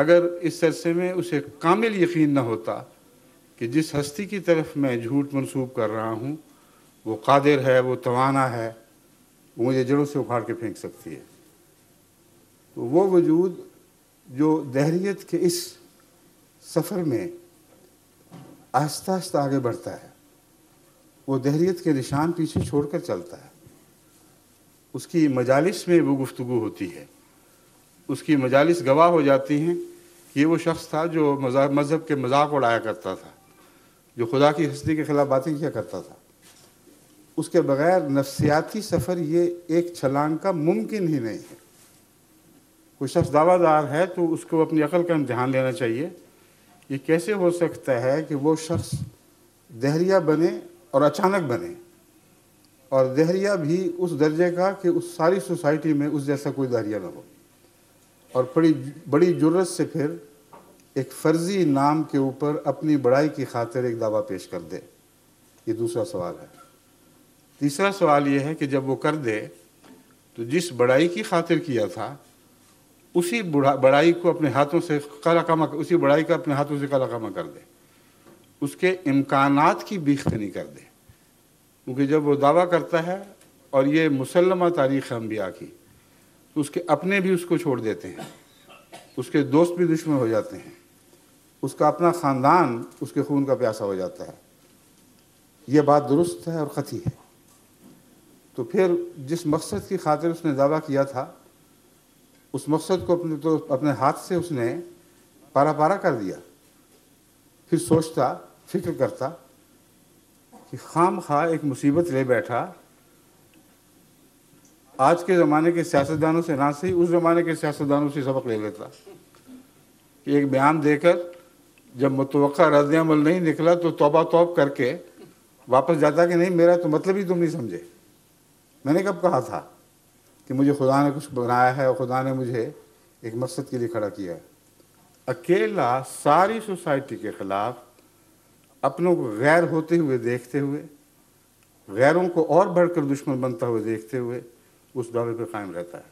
اگر اس عرصے میں اسے کامل یقین نہ ہوتا کہ جس ہستی کی طرف میں جھوٹ منسوب کر رہا ہوں وہ قادر ہے، وہ توانا ہے، وہ مجھے جڑوں سے اکھاڑ کے پھینک سکتی ہے، تو وہ وجود جو دہریت کے اس سفر میں آہستہ آہستہ آگے بڑھتا ہے، وہ دہریت کے نشان پیچھے چھوڑ کر چلتا ہے، اس کی مجالس میں وہ گفتگو ہوتی ہے، اس کی مجالس گواہ ہو جاتی ہیں کہ یہ وہ شخص تھا جو مذہب کے مذاق اڑایا کرتا تھا، جو خدا کی ہستی کے خلاف باتیں کیا کرتا تھا۔ اس کے بغیر نفسیاتی سفر یہ ایک چھلانگ کا ممکن ہی نہیں ہے۔ کوئی شخص دعویٰ دار ہے تو اس کو اپنی عقل کا امتحان لینا چاہیے، یہ کیسے ہو سکتا ہے کہ وہ شخص دہریہ بنے اور اچانک بنے، اور دہریہ بھی اس درجے کا کہ اس ساری سوسائٹی میں اس جیسا کوئی دہریہ نہ ہو، اور بڑی جرت سے پھر ایک فرضی نام کے اوپر اپنی بڑائی کی خاطر ایک دعویٰ پیش کر دے۔ یہ دوسرا سوال ہے۔ تیسرا سوال یہ ہے کہ جب وہ کر دے تو جس بڑائی کی خاطر کیا تھا اسی بڑائی کو اپنے ہاتھوں سے اسی بڑائی کا اپنے ہاتھوں سے قلقامہ کر دے، اس کے امکانات کی بیخ نہیں کر دے، کیونکہ جب وہ دعویٰ کرتا ہے اور یہ مسلمہ تاریخ انبیاء کی، تو اس کے اپنے بھی اس کو چھوڑ دیتے ہیں، اس کے دوست بھی دشمن ہو جاتے ہیں، اس کا اپنا خاندان اس کے خون کا پیاسا ہو جاتا ہے۔ یہ بات درست ہے اور قطعی ہے۔ تو پھر جس مقصد کی خاطر اس نے دعویٰ کیا تھا اس مقصد کو اپنے ہاتھ سے اس نے پارا پارا کر دیا۔ پھر سوچتا، فکر کرتا کہ خام خواہ ایک مصیبت لے بیٹھا، آج کے زمانے کے سیاستدانوں سے نہ صحیح اس زمانے کے سیاستدانوں سے سبق لے لیتا کہ ایک بیان دے کر جب متوقع رد عمل نہیں نکلا تو توبہ توب کر کے واپس جاتا کہ نہیں میرا تو مطلب ہی تم نہیں سمجھے، میں نے کب کہا تھا کہ مجھے خدا نے کچھ بنایا ہے اور خدا نے مجھے ایک مقصد کے لیے کھڑا کیا ہے۔ اکیلا ساری سوسائٹی کے خلاف اپنوں کو غیر ہوتے ہوئے دیکھتے ہوئے، غیروں کو اور بڑھ کر دشمن بنتا ہوئے دیکھتے ہوئے اس دعوے پہ قائم رہتا ہے۔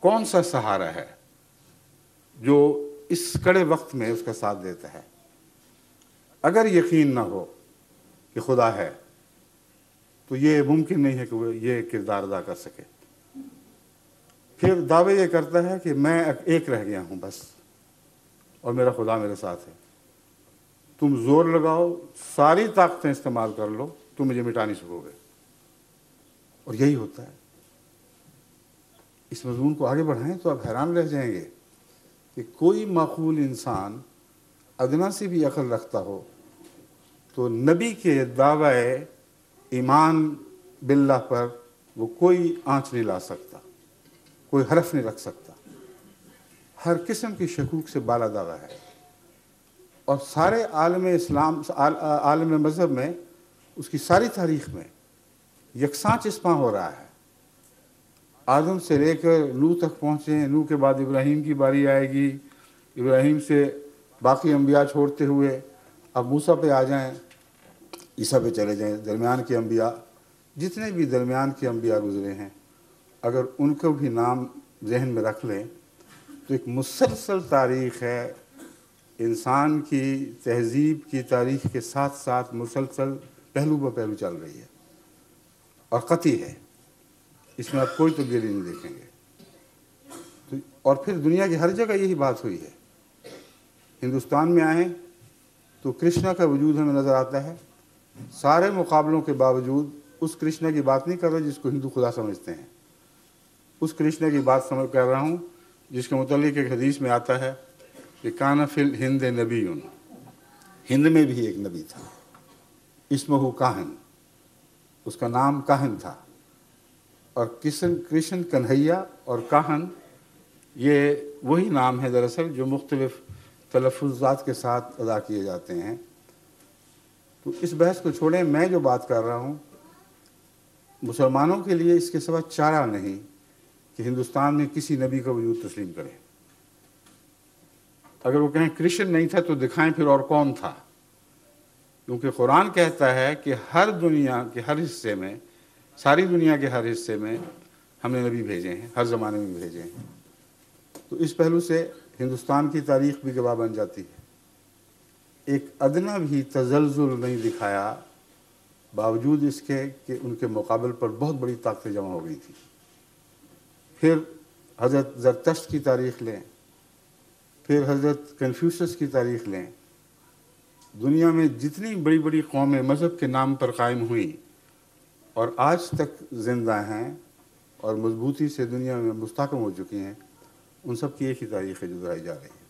کون سا سہارا ہے جو اس کڑے وقت میں اس کا ساتھ دیتا ہے؟ اگر یقین نہ ہو کہ خدا ہے تو یہ ممکن نہیں ہے کہ وہ یہ کردار ادا کر سکے۔ پھر دعوے یہ کرتا ہے کہ میں ایک رہ گیا ہوں بس، اور میرا خدا میرے ساتھ ہے، تم زور لگاؤ، ساری طاقتیں استعمال کر لو، تم مجھے مٹا نہیں سکو گے۔ اور یہی ہوتا ہے۔ اس مضمون کو آگے بڑھائیں تو آپ حیران رہ جائیں گے کہ کوئی معقول انسان ادنا سے بھی عقل رکھتا ہو تو نبی کے دعوی ایمان باللہ پر وہ کوئی آنچ نہیں لا سکتا، کوئی حرف نہیں رکھ سکتا، ہر قسم کی شکوک سے بالا دعویٰ ہے۔ اور سارے عالم اسلام، عالم مذہب میں، اس کی ساری تاریخ میں یکساں چسپاں ہو رہا ہے۔ آدم سے لے کر نوح تک پہنچے، نوح کے بعد ابراہیم کی باری آئے گی، ابراہیم سے باقی انبیاء چھوڑتے ہوئے اب موسیٰ پہ آ جائیں، عیسیٰ پہ چلے جائیں، درمیان کے انبیاء، جتنے بھی درمیان کے انبیاء گزرے ہیں اگر ان کو بھی نام ذہن میں رکھ لیں تو ایک مسلسل تاریخ ہے، انسان کی تہذیب کی تاریخ کے ساتھ ساتھ مسلسل پہلو بہ پہلو چل رہی ہے، اور قطعی ہے، اس میں آپ کوئی تبدیلی نہیں دیکھیں گے۔ اور پھر دنیا کی ہر جگہ یہی بات ہوئی ہے۔ ہندوستان میں آئیں تو کرشنا کا وجود ہمیں نظر آتا ہے، سارے مقابلوں کے باوجود اس کرشنا کی بات نہیں کر رہا جس کو ہندو خدا سمجھتے ہیں، اس کرشنا کی بات کر رہا ہوں جس کے متعلق ایک حدیث میں آتا ہے کہ کان فی الہند نبی، ہند میں بھی ایک نبی تھا، اسمہ کاہن، اس کا نام کاہن تھا۔ اور کرشن کنہیا اور کاہن یہ وہی نام ہے دراصل جو مختلف تلفظات کے ساتھ ادا کیے جاتے ہیں۔ تو اس بحث کو چھوڑیں، میں جو بات کر رہا ہوں مسلمانوں کے لیے اس کے سوا چارہ نہیں کہ ہندوستان میں کسی نبی کا وجود تسلیم کریں۔ اگر وہ کہیں کرشن نہیں تھا تو دکھائیں پھر اور کون تھا، کیونکہ قرآن کہتا ہے کہ ہر دنیا کے ہر حصے میں، ساری دنیا کے ہر حصے میں ہم نے نبی بھیجے ہیں، ہر زمانے میں بھیجے ہیں۔ تو اس پہلو سے ہندوستان کی تاریخ بھی گواہ بن جاتی ہے، ایک ادنا بھی تزلزل نہیں دکھایا، باوجود اس کے کہ ان کے مقابل پر بہت بڑی طاقتیں جمع ہو گئی تھی۔ پھر حضرت زرتشت کی تاریخ لیں، پھر حضرت کنفیوشس کی تاریخ لیں، دنیا میں جتنی بڑی بڑی قومیں مذہب کے نام پر قائم ہوئیں اور آج تک زندہ ہیں اور مضبوطی سے دنیا میں مستحکم ہو چکی ہیں، ان سب کی ایک ہی تاریخ ہے جو دہرائی جا رہی ہے۔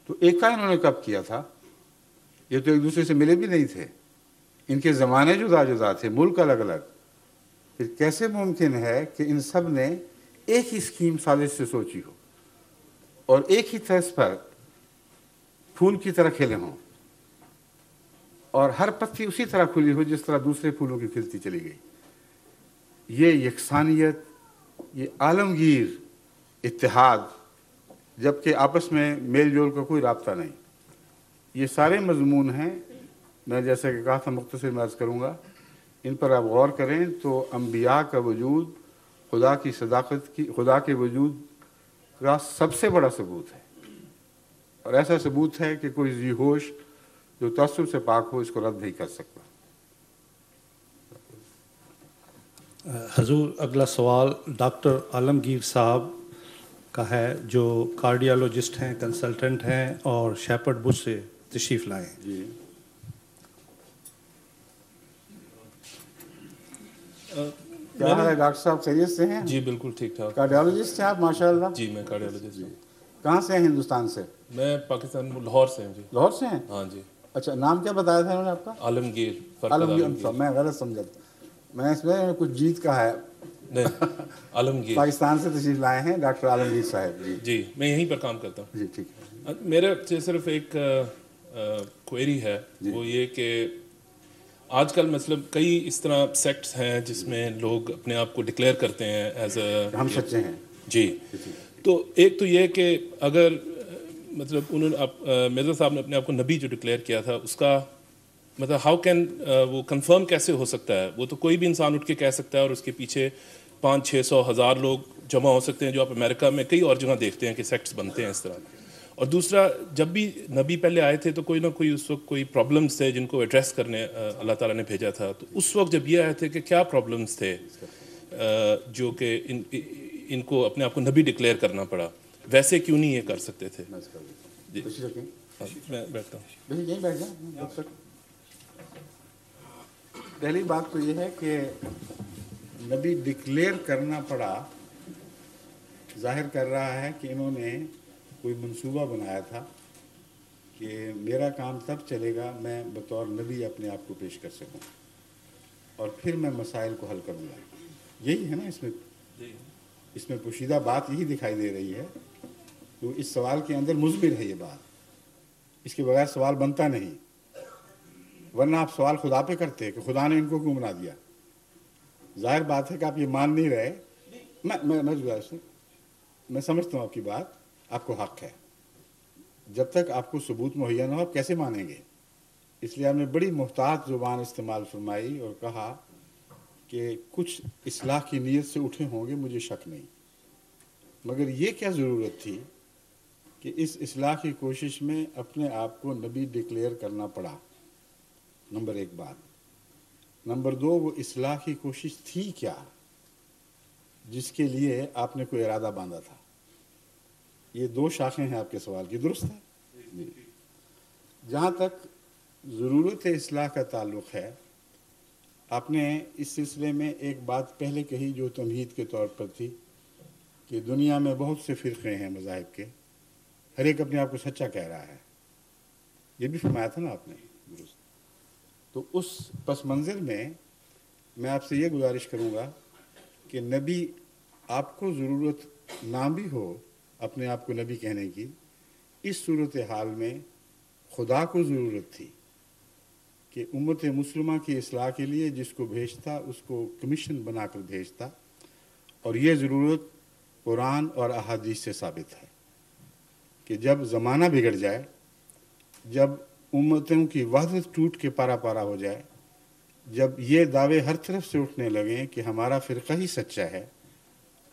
تو ایک انہوں نے کب کیا تھا؟ یہ تو ایک دوسرے سے ملے بھی نہیں تھے، ان کے زمانے جدا جدا تھے، ملک الگ الگ۔ پھر کیسے ممکن ہے کہ ان سب نے ایک ہی اسکیم سازش سے سوچی ہو اور ایک ہی طرز پر پھول کی طرح کھلے ہوں اور ہر پتی اسی طرح کھلی ہو جس طرح دوسرے پھولوں کی کھلتی چلی گئی؟ یہ یکسانیت، یہ عالمگیر اتحاد، جبکہ آپس میں میل جول کا کوئی رابطہ نہیں، یہ سارے مضمون ہیں۔ میں جیسے کہ کہا تھا مختصر میں عرض کروں گا، ان پر آپ غور کریں تو انبیاء کا وجود خدا کی صداقت کی، خدا کے وجود کا سب سے بڑا ثبوت ہے، اور ایسا ثبوت ہے کہ کوئی ذی ہوش جو تعصب سے پاک ہو اس کو رد نہیں کر سکتا۔ حضور اگلا سوال ڈاکٹر عالمگیر صاحب کا ہے، جو کارڈیالوجسٹ ہیں، کنسلٹنٹ ہیں اور شیپرڈ بش سے تشریف لائے ہیں۔ جی کیا حال ہے ڈاکٹر صاحب، خیریت سے ہیں؟ جی بالکل ٹھیک ٹھاک۔ کارڈیالوجسٹ ہیں آپ ماشاء اللہ؟ جی میں کارڈیالوجسٹ ہوں۔ کہاں سے ہیں ہندوستان سے؟ میں پاکستان لاہور سے ہوں جی۔ لاہور سے ہیں؟ ہاں جی۔ اچھا، نام کیا بتایا تھا انہوں نے آپ کا؟ عالمگیر۔ عالمگیر، میں غلط سمجھا تھا، میں اس میں کچھ جیت کا ہے۔ نہیں، عالمگیر۔ پاکستان سے تشریف لائے ہیں ڈاکٹر عالمگیر صاحب۔ جی جی میں یہیں پر کام کرتا ہوں۔ جی ٹھیک ہے۔ میرے سے صرف ایک کوئری ہے، وہ یہ کہ آج کل مطلب کئی اس طرح سیکٹس ہیں جس میں لوگ اپنے آپ کو ڈکلیئر کرتے ہیں ایز اے ہم سچے ہیں۔ جی، تو ایک تو یہ کہ اگر مطلب انہوں نے مرزا صاحب نے اپنے آپ کو نبی جو ڈکلیئر کیا تھا، اس کا مطلب ہاؤ کین وہ کنفرم کیسے ہو سکتا ہے؟ وہ تو کوئی بھی انسان اٹھ کے کہہ سکتا ہے اور اس کے پیچھے 500-600,000 لوگ جمع ہو سکتے ہیں، جو آپ امریکہ میں کئی اور جگہ دیکھتے ہیں کہ سیکٹس بنتے ہیں اس طرح۔ اور دوسرا، جب بھی نبی پہلے آئے تھے تو کوئی نہ کوئی اس وقت کوئی پرابلمس تھے جن کو ایڈریس کرنے اللہ تعالیٰ نے بھیجا تھا۔ تو اس وقت جب یہ آئے تھے کہ کیا پرابلمس تھے جو کہ ان کو اپنے آپ کو نبی ڈکلیئر کرنا پڑا، ویسے کیوں نہیں یہ کر سکتے تھے؟ جی میں بیٹھتا ہوں۔ پہلی بات تو یہ ہے کہ نبی ڈکلیئر کرنا پڑا ظاہر کر رہا ہے کہ انہوں نے کوئی منصوبہ بنایا تھا کہ میرا کام تب چلے گا میں بطور نبی اپنے آپ کو پیش کر سکوں اور پھر میں مسائل کو حل کروں گا۔ یہی ہے نا اس میں پوشیدہ بات یہی دکھائی دے رہی ہے۔ تو اس سوال کے اندر مضمر ہے یہ بات، اس کے بغیر سوال بنتا نہیں، ورنہ آپ سوال خدا پہ کرتے کہ خدا نے ان کو کیوں بنا دیا۔ ظاہر بات ہے کہ آپ یہ مان نہیں رہے۔ میں سمجھتا ہوں آپ کی بات، آپ کو حق ہے، جب تک آپ کو ثبوت مہیا نہ ہو آپ کیسے مانیں گے؟ اس لیے آپ نے بڑی محتاط زبان استعمال فرمائی اور کہا کہ کچھ اصلاح کی نیت سے اٹھے ہوں گے، مجھے شک نہیں، مگر یہ کیا ضرورت تھی کہ اس اصلاح کی کوشش میں اپنے آپ کو نبی ڈکلیئر کرنا پڑا؟ نمبر ایک بات۔ نمبر دو، وہ اصلاح کی کوشش تھی کیا جس کے لیے آپ نے کوئی ارادہ باندھا تھا؟ یہ دو شاخیں ہیں آپ کے سوال کی، درست ہے؟ جی۔ جہاں تک ضرورت اصلاح کا تعلق ہے، آپ نے اس سلسلے میں ایک بات پہلے کہی جو تمہید کے طور پر تھی کہ دنیا میں بہت سے فرقے ہیں مذاہب کے، ہر ایک اپنے آپ کو سچا کہہ رہا ہے، یہ بھی فرمایا تھا نا آپ نے، درست۔ تو اس پس منظر میں آپ سے یہ گزارش کروں گا کہ نبی، آپ کو ضرورت نہ بھی ہو اپنے آپ کو نبی کہنے کی، اس صورتحال میں خدا کو ضرورت تھی کہ امت مسلمہ کی اصلاح کے لیے جس کو بھیجتا اس کو کمیشن بنا کر بھیجتا، اور یہ ضرورت قرآن اور احادیث سے ثابت ہے کہ جب زمانہ بگڑ جائے، جب امتوں کی وحدت ٹوٹ کے پارا پارا ہو جائے، جب یہ دعوے ہر طرف سے اٹھنے لگیں کہ ہمارا فرقہ ہی سچا ہے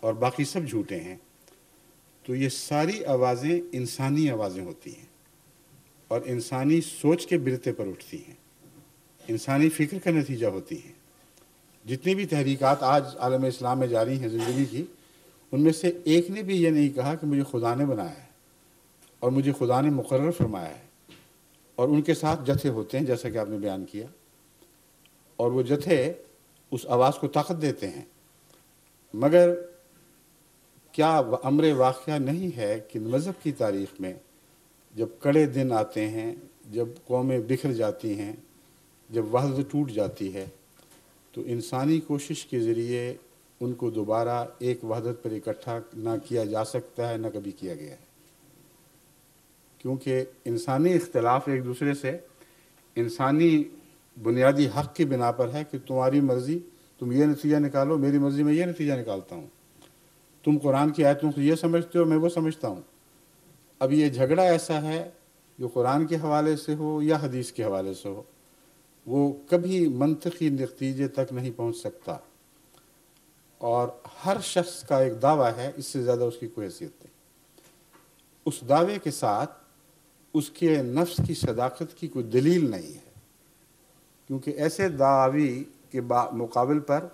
اور باقی سب جھوٹے ہیں، تو یہ ساری آوازیں انسانی آوازیں ہوتی ہیں اور انسانی سوچ کے برتے پر اٹھتی ہیں، انسانی فکر کا نتیجہ ہوتی ہیں۔ جتنی بھی تحریکات آج عالم اسلام میں جاری ہیں زندگی کی، ان میں سے ایک نے بھی یہ نہیں کہا کہ مجھے خدا نے بنایا ہے اور مجھے خدا نے مقرر فرمایا ہے، اور ان کے ساتھ جتھے ہوتے ہیں جیسا کہ آپ نے بیان کیا، اور وہ جتھے اس آواز کو طاقت دیتے ہیں۔ مگر کیا امر واقعہ نہیں ہے کہ مذہب کی تاریخ میں جب کڑے دن آتے ہیں، جب قومیں بکھر جاتی ہیں، جب وحدت ٹوٹ جاتی ہے، تو انسانی کوشش کے ذریعے ان کو دوبارہ ایک وحدت پر اکٹھا نہ کیا جا سکتا ہے، نہ کبھی کیا گیا ہے، کیونکہ انسانی اختلاف ایک دوسرے سے انسانی بنیادی حق کی بنا پر ہے کہ تمہاری مرضی تم یہ نتیجہ نکالو، میری مرضی میں یہ نتیجہ نکالتا ہوں، تم قرآن کی آیتوں سے یہ سمجھتے ہو، میں وہ سمجھتا ہوں۔ اب یہ جھگڑا ایسا ہے جو قرآن کے حوالے سے ہو یا حدیث کے حوالے سے ہو، وہ کبھی منطقی نتیجے تک نہیں پہنچ سکتا، اور ہر شخص کا ایک دعویٰ ہے، اس سے زیادہ اس کی کوئی حیثیت نہیں۔ اس دعوے کے ساتھ اس کے نفس کی صداقت کی کوئی دلیل نہیں ہے، کیونکہ ایسے دعوی کے مقابل پر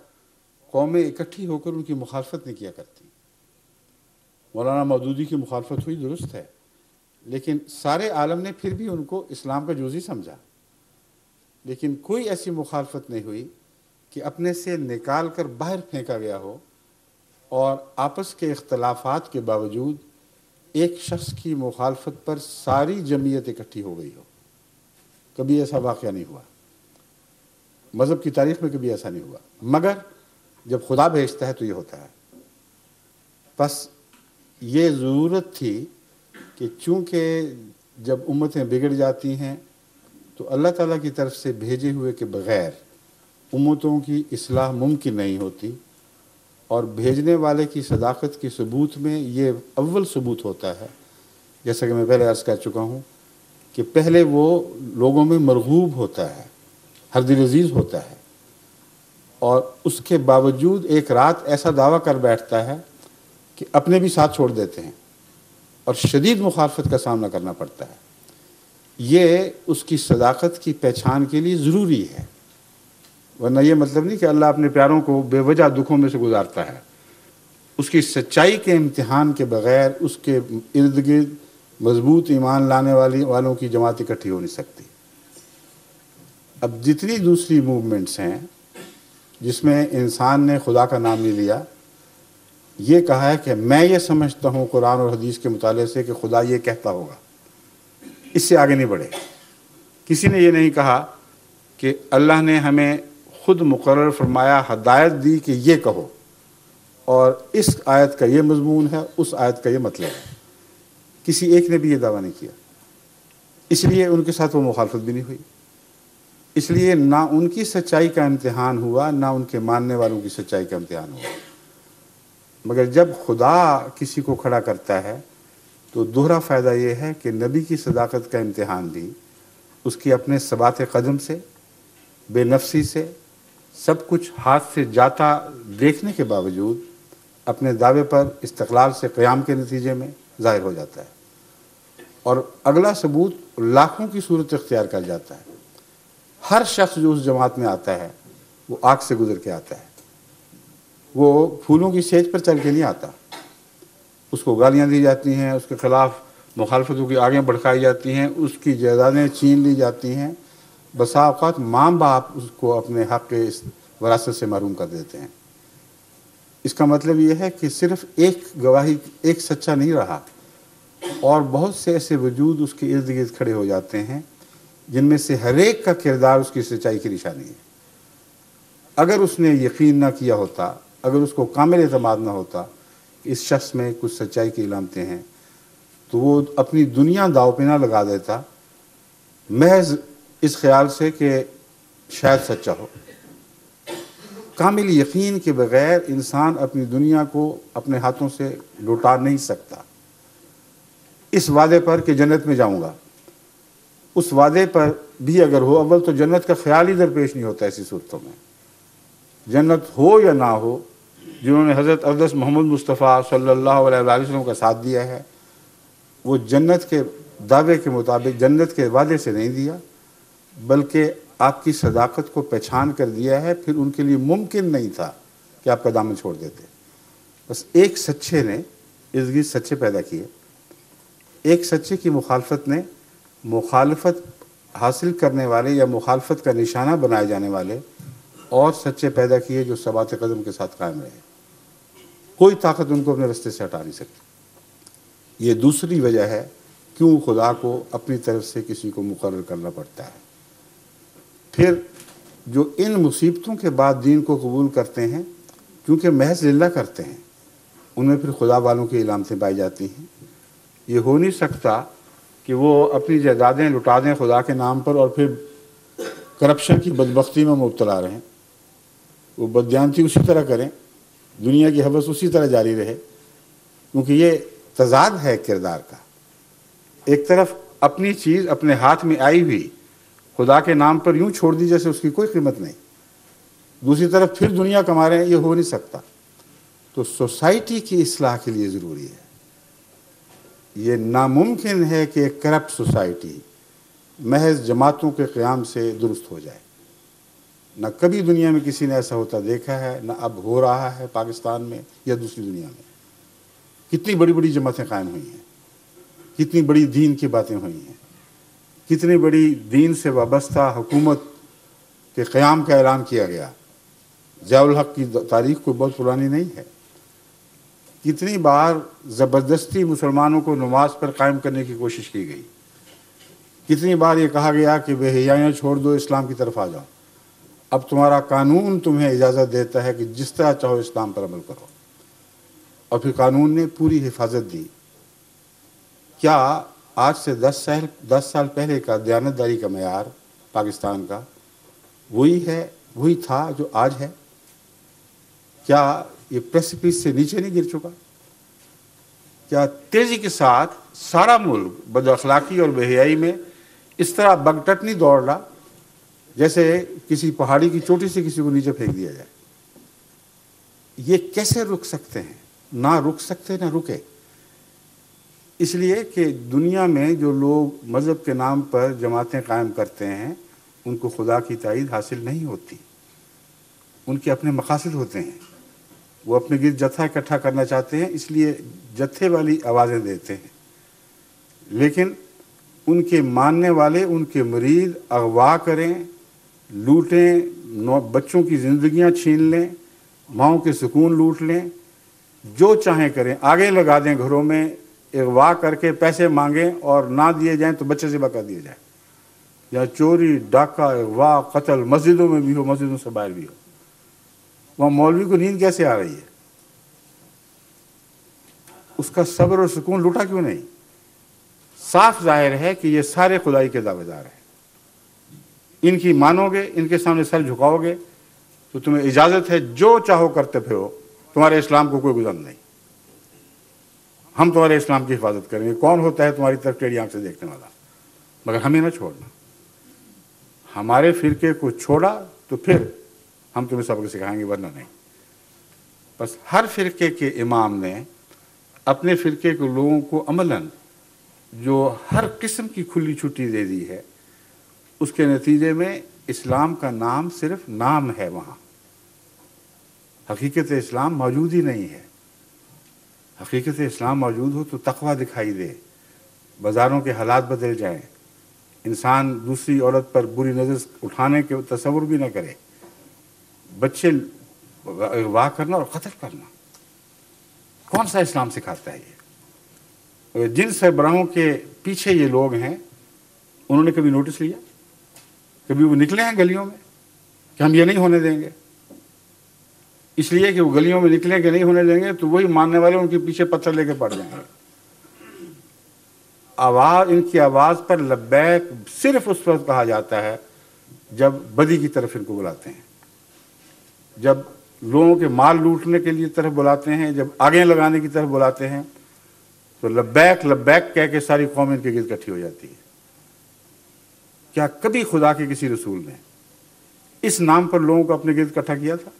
قومیں اکٹھی ہو کر ان کی مخالفت نہیں کیا کرتی۔ مولانا مودودی کی مخالفت ہوئی، درست ہے، لیکن سارے عالم نے پھر بھی ان کو اسلام کا جزوی سمجھا، لیکن کوئی ایسی مخالفت نہیں ہوئی کہ اپنے سے نکال کر باہر پھینکا گیا ہو اور آپس کے اختلافات کے باوجود ایک شخص کی مخالفت پر ساری جمعیت اکٹھی ہو گئی ہو۔ کبھی ایسا واقعہ نہیں ہوا، مذہب کی تاریخ میں کبھی ایسا نہیں ہوا، مگر جب خدا بھیجتا ہے تو یہ ہوتا ہے۔ بس یہ ضرورت تھی کہ چونکہ جب امتیں بگڑ جاتی ہیں تو اللہ تعالیٰ کی طرف سے بھیجے ہوئے کے بغیر امتوں کی اصلاح ممکن نہیں ہوتی، اور بھیجنے والے کی صداقت کے ثبوت میں یہ اول ثبوت ہوتا ہے، جیسا کہ میں پہلے عرض کر چکا ہوں کہ پہلے وہ لوگوں میں مرغوب ہوتا ہے، ہر دل عزیز ہوتا ہے، اور اس کے باوجود ایک رات ایسا دعویٰ کر بیٹھتا ہے کہ اپنے بھی ساتھ چھوڑ دیتے ہیں اور شدید مخالفت کا سامنا کرنا پڑتا ہے۔ یہ اس کی صداقت کی پہچان کے لیے ضروری ہے، ورنہ یہ مطلب نہیں کہ اللہ اپنے پیاروں کو بے وجہ دکھوں میں سے گزارتا ہے۔ اس کی سچائی کے امتحان کے بغیر اس کے ارد گرد مضبوط ایمان لانے والوں کی جماعت اکٹھی ہو نہیں سکتی۔ اب جتنی دوسری موومنٹس ہیں جس میں انسان نے خدا کا نام نہیں لیا، یہ کہا ہے کہ میں یہ سمجھتا ہوں قرآن اور حدیث کے مطالعے سے کہ خدا یہ کہتا ہوگا، اس سے آگے نہیں بڑھے۔ کسی نے یہ نہیں کہا کہ اللہ نے ہمیں خود مقرر فرمایا، ہدایت دی کہ یہ کہو، اور اس آیت کا یہ مضمون ہے، اس آیت کا یہ مطلب ہے۔ کسی ایک نے بھی یہ دعویٰ نہیں کیا، اس لیے ان کے ساتھ وہ مخالفت بھی نہیں ہوئی، اس لیے نہ ان کی سچائی کا امتحان ہوا، نہ ان کے ماننے والوں کی سچائی کا امتحان ہوا۔ مگر جب خدا کسی کو کھڑا کرتا ہے تو دوہرا فائدہ یہ ہے کہ نبی کی صداقت کا امتحان بھی اس کی اپنے ثبات قدم سے، بے نفسی سے، سب کچھ ہاتھ سے جاتا دیکھنے کے باوجود اپنے دعوے پر استقلال سے قیام کے نتیجے میں ظاہر ہو جاتا ہے، اور اگلا ثبوت لاکھوں کی صورت اختیار کر جاتا ہے۔ ہر شخص جو اس جماعت میں آتا ہے وہ آگ سے گزر کے آتا ہے، وہ پھولوں کی سیج پر چل کے نہیں آتا۔ اس کو گالیاں دی جاتی ہیں، اس کے خلاف مخالفتوں کی آگیں بڑھکائی جاتی ہیں، اس کی جائیدادیں چھین لی جاتی ہیں، بسا اوقات ماں باپ اس کو اپنے حق کے وراثت سے محروم کر دیتے ہیں۔ اس کا مطلب یہ ہے کہ صرف ایک گواہی، ایک سچا نہیں رہا، اور بہت سے ایسے وجود اس کے ارد گرد کھڑے ہو جاتے ہیں جن میں سے ہر ایک کا کردار اس کی سچائی کی نشانی ہے۔ اگر اس نے یقین نہ کیا ہوتا، اگر اس کو کامل اعتماد نہ ہوتا کہ اس شخص میں کچھ سچائی کی علامتیں ہیں، تو وہ اپنی دنیا داؤ پہ نہ لگا دیتا محض اس خیال سے کہ شاید سچا ہو۔ کامل یقین کے بغیر انسان اپنی دنیا کو اپنے ہاتھوں سے لوٹا نہیں سکتا۔ اس وعدے پر کہ جنت میں جاؤں گا، اس وعدے پر بھی اگر ہو، اول تو جنت کا خیال ہی درپیش نہیں ہوتا ایسی صورتوں میں۔ جنت ہو یا نہ ہو، جنہوں نے حضرت اقدس محمد مصطفیٰ صلی اللہ علیہ وسلم کا ساتھ دیا ہے، وہ جنت کے دعوے کے مطابق جنت کے وعدے سے نہیں دیا، بلکہ آپ کی صداقت کو پہچان کر دیا ہے۔ پھر ان کے لیے ممکن نہیں تھا کہ آپ کا دامن چھوڑ دیتے۔ بس ایک سچے نے ارد گرد سچے پیدا کیے، ایک سچے کی مخالفت نے مخالفت حاصل کرنے والے یا مخالفت کا نشانہ بنائے جانے والے اور سچے پیدا کیے جو ثبات قدم کے ساتھ قائم رہے۔ کوئی طاقت ان کو اپنے رستے سے ہٹا نہیں سکتی۔ یہ دوسری وجہ ہے کیوں خدا کو اپنی طرف سے کسی کو مقرر کرنا پڑتا ہے۔ پھر جو ان مصیبتوں کے بعد دین کو قبول کرتے ہیں، کیونکہ محض للہ کرتے ہیں، ان میں پھر خدا والوں کی علامتیں پائی جاتی ہیں۔ یہ ہو نہیں سکتا کہ وہ اپنی جائیدادیں لٹا دیں خدا کے نام پر اور پھر کرپشن کی بدبختی میں مبتلا رہیں، وہ بددیانتی اسی طرح کریں، دنیا کی حوث اسی طرح جاری رہے، کیونکہ یہ تضاد ہے کردار کا۔ ایک طرف اپنی چیز اپنے ہاتھ میں آئی ہوئی خدا کے نام پر یوں چھوڑ دی جیسے اس کی کوئی قیمت نہیں، دوسری طرف پھر دنیا کما رہے ہیں، یہ ہو نہیں سکتا۔ تو سوسائٹی کی اصلاح کے لیے ضروری ہے۔ یہ ناممکن ہے کہ ایک کرپٹ سوسائٹی محض جماعتوں کے قیام سے درست ہو جائے۔ نہ کبھی دنیا میں کسی نے ایسا ہوتا دیکھا ہے، نہ اب ہو رہا ہے پاکستان میں یا دوسری دنیا میں۔ کتنی بڑی بڑی جماعتیں قائم ہوئی ہیں، کتنی بڑی دین کی باتیں ہوئی ہیں، کتنی بڑی دین سے وابستہ حکومت کے قیام کا اعلان کیا گیا۔ ضیاء الحق کی تاریخ کوئی بہت پرانی نہیں ہے۔ کتنی بار زبردستی مسلمانوں کو نماز پر قائم کرنے کی کوشش کی گئی، کتنی بار یہ کہا گیا کہ بے حیائیاں چھوڑ دو، اسلام کی طرف آ جاؤ، اب تمہارا قانون تمہیں اجازت دیتا ہے کہ جس طرح چاہو اسلام پر عمل کرو، اور پھر قانون نے پوری حفاظت دی۔ کیا آج سے 10 سال پہلے کا دیانتداری کا معیار پاکستان کا وہی تھا جو آج ہے؟ کیا یہ پریسیپس سے نیچے نہیں گر چکا؟ کیا تیزی کے ساتھ سارا ملک بد اخلاقی اور بے حیائی میں اس طرح بگٹٹ نہیں دوڑ رہا جیسے کسی پہاڑی کی چوٹی سے کسی کو نیچے پھینک دیا جائے؟ یہ کیسے رک سکتے ہیں؟ نہ رک سکتے نہ رکے۔ اس لیے کہ دنیا میں جو لوگ مذہب کے نام پر جماعتیں قائم کرتے ہیں ان کو خدا کی تائید حاصل نہیں ہوتی، ان کے اپنے مقاصد ہوتے ہیں، وہ اپنے گرد جتھا اکٹھا کرنا چاہتے ہیں، اس لیے جتھے والی آوازیں دیتے ہیں، لیکن ان کے ماننے والے ان کے مرید اغوا کریں، لوٹیں، بچوں کی زندگیاں چھین لیں، ماؤں کے سکون لوٹ لیں، جو چاہیں کریں، آگے لگا دیں گھروں میں، اغوا کر کے پیسے مانگیں اور نہ دیے جائیں تو بچے ذبح کر دیے جائیں، یا چوری ڈاکہ اغوا قتل مسجدوں میں بھی ہو، مسجدوں سے باہر بھی ہو۔ وہاں مولوی کو نیند کیسے آ رہی ہے؟ اس کا صبر اور سکون لوٹا کیوں نہیں؟ صاف ظاہر ہے کہ یہ سارے خدائی کے دعوے دار ہیں۔ ان کی مانو گے، ان کے سامنے سر جھکاؤ گے تو تمہیں اجازت ہے جو چاہو کرتے پھرو، تمہارے اسلام کو کوئی گزر نہیں، ہم تمہارے اسلام کی حفاظت کریں گے۔ کون ہوتا ہے تمہاری طرف ٹیڑھی آنکھ سے دیکھنے والا؟ مگر ہمیں نہ چھوڑنا۔ ہمارے فرقے کو چھوڑا تو پھر ہم تمہیں سبق سکھائیں گے، ورنہ نہیں۔ بس ہر فرقے کے امام نے اپنے فرقے کے لوگوں کو عملاً جو ہر قسم کی کھلی چھٹی دے دی ہے، اس کے نتیجے میں اسلام کا نام صرف نام ہے، وہاں حقیقت اسلام موجود ہی نہیں ہے۔ حقیقت اسلام موجود ہو تو تقویٰ دکھائی دے، بازاروں کے حالات بدل جائیں، انسان دوسری عورت پر بری نظر اٹھانے کے تصور بھی نہ کرے، بچے اغوا کرنا اور قتل کرنا۔ کون سا اسلام سکھاتا ہے یہ؟ جن سربراہوں کے پیچھے یہ لوگ ہیں انہوں نے کبھی نوٹس لیا؟ کبھی وہ نکلے ہیں گلیوں میں کہ ہم یہ نہیں ہونے دیں گے؟ اس لیے کہ وہ گلیوں میں نکلیں کہ نہیں ہونے دیں گے تو وہی ماننے والے ان کے پیچھے پتھر لے کے پڑ جائیں گے۔ ان کی آواز پر لبیک صرف اس وقت کہا جاتا ہے جب بدی کی طرف ان کو بلاتے ہیں، جب لوگوں کے مال لوٹنے کے لیے طرف بلاتے ہیں، جب آگے لگانے کی طرف بلاتے ہیں تو لبیک لبیک کہہ کے ساری قوم ان کے گرد اکٹھی ہو جاتی ہے۔ کیا کبھی خدا کے کسی رسول نے اس نام پر لوگوں کو اپنے گرد اکٹھا کیا تھا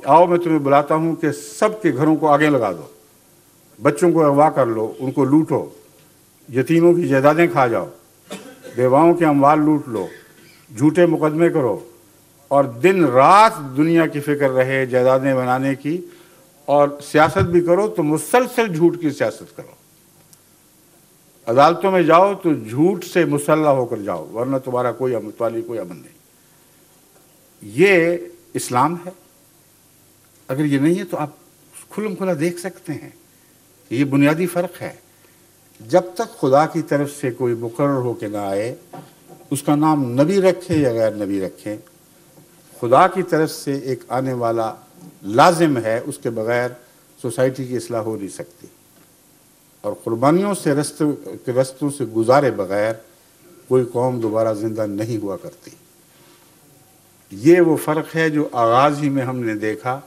کہ آؤ میں تمہیں بلاتا ہوں کہ سب کے گھروں کو آگے لگا دو، بچوں کو اغوا کر لو، ان کو لوٹو، یتیموں کی جائیدادیں کھا جاؤ، بیواؤں کے اموال لوٹ لو، جھوٹے مقدمے کرو، اور دن رات دنیا کی فکر رہے جائیدادیں بنانے کی، اور سیاست بھی کرو تو مسلسل جھوٹ کی سیاست کرو، عدالتوں میں جاؤ تو جھوٹ سے مسلح ہو کر جاؤ، ورنہ تمہارا کوئی امن نہیں۔ یہ اسلام ہے۔ اگر یہ نہیں ہے تو آپ کھلم کھلا دیکھ سکتے ہیں کہ یہ بنیادی فرق ہے۔ جب تک خدا کی طرف سے کوئی مقرر ہو کے نہ آئے، اس کا نام نبی رکھے یا غیر نبی رکھے، خدا کی طرف سے ایک آنے والا لازم ہے، اس کے بغیر سوسائٹی کی اصلاح ہو نہیں سکتی، اور قربانیوں سے رستوں سے گزارے بغیر کوئی قوم دوبارہ زندہ نہیں ہوا کرتی۔ یہ وہ فرق ہے جو آغاز ہی میں ہم نے دیکھا۔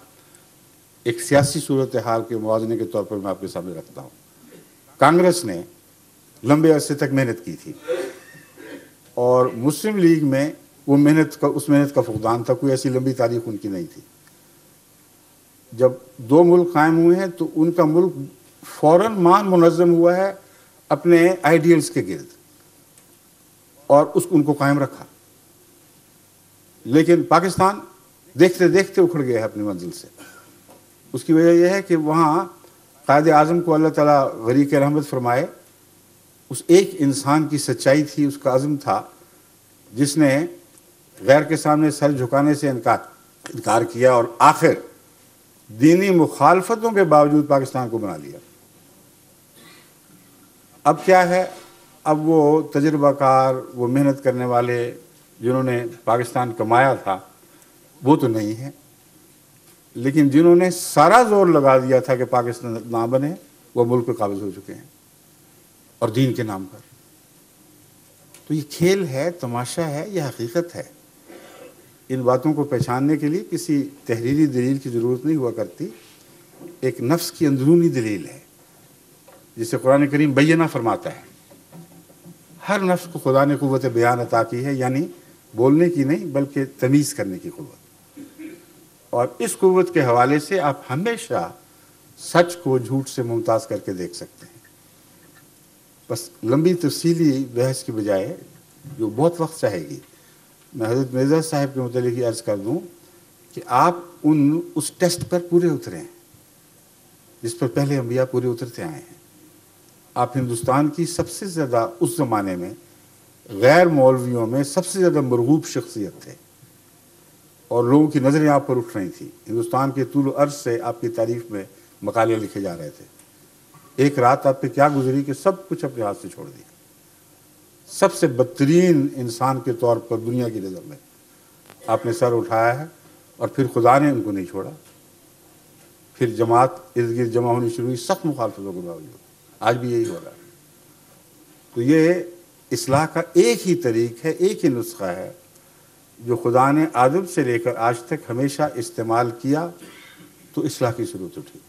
ایک سیاسی صورتحال کے موازنے کے طور پر میں آپ کے سامنے رکھتا ہوں۔ کانگریس نے لمبے عرصے تک محنت کی تھی، اور مسلم لیگ میں وہ اس محنت کا فقدان تھا، کوئی ایسی لمبی تاریخ ان کی نہیں تھی۔ جب دو ملک قائم ہوئے ہیں تو ان کا ملک فوراً منظم ہوا ہے اپنے آئیڈیلز کے گرد، اور ان کو قائم رکھا۔ لیکن پاکستان دیکھتے دیکھتے اکھڑ گیا ہے اپنی منزل سے۔ اس کی وجہ یہ ہے کہ وہاں قائد اعظم کو اللہ تعالیٰ غریق رحمت فرمائے، اس ایک انسان کی سچائی تھی، اس کا عزم تھا، جس نے غیر کے سامنے سر جھکانے سے انکار کیا، اور آخر دینی مخالفتوں کے باوجود پاکستان کو بنا لیا۔ اب کیا ہے؟ اب وہ تجربہ کار، وہ محنت کرنے والے جنہوں نے پاکستان کمایا تھا وہ تو نہیں ہے، لیکن جنہوں نے سارا زور لگا دیا تھا کہ پاکستان نہ بنے، وہ ملک پہ قابض ہو چکے ہیں، اور دین کے نام پر۔ تو یہ کھیل ہے، تماشا ہے، یہ حقیقت ہے۔ ان باتوں کو پہچاننے کے لیے کسی تحریری دلیل کی ضرورت نہیں ہوا کرتی، ایک نفس کی اندرونی دلیل ہے جسے قرآن کریم بینہ فرماتا ہے۔ ہر نفس کو خدا نے قوت بیان عطا کی ہے، یعنی بولنے کی نہیں بلکہ تمیز کرنے کی قوت، اور اس قوت کے حوالے سے آپ ہمیشہ سچ کو جھوٹ سے ممتاز کر کے دیکھ سکتے ہیں۔ بس لمبی تفصیلی بحث کی بجائے، جو بہت وقت چاہے گی، میں حضرت مرزا صاحب کے متعلق یہ عرض کر دوں کہ آپ اس ٹیسٹ پر پورے اترے ہیں جس پر پہلے انبیاء پورے اترتے آئے ہیں۔ آپ ہندوستان کی سب سے زیادہ اس زمانے میں غیر مولویوں میں سب سے زیادہ مرغوب شخصیت تھے، اور لوگوں کی نظریں آپ پر اٹھ رہی تھیں۔ ہندوستان کے طول و عرض سے آپ کی تعریف میں مقالے لکھے جا رہے تھے۔ ایک رات آپ پہ کیا گزری کہ سب کچھ اپنے ہاتھ سے چھوڑ دیا۔ سب سے بدترین انسان کے طور پر دنیا کی نظر میں آپ نے سر اٹھایا ہے، اور پھر خدا نے ان کو نہیں چھوڑا۔ پھر جماعت ارد گرد جمع ہونی شروع ہوئی، سخت مخالفتوں کے باوجود۔ آج بھی یہی ہو رہا ہے۔ تو یہ اصلاح کا ایک ہی طریق ہے، ایک ہی نسخہ ہے جو خدا نے آدم سے لے کر آج تک ہمیشہ استعمال کیا تو اصلاح کی ضرورت اٹھی۔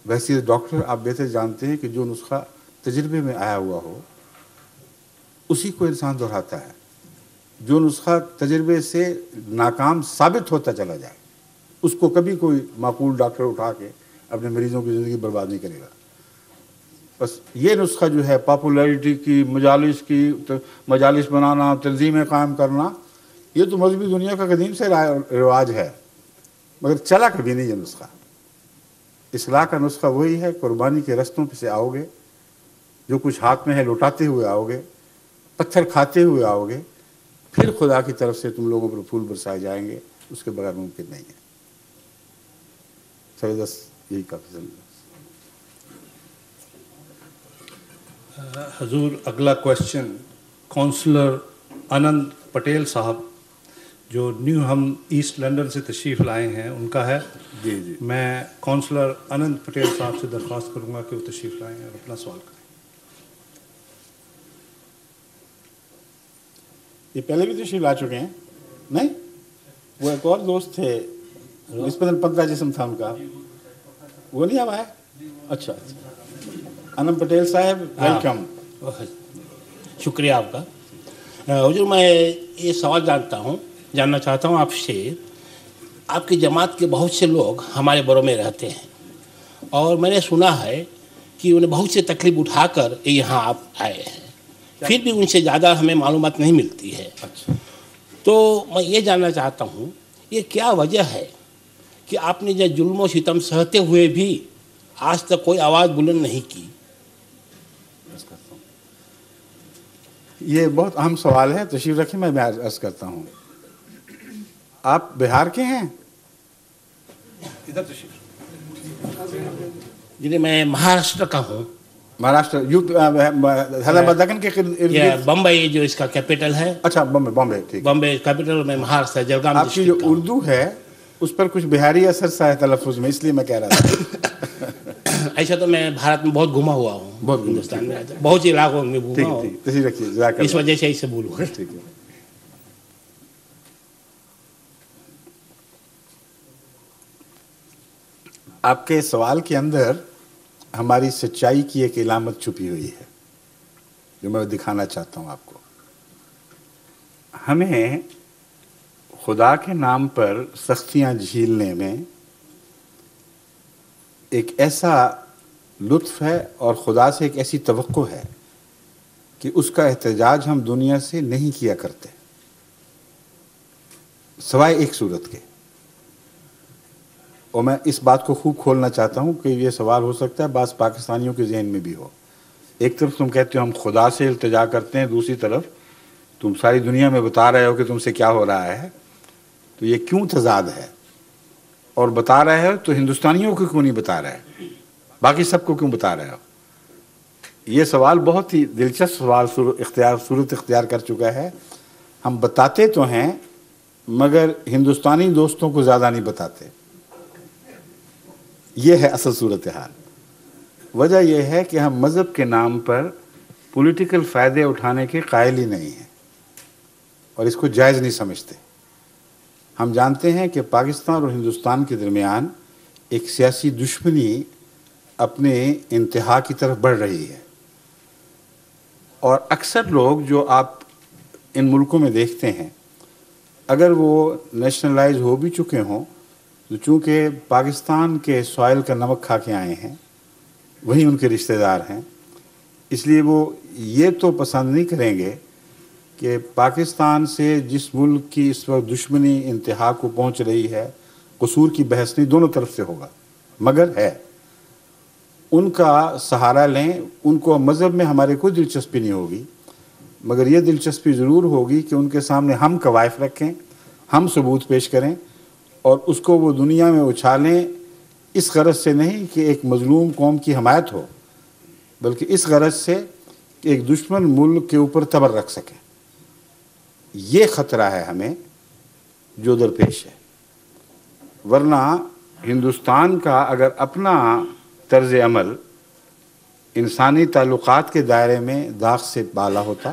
ویسے ڈاکٹر آپ بہتر جانتے ہیں کہ جو نسخہ تجربے میں آیا ہوا ہو اسی کو انسان دہراتا ہے۔ جو نسخہ تجربے سے ناکام ثابت ہوتا چلا جائے اس کو کبھی کوئی معقول ڈاکٹر اٹھا کے اپنے مریضوں کی زندگی برباد نہیں کرے گا۔ بس یہ نسخہ جو ہے پاپولیرٹی کی، مجالس بنانا، تنظیمیں قائم کرنا، یہ تو مذہبی دنیا کا قدیم سے رواج ہے، مگر چلا کبھی نہیں یہ نسخہ۔ اصلاح کا نسخہ وہی ہے، قربانی کے رستوں پہ سے آؤ گے، جو کچھ ہاتھ میں ہے لوٹاتے ہوئے آؤ گے، پتھر کھاتے ہوئے آؤ گے، پھر خدا کی طرف سے تم لوگوں پر پھول برسائے جائیں گے، اس کے بغیر ممکن نہیں ہے۔ یہی کافی ضروری ہے۔ حضور اگلا کویشچن کونسلر آنند پٹیل صاحب جو نیو ہم ایسٹ لنڈن سے تشریف لائے ہیں ان کا ہے۔ جی میں کونسلر آنند پٹیل صاحب سے درخواست کروں گا کہ وہ تشریف لائیں اور اپنا سوال کریں۔ یہ پہلے بھی تشریف لا چکے ہیں؟ نہیں، وہ ایک اور دوست تھے نسبتاً پتلا جسم تھا ان کا، وہ نہیں اب آیا؟ اچھا، آنند پٹیل صاحب ویلکم۔ شکریہ آپ کا۔ حضور میں یہ سوال جاننا چاہتا ہوں آپ سے آپ کی جماعت کے بہت سے لوگ ہمارے بورو میں رہتے ہیں اور میں نے سنا ہے کہ انہیں بہت سے تکلیف اٹھا کر یہاں آپ آئے ہیں، پھر بھی ان سے زیادہ ہمیں معلومات نہیں ملتی ہے۔ تو میں یہ جاننا چاہتا ہوں یہ کیا وجہ ہے کہ آپ نے جو ظلم و ستم سہتے ہوئے بھی آج تک کوئی آواز بلند نہیں کی؟ یہ بہت اہم سوال ہے، تشریف رکھیں، میں عرض کرتا ہوں۔ آپ بہار کے ہیں؟ ادھر تشریف۔ جی میں مہاراشٹر کا ہوں، مہاراشٹر، حیدرآباد دکن کے یہ بمبئی جو اس کا کیپٹل ہے۔ اچھا، بامبے، ٹھیک۔ بمبئی کیپٹل میں مہاراشٹر جلگام آپ کی جو ڈسٹرکٹ کا۔ اردو ہے اس پر کچھ بہاری اثر سا ہے تلفظ میں، اس لیے میں کہہ رہا تھا۔ ایسا تو میں بھارت میں بہت گھوما ہوا ہوں، بہت ہندوستان میں بہت سے علاقوں میں ٹھیک گھوما ہوں، ٹھیک، تشریف رکھیے، جزاک اس اللہ۔ وجہ سے اسے بولوں۔ ٹھیک ہے۔ آپ کے سوال کے اندر ہماری سچائی کی ایک علامت چھپی ہوئی ہے جو میں دکھانا چاہتا ہوں آپ کو۔ ہمیں خدا کے نام پر سختیاں جھیلنے میں ایک ایسا لطف ہے اور خدا سے ایک ایسی توقع ہے کہ اس کا احتجاج ہم دنیا سے نہیں کیا کرتے، سوائے ایک صورت کے۔ اور میں اس بات کو خوب کھولنا چاہتا ہوں کہ یہ سوال ہو سکتا ہے بعض پاکستانیوں کے ذہن میں بھی ہو۔ ایک طرف تم کہتے ہو ہم خدا سے التجا کرتے ہیں، دوسری طرف تم ساری دنیا میں بتا رہے ہو کہ تم سے کیا ہو رہا ہے، تو یہ کیوں تضاد ہے؟ اور بتا رہے ہو تو ہندوستانیوں کو کیوں نہیں بتا رہے، باقی سب کو کیوں بتا رہے ہو؟ یہ سوال بہت ہی دلچسپ سوال صورت اختیار کر چکا ہے۔ ہم بتاتے تو ہیں مگر ہندوستانی دوستوں کو زیادہ نہیں بتاتے، یہ ہے اصل صورتحال۔ وجہ یہ ہے کہ ہم مذہب کے نام پر پولیٹیکل فائدے اٹھانے کے قائل ہی نہیں ہیں اور اس کو جائز نہیں سمجھتے۔ ہم جانتے ہیں کہ پاکستان اور ہندوستان کے درمیان ایک سیاسی دشمنی اپنے انتہا کی طرف بڑھ رہی ہے، اور اکثر لوگ جو آپ ان ملکوں میں دیکھتے ہیں اگر وہ نیشنلائز ہو بھی چکے ہوں تو چونکہ پاکستان کے سوائل کا نمک کھا کے آئے ہیں، وہی ان کے رشتہ دار ہیں، اس لیے وہ یہ تو پسند نہیں کریں گے کہ پاکستان سے جس ملک کی اس وقت دشمنی انتہا کو پہنچ رہی ہے، قصور کی بحث نہیں، دونوں طرف سے ہوگا، مگر ہے ان کا سہارا لیں۔ ان کو مذہب میں ہمارے کوئی دلچسپی نہیں ہوگی، مگر یہ دلچسپی ضرور ہوگی کہ ان کے سامنے ہم کوائف رکھیں، ہم ثبوت پیش کریں اور اس کو وہ دنیا میں اچھالیں، اس غرض سے نہیں کہ ایک مظلوم قوم کی حمایت ہو، بلکہ اس غرض سے کہ ایک دشمن ملک کے اوپر تبر رکھ سکیں۔ یہ خطرہ ہے ہمیں جو درپیش ہے، ورنہ ہندوستان کا اگر اپنا طرز عمل انسانی تعلقات کے دائرے میں داغ سے بالا ہوتا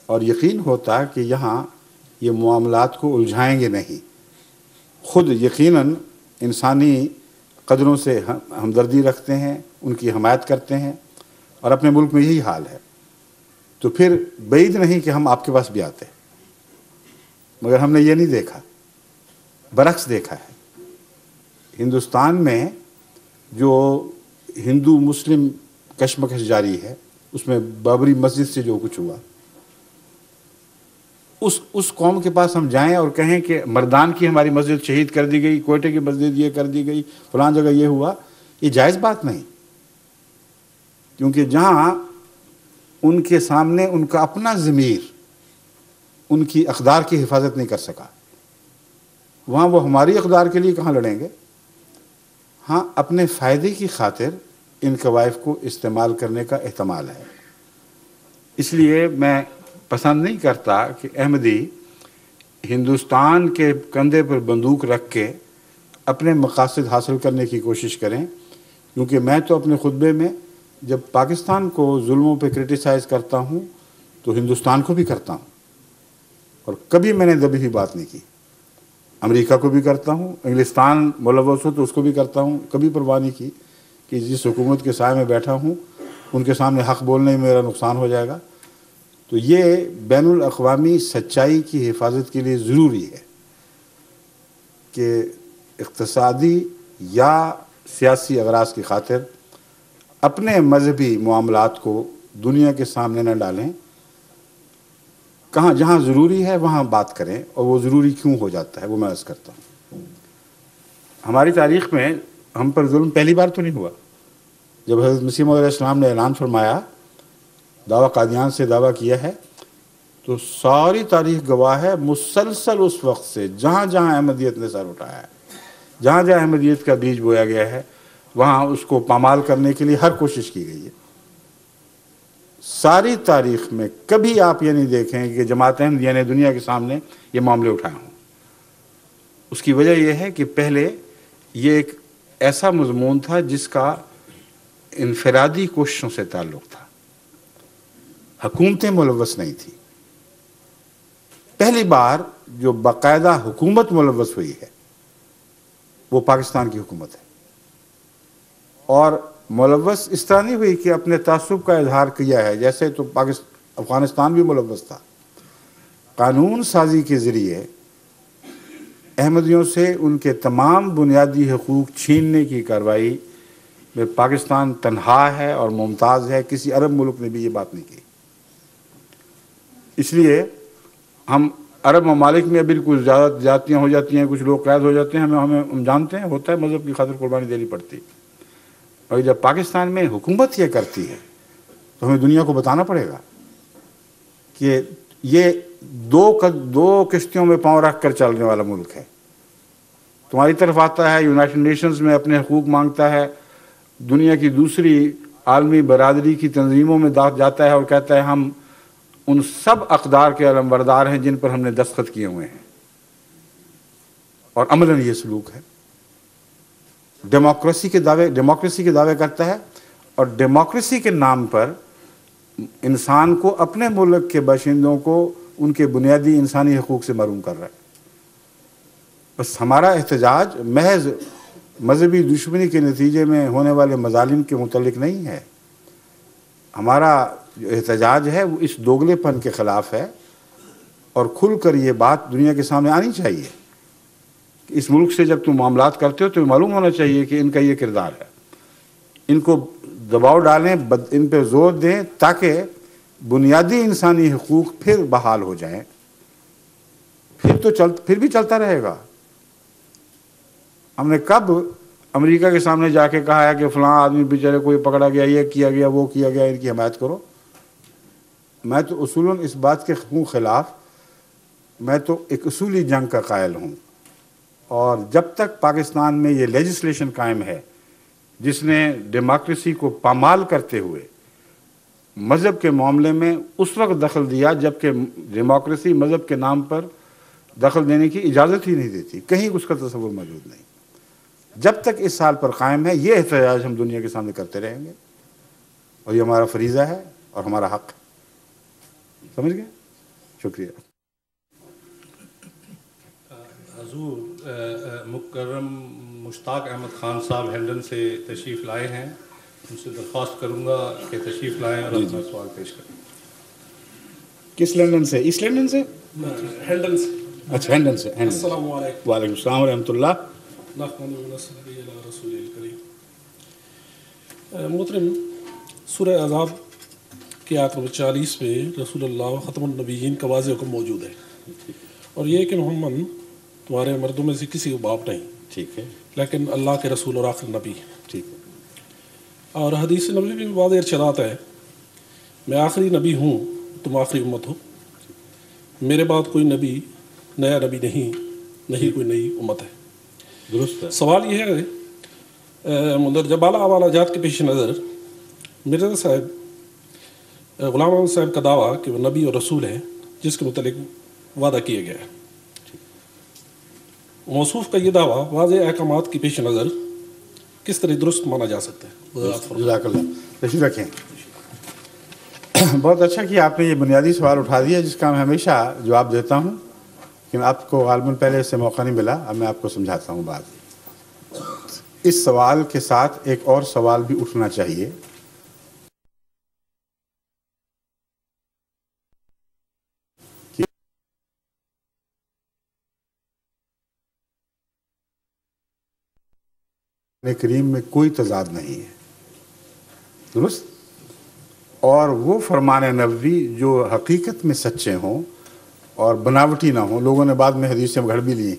اور یقین ہوتا کہ یہاں یہ معاملات کو الجھائیں گے نہیں، خود یقیناً انسانی قدروں سے ہمدردی رکھتے ہیں، ان کی حمایت کرتے ہیں، اور اپنے ملک میں یہی حال ہے، تو پھر بعید نہیں کہ ہم آپ کے پاس بھی آتے، مگر ہم نے یہ نہیں دیکھا، برعکس دیکھا ہے۔ ہندوستان میں جو ہندو مسلم کشمکش جاری ہے، اس میں بابری مسجد سے جو کچھ ہوا، اس قوم کے پاس ہم جائیں اور کہیں کہ مردان کی ہماری مسجد شہید کر دی گئی، کوئٹے کی مسجد یہ کر دی گئی، فلان جگہ یہ ہوا، یہ جائز بات نہیں، کیونکہ جہاں ان کے سامنے ان کا اپنا ضمیر ان کی اقدار کی حفاظت نہیں کر سکا، وہاں وہ ہماری اقدار کے لیے کہاں لڑیں گے؟ ہاں، اپنے فائدے کی خاطر ان قوائف کو استعمال کرنے کا احتمال ہے۔ اس لیے میں پسند نہیں کرتا کہ احمدی ہندوستان کے کندھے پر بندوق رکھ کے اپنے مقاصد حاصل کرنے کی کوشش کریں، کیونکہ میں تو اپنے خطبے میں جب پاکستان کو ظلموں پہ کرٹیسائز کرتا ہوں تو ہندوستان کو بھی کرتا ہوں، اور کبھی میں نے دبی ہوئی بات نہیں کی۔ امریکہ کو بھی کرتا ہوں، انگلستان ملوث ہو تو اس کو بھی کرتا ہوں، کبھی پرواہ نہیں کی کہ جس حکومت کے سائے میں بیٹھا ہوں ان کے سامنے حق بولنے میں میرا نقصان ہو جائے گا۔ تو یہ بین الاقوامی سچائی کی حفاظت کے لیے ضروری ہے۔ کہ اقتصادی یا سیاسی اغراض کی خاطر اپنے مذہبی معاملات کو دنیا کے سامنے نہ ڈالیں. کہاں جہاں ضروری ہے وہاں بات کریں، اور وہ ضروری کیوں ہو جاتا ہے وہ میں عرض کرتا ہوں. ہماری تاریخ میں ہم پر ظلم پہلی بار تو نہیں ہوا. جب حضرت مسیح موعود علیہ السلام نے اعلان فرمایا، دعویٰ قادیان سے دعویٰ کیا ہے، تو ساری تاریخ گواہ ہے مسلسل اس وقت سے جہاں جہاں احمدیت نے سر اٹھایا ہے، جہاں جہاں احمدیت کا بیج بویا گیا ہے، وہاں اس کو پامال کرنے کے لیے ہر کوشش کی گئی ہے. ساری تاریخ میں کبھی آپ یہ نہیں دیکھیں کہ جماعت احمدیہ نے دنیا کے سامنے یہ معاملے اٹھائے ہوں. اس کی وجہ یہ ہے کہ پہلے یہ ایک ایسا مضمون تھا جس کا انفرادی کوششوں سے تعلق تھا، حکومتیں ملوث نہیں تھیں. پہلی بار جو باقاعدہ حکومت ملوث ہوئی ہے وہ پاکستان کی حکومت ہے، اور ملوث اس طرح نہیں ہوئی کہ اپنے تعصب کا اظہار کیا ہے، جیسے تو افغانستان بھی ملوث تھا. قانون سازی کے ذریعے احمدیوں سے ان کے تمام بنیادی حقوق چھیننے کی کارروائی میں پاکستان تنہا ہے اور ممتاز ہے. کسی عرب ملک نے بھی یہ بات نہیں کی. اس لیے ہم عرب ممالک میں بالکل زیادہ جاتیاں ہو جاتی ہیں، کچھ لوگ قید ہو جاتے ہیں، ہم جانتے ہیں ہوتا ہے، مذہب کی خاطر قربانی دینی پڑتی. اور جب پاکستان میں حکومت یہ کرتی ہے تو ہمیں دنیا کو بتانا پڑے گا کہ یہ دو کشتیوں میں پاؤں رکھ کر چلنے والا ملک ہے. تمہاری طرف آتا ہے، یونائٹڈ نیشنز میں اپنے حقوق مانگتا ہے، دنیا کی دوسری عالمی برادری کی تنظیموں میں جاتا ہے اور کہتا ہے ہم ان سب اقدار کے علمبردار ہیں جن پر ہم نے دستخط کیے ہوئے ہیں. اور عملاً یہ سلوک ہے. ڈیموکریسی کے دعوے کرتا ہے، اور ڈیموکریسی کے نام پر انسان کو اپنے ملک کے باشندوں کو ان کے بنیادی انسانی حقوق سے محروم کر رہا ہے. بس ہمارا احتجاج محض مذہبی دشمنی کے نتیجے میں ہونے والے مظالم کے متعلق نہیں ہے. ہمارا جو احتجاج ہے وہ اس دوگلے پن کے خلاف ہے، اور کھل کر یہ بات دنیا کے سامنے آنی چاہیے کہ اس ملک سے جب تم معاملات کرتے ہو تو معلوم ہونا چاہیے کہ ان کا یہ کردار ہے. ان کو دباؤ ڈالیں، ان پہ زور دیں تاکہ بنیادی انسانی حقوق پھر بحال ہو جائیں. پھر بھی چلتا رہے گا. ہم نے کب امریکہ کے سامنے جا کے کہا ہے کہ فلاں آدمی بیچارے کوئی پکڑا گیا، یہ کیا گیا، وہ کیا گیا، ان کی حمایت کرو؟ میں تو اصولاً اس بات کے خلاف، میں تو ایک اصولی جنگ کا قائل ہوں. اور جب تک پاکستان میں یہ لیجسلیشن قائم ہے جس نے ڈیموکریسی کو پامال کرتے ہوئے مذہب کے معاملے میں اس وقت دخل دیا جبکہ ڈیموکریسی مذہب کے نام پر دخل دینے کی اجازت ہی نہیں دیتی، کہیں اس کا تصور موجود نہیں. جب تک اس حال پر قائم ہے یہ احتجاج ہم دنیا کے سامنے کرتے رہیں گے، اور یہ ہمارا فریضہ ہے اور ہمارا حق ہے. سمجھ گئے؟ شکریہ. حضور مکرم مشتاق احمد خان صاحب ہینڈن سے تشریف لائے ہیں. ان سے درخواست کروں گا کہ تشریف لائیں اور اپنا سوال پیش کریں. کس لندن سے؟ ایسٹ لندن سے؟ ہینڈن سے. اچھا ہینڈن سے. السلام علیکم. وعلیکم السلام ورحمۃ اللہ. محترم، سورہ احزاب کے آیت نمبر 40 میں رسول اللہ ختم النبیین کا واضح حکم موجود ہے، اور یہ کہ محمد تمہارے مردوں میں سے کسی کو باپ نہیں، ٹھیک ہے، لیکن اللہ کے رسول اور آخر نبی ہے. ٹھیک ہے. اور حدیث نبی میں واضح ارشادات ہے، میں آخری نبی ہوں، تم آخری امت ہو، میرے بعد کوئی نبی نیا نبی نہیں کوئی نئی امت ہے. درست ہے. سوال یہ ہے مندرجہ بالا حوالہ جات کے پیش نظر مرزا صاحب غلام احمد صاحب کا دعویٰ کہ وہ نبی اور رسول ہے جس کے متعلق وعدہ کیا گیا ہے، موصوف کا یہ دعویٰ واضح احکامات کی پیش نظر کس طرح درست مانا جا سکتا ہے؟ جزاک اللہ. تشریف رکھیں. بہت اچھا کہ آپ نے یہ بنیادی سوال اٹھا دیا جس کا میں ہمیشہ جواب دیتا ہوں، لیکن آپ کو غالباً پہلے اس سے موقع نہیں ملا. اب میں آپ کو سمجھاتا ہوں بات. اس سوال کے ساتھ ایک اور سوال بھی اٹھنا چاہیے کہ قرآن کریم میں کوئی تضاد نہیں ہے، درست؟ اور وہ فرمان نبوی جو حقیقت میں سچے ہوں اور بناوٹی نہ ہوں، لوگوں نے بعد میں حدیثیں گھڑ بھی لی،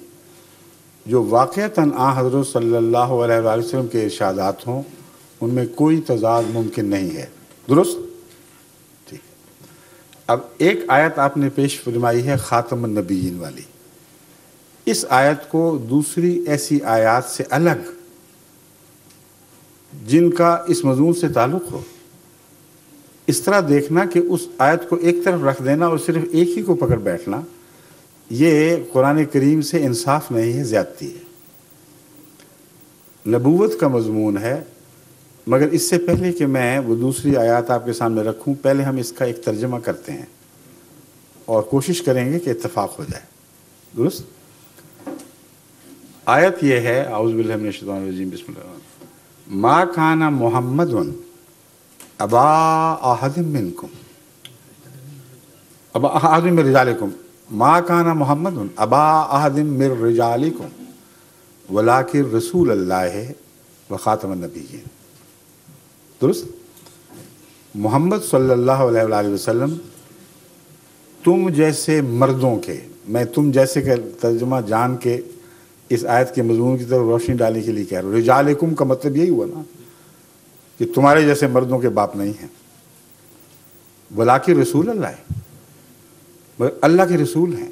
جو واقعتاً حضرت صلی اللہ علیہ وآلہ وسلم کے ارشادات ہوں، ان میں کوئی تضاد ممکن نہیں ہے، درست؟ ٹھیک۔ اب ایک آیت آپ نے پیش فرمائی ہے خاتم النبیین والی، اس آیت کو دوسری ایسی آیات سے الگ جن کا اس مضمون سے تعلق ہو، اس طرح دیکھنا کہ اس آیت کو ایک طرف رکھ دینا اور صرف ایک ہی کو پکڑ بیٹھنا، یہ قرآن کریم سے انصاف نہیں ہے، زیادتی ہے۔ نبوت کا مضمون ہے، مگر اس سے پہلے کہ میں وہ دوسری آیات آپ کے سامنے رکھوں، پہلے ہم اس کا ایک ترجمہ کرتے ہیں اور کوشش کریں گے کہ اتفاق ہو جائے، درست؟ آیت یہ ہے، اعوذ باللہ من الشیطان الرجیم، بسم اللہ الرحمن الرحیم، ما کان محمد ابا احد منکم ابا احد من رجالکم ما کان محمد ابا احد من رجالکم ولکن رسول اللہ و خاتم النبیین، درست؟ محمد صلی اللہ علیہ وآلہ وسلم تم جیسے مردوں کے، میں تم جیسے کا ترجمہ جان کے اس آیت کے مضمون کی طرف روشنی ڈالنے کے لیے کہہ رہا ہوں۔ رجالکم کا مطلب یہی ہوا نا کہ تمہارے جیسے مردوں کے باپ نہیں ہیں، ولیکن رسول اللہ ہے، مگر اللہ کے رسول ہیں۔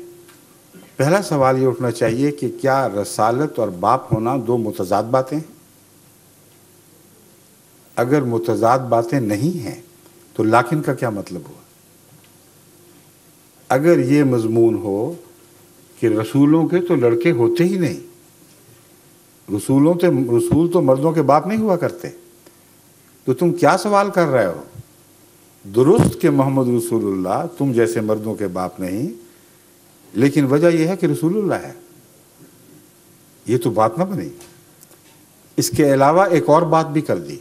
پہلا سوال یہ اٹھنا چاہیے کہ کیا رسالت اور باپ ہونا دو متضاد باتیں ہیں؟ اگر متضاد باتیں نہیں ہیں تو لیکن کا کیا مطلب ہوا؟ اگر یہ مضمون ہو کہ رسولوں کے تو لڑکے ہوتے ہی نہیں، رسول تو مردوں کے باپ نہیں ہوا کرتے، تو تم کیا سوال کر رہے ہو؟ درست کہ محمد رسول اللہ تم جیسے مردوں کے باپ نہیں، لیکن وجہ یہ ہے کہ رسول اللہ ہے، یہ تو بات نہ بنی۔ اس کے علاوہ ایک اور بات بھی کر دی،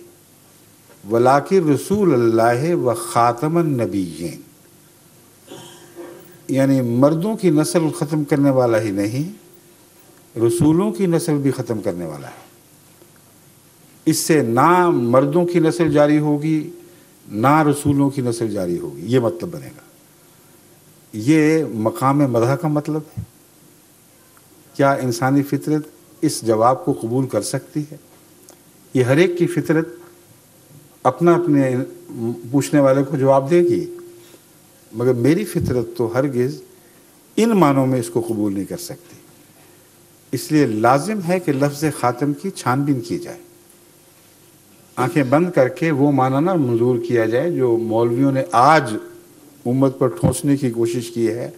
ولیکن رسول اللہ و خاتم النبیین، یعنی مردوں کی نسل ختم کرنے والا ہی نہیں، رسولوں کی نسل بھی ختم کرنے والا ہے۔ اس سے نہ مردوں کی نسل جاری ہوگی نہ رسولوں کی نسل جاری ہوگی، یہ مطلب بنے گا۔ یہ مقام مدح کا مطلب ہے۔ کیا انسانی فطرت اس جواب کو قبول کر سکتی ہے؟ یہ ہر ایک کی فطرت اپنے پوچھنے والے کو جواب دے گی، مگر میری فطرت تو ہرگز ان معنوں میں اس کو قبول نہیں کر سکتی۔ اس لیے لازم ہے کہ لفظ خاتم کی چھان بین کی جائے، آنکھیں بند کر کے وہ معنی نہ منظور کیا جائے جو مولویوں نے آج امت پر ٹھونسنے کی کوشش کی ہے،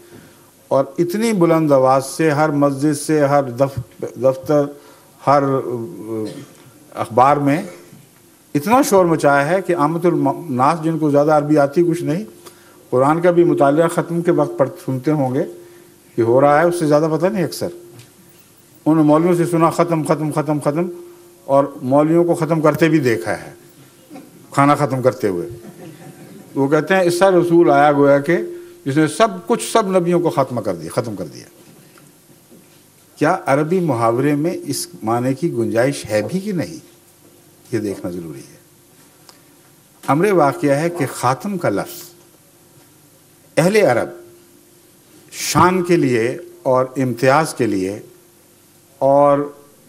اور اتنی بلند آواز سے ہر مسجد سے، ہر دفتر، ہر اخبار میں اتنا شور مچایا ہے کہ عامت الناس جن کو زیادہ عربی آتی کچھ نہیں، قرآن کا بھی مطالعہ ختم کے وقت سنتے ہوں گے کہ ہو رہا ہے، اس سے زیادہ پتہ نہیں اکثر۔ انہوں نے مولویوں سے سنا ختم ختم ختم ختم، اور مولویوں کو ختم کرتے بھی دیکھا ہے، کھانا ختم کرتے ہوئے۔ وہ کہتے ہیں ایسا رسول آیا گویا کہ جس نے سب نبیوں کو ختم کر دیا۔ کیا عربی محاورے میں اس معنی کی گنجائش ہے بھی کہ نہیں، یہ دیکھنا ضروری ہے۔ امر واقعہ ہے کہ خاتم کا لفظ اہل عرب شان کے لیے اور امتیاز کے لیے اور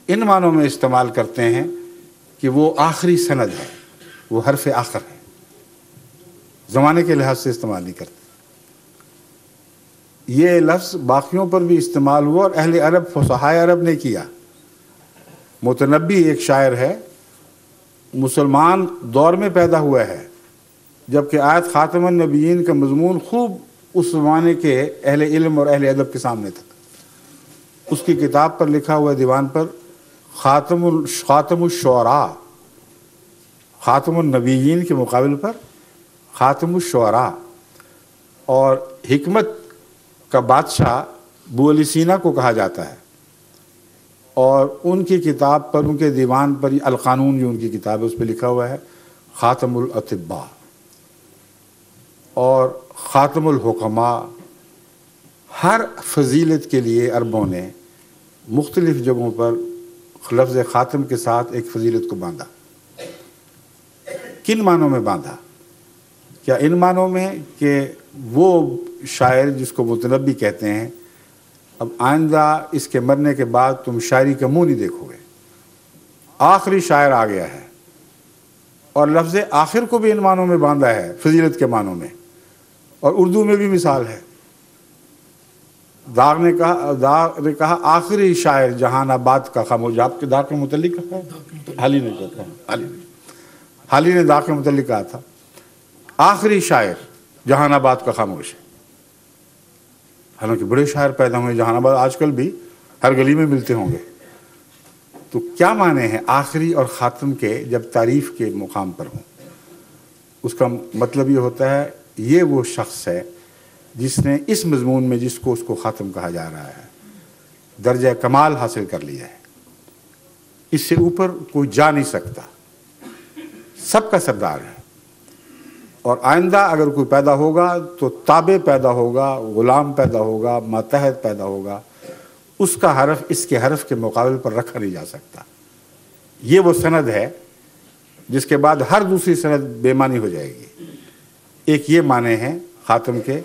ان معنوں میں استعمال کرتے ہیں کہ وہ آخری سند ہے، وہ حرف آخر ہے، زمانے کے لحاظ سے استعمال نہیں کرتے۔ یہ لفظ باقیوں پر بھی استعمال ہوا اور اہل عرب، فصحائے عرب نے کیا۔ متنبی ایک شاعر ہے، مسلمان دور میں پیدا ہوا ہے جبکہ آیت خاتم النبیین کا مضمون خوب اس زمانے کے اہل علم اور اہل ادب کے سامنے تھا۔ اس کی کتاب پر لکھا ہوا دیوان پر خاتم الشعراء، خاتم النبیین کے مقابل پر خاتم الشعراء، اور حکمت کا بادشاہ ابو علی سینا کو کہا جاتا ہے، اور ان کی کتاب پر، ان کے دیوان پر، القانون جو ان کی کتاب ہے اس پہ لکھا ہوا ہے خاتم الاطباء اور خاتم الحکماء۔ ہر فضیلت کے لیے عربوں نے مختلف جگہوں پر لفظ خاتم کے ساتھ ایک فضیلت کو باندھا؟ کن معنوں میں باندھا؟ کیا ان معنوں میں کہ وہ شاعر جس کو متنبی کہتے ہیں، اب آئندہ اس کے مرنے کے بعد تم شاعری کا منہ نہیں دیکھو گے، آخری شاعر آ گیا ہے، اور لفظ آخر کو بھی ان معنوں میں باندھا ہے، فضیلت کے معنوں میں، اور اردو میں بھی مثال ہے۔ داغ نے کہا آخری شاعر جہان آباد کا خاموش۔ آپ کے داغ کے متعلق کہا ہے؟ حالی نے داغ کے متعلق کہا تھا آخری شاعر جہان آباد کا خاموش ہے۔ حالانکہ بڑے شاعر پیدا ہوئے جہان آباد، آج کل بھی ہر گلی میں ملتے ہوں گے۔ تو کیا معنی ہے آخری اور خاتم کے جب تعریف کے مقام پر ہوں؟ اس کا مطلب یہ ہوتا ہے یہ وہ شخص ہے جس نے اس مضمون میں جس کو اس کو خاتم کہا جا رہا ہے درجہ کمال حاصل کر لیا ہے، اس سے اوپر کوئی جا نہیں سکتا، سب کا سردار ہے۔ اور آئندہ اگر کوئی پیدا ہوگا تو تابع پیدا ہوگا، غلام پیدا ہوگا، ماتحت پیدا ہوگا، اس کا حرف اس کے حرف کے مقابل پر رکھا نہیں جا سکتا۔ یہ وہ سند ہے جس کے بعد ہر دوسری سند بے معنی ہو جائے گی۔ ایک یہ معنی ہیں خاتم کے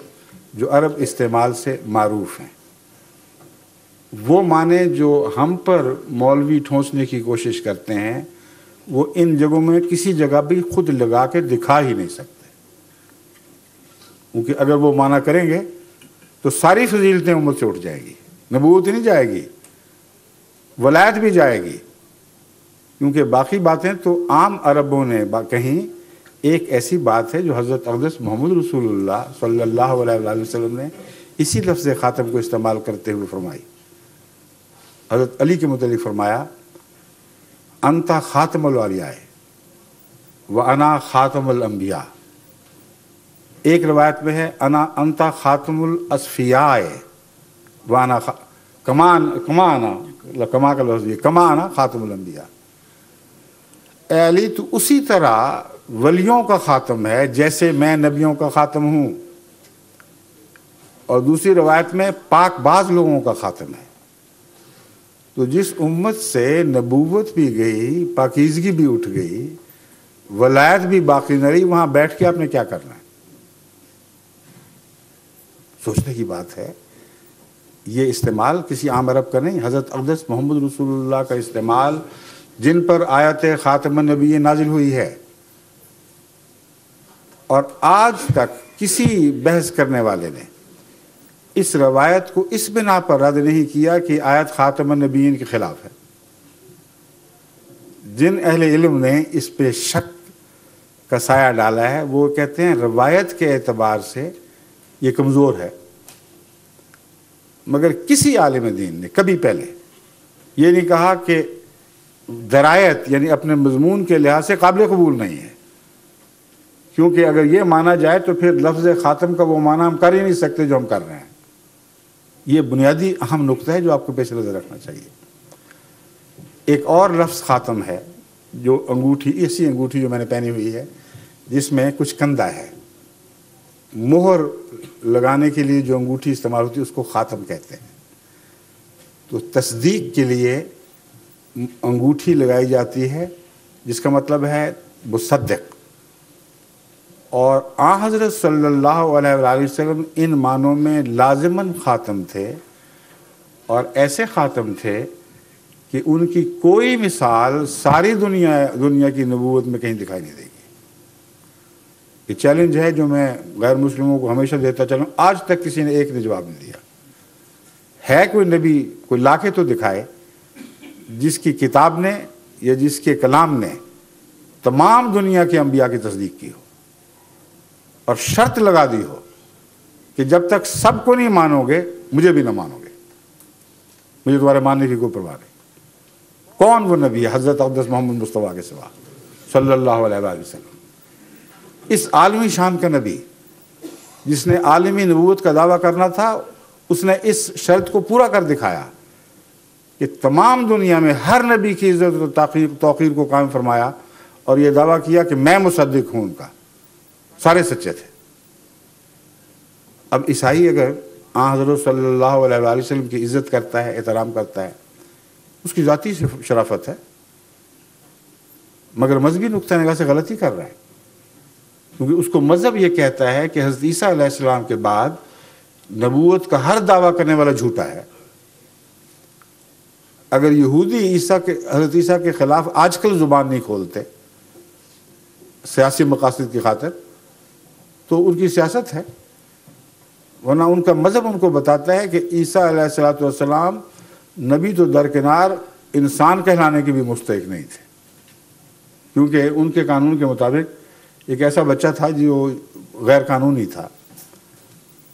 جو عرب استعمال سے معروف ہیں، وہ معنی جو ہم پر مولوی ٹھونسنے کی کوشش کرتے ہیں وہ ان جگہوں میں کسی جگہ بھی خود لگا کے دکھا ہی نہیں سکتے، کیونکہ اگر وہ معنی کریں گے تو ساری فضیلتیں امت سے اٹھ جائے گی، نبوت نہیں جائے گی، ولایت بھی جائے گی، کیونکہ باقی باتیں تو عام عربوں نے کہیں۔ ایک ایسی بات ہے جو حضرت اقدس محمد رسول اللہ صلی اللہ علیہ وآلہ وسلم نے اسی لفظ خاتم کو استعمال کرتے ہوئے فرمائی۔ حضرت علی کے متعلق فرمایا انت خاتم الاولیاء وانا خاتم الانبیاء۔ ایک روایت میں ہے انت خاتم الاصفیاء وانا کما کا لفظ یہ کما انا خاتم الانبیاء۔ اے علی تو اسی طرح ولیوں کا خاتم ہے جیسے میں نبیوں کا خاتم ہوں، اور دوسری روایت میں پاک باز لوگوں کا خاتم ہے۔ تو جس امت سے نبوت بھی گئی، پاکیزگی بھی اٹھ گئی، ولایت بھی باقی نہ رہی، وہاں بیٹھ کے آپ نے کیا کرنا ہے؟ سوچنے کی بات ہے۔ یہ استعمال کسی عام عرب کا نہیں، حضرت اقدس محمد رسول اللہ کا استعمال جن پر آیت خاتم النبی نازل ہوئی ہے، اور آج تک کسی بحث کرنے والے نے اس روایت کو اس بنا پر رد نہیں کیا کہ آیت خاتم النبیین کے خلاف ہے۔ جن اہل علم نے اس پہ شک کا سایہ ڈالا ہے وہ کہتے ہیں روایت کے اعتبار سے یہ کمزور ہے، مگر کسی عالم دین نے کبھی پہلے یہ نہیں کہا کہ درایت یعنی اپنے مضمون کے لحاظ سے قابل قبول نہیں ہے، کیونکہ اگر یہ مانا جائے تو پھر لفظ خاتم کا وہ معنی ہم کر ہی نہیں سکتے جو ہم کر رہے ہیں۔ یہ بنیادی اہم نقطہ ہے جو آپ کو پیش نظر رکھنا چاہیے۔ ایک اور لفظ خاتم ہے جو انگوٹھی، ایسی انگوٹھی جو میں نے پہنی ہوئی ہے جس میں کچھ کندہ ہے، مہر لگانے کے لیے جو انگوٹھی استعمال ہوتی ہے اس کو خاتم کہتے ہیں۔ تو تصدیق کے لیے انگوٹھی لگائی جاتی ہے جس کا مطلب ہے مصدق، اور آن حضرت صلی اللہ علیہ وآلہ وسلم ان معنوں میں لازماً خاتم تھے، اور ایسے خاتم تھے کہ ان کی کوئی مثال ساری دنیا کی نبوت میں کہیں دکھائی نہیں دے گی۔ یہ چیلنج ہے جو میں غیر مسلموں کو ہمیشہ دیتا چلوں، آج تک کسی نے ایک نے جواب نہیں دیا ہے۔ کوئی نبی کوئی لا کے تو دکھائے جس کی کتاب نے یا جس کے کلام نے تمام دنیا کے انبیاء کی تصدیق کی ہو اور شرط لگا دی ہو کہ جب تک سب کو نہیں مانو گے مجھے بھی نہ مانو گے، مجھے تمہارے ماننے کی کوئی پرواہ نہیں۔ کون وہ نبی ہے؟ حضرت اقدس محمد مصطفیٰ کے سوا صلی اللہ علیہ وآلہ وسلم، اس عالمی شان کا نبی جس نے عالمی نبوت کا دعویٰ کرنا تھا، اس نے اس شرط کو پورا کر دکھایا کہ تمام دنیا میں ہر نبی کی عزت و توقیر کو قائم فرمایا، اور یہ دعویٰ کیا کہ میں مصدق ہوں ان کا، سارے سچے تھے۔ اب عیسائی اگر آن حضرت صلی اللہ علیہ وآلہ وسلم کی عزت کرتا ہے، احترام کرتا ہے، اس کی ذاتی شرافت ہے، مگر مذہبی نقطہ نگاہ سے غلطی کر رہا ہے، کیونکہ اس کو مذہب یہ کہتا ہے کہ حضرت عیسیٰ علیہ السلام کے بعد نبوت کا ہر دعویٰ کرنے والا جھوٹا ہے۔ اگر یہودی حضرت عیسیٰ کے خلاف آج کل زبان نہیں کھولتے سیاسی مقاصد کی خاطر تو ان کی سیاست ہے، ورنہ ان کا مذہب ان کو بتاتا ہے کہ عیسیٰ علیہ السلام نبی تو درکنار انسان کہلانے کے بھی مستحق نہیں تھے، کیونکہ ان کے قانون کے مطابق ایک ایسا بچہ تھا جو غیر قانونی تھا۔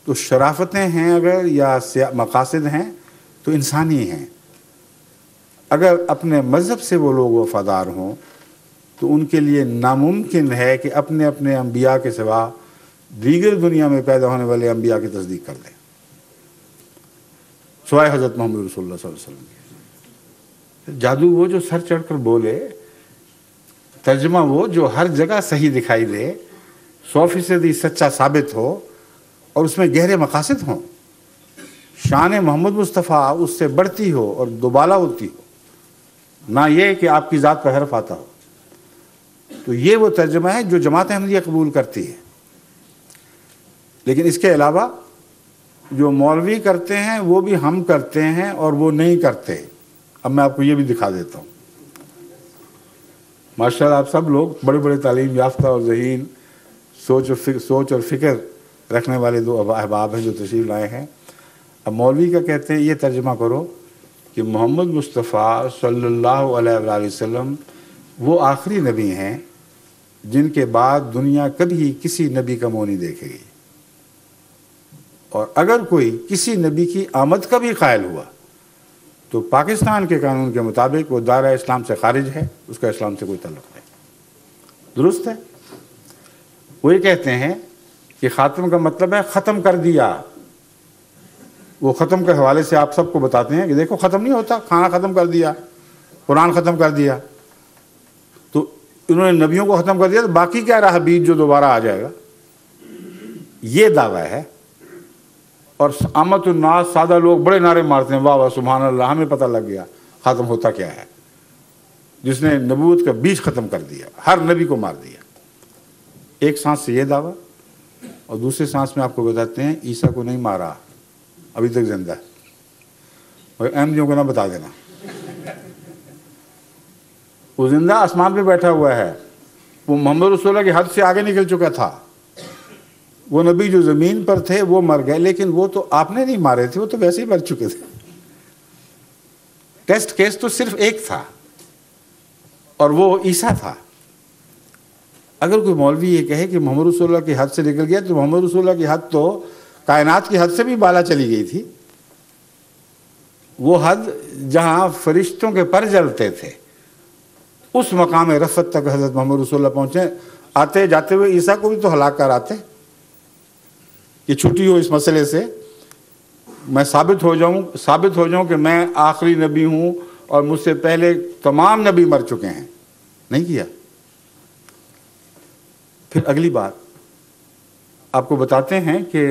تو شرافتیں ہیں اگر یا مقاصد ہیں تو انسانی ہیں۔ اگر اپنے مذہب سے وہ لوگ وفادار ہوں تو ان کے لیے ناممکن ہے کہ اپنے اپنے انبیاء کے سوا دیگر دنیا میں پیدا ہونے والے انبیاء کی تصدیق کر دیں، سوائے حضرت محمد رسول اللہ صلی اللہ علیہ وسلم کے۔ جادو وہ جو سر چڑھ کر بولے، ترجمہ وہ جو ہر جگہ صحیح دکھائی دے، 100% سچا ثابت ہو اور اس میں گہرے مقاصد ہوں، شان محمد مصطفیٰ اس سے بڑھتی ہو اور دوبالا ہوتی ہو، نہ یہ کہ آپ کی ذات پر حرف آتا ہو۔ تو یہ وہ ترجمہ ہے جو جماعت احمدیہ قبول کرتی ہے۔ لیکن اس کے علاوہ جو مولوی کرتے ہیں وہ بھی ہم کرتے ہیں اور وہ نہیں کرتے۔ اب میں آپ کو یہ بھی دکھا دیتا ہوں۔ ماشاءاللہ آپ سب لوگ بڑے بڑے تعلیم یافتہ اور ذہین سوچ اور فکر رکھنے والے دو احباب ہیں جو تشریف لائے ہیں۔ اب مولوی کا کہتے ہیں یہ ترجمہ کرو کہ محمد مصطفیٰ صلی اللہ علیہ وآلہ وسلم وہ آخری نبی ہیں جن کے بعد دنیا کبھی کسی نبی کا منہ نہیں دیکھے گی، اور اگر کوئی کسی نبی کی آمد کا بھی قائل ہوا تو پاکستان کے قانون کے مطابق وہ دائرہ اسلام سے خارج ہے، اس کا اسلام سے کوئی تعلق نہیں۔ درست ہے؟ وہ یہ کہتے ہیں کہ خاتم کا مطلب ہے ختم کر دیا۔ وہ ختم کے حوالے سے آپ سب کو بتاتے ہیں کہ دیکھو ختم نہیں ہوتا، کھانا ختم کر دیا، قرآن ختم کر دیا، تو انہوں نے نبیوں کو ختم کر دیا، تو باقی کیا رہا بیج جو دوبارہ آ جائے گا؟ یہ دعویٰ ہے۔ اور عامت الناس سادہ لوگ بڑے نعرے مارتے ہیں، واہ واہ سبحان اللہ، ہمیں پتہ لگ گیا ختم ہوتا کیا ہے۔ جس نے نبوت کا بیج ختم کر دیا، ہر نبی کو مار دیا۔ ایک سانس سے یہ دعویٰ، اور دوسرے سانس میں آپ کو بتاتے ہیں عیسیٰ کو نہیں مارا، ابھی تک زندہ ہے، اور احمدیوں کو نہ بتا دینا۔ وہ زندہ آسمان پہ بیٹھا ہوا ہے، وہ محمد رسول اللہ کی حد سے آگے نکل چکا تھا۔ وہ نبی جو زمین پر تھے وہ مر گئے، لیکن وہ تو آپ نے نہیں مارے تھے، وہ تو ویسے ہی مر چکے تھے۔ ٹیسٹ کیس تو صرف ایک تھا اور وہ عیسیٰ تھا۔ اگر کوئی مولوی یہ کہے کہ محمد رسول اللہ کی حد سے نکل گیا، تو محمد رسول اللہ کی حد تو کائنات کی حد سے بھی بالا چلی گئی تھی۔ وہ حد جہاں فرشتوں کے پر جلتے تھے، اس مقام رفعت تک حضرت محمد رسول اللہ پہنچے۔ آتے جاتے ہوئے عیسیٰ کو بھی تو ہلاک کر آتے کہ چھٹی ہو اس مسئلے سے، میں ثابت ہو جاؤں کہ میں آخری نبی ہوں اور مجھ سے پہلے تمام نبی مر چکے ہیں۔ نہیں کیا۔ پھر اگلی بات آپ کو بتاتے ہیں کہ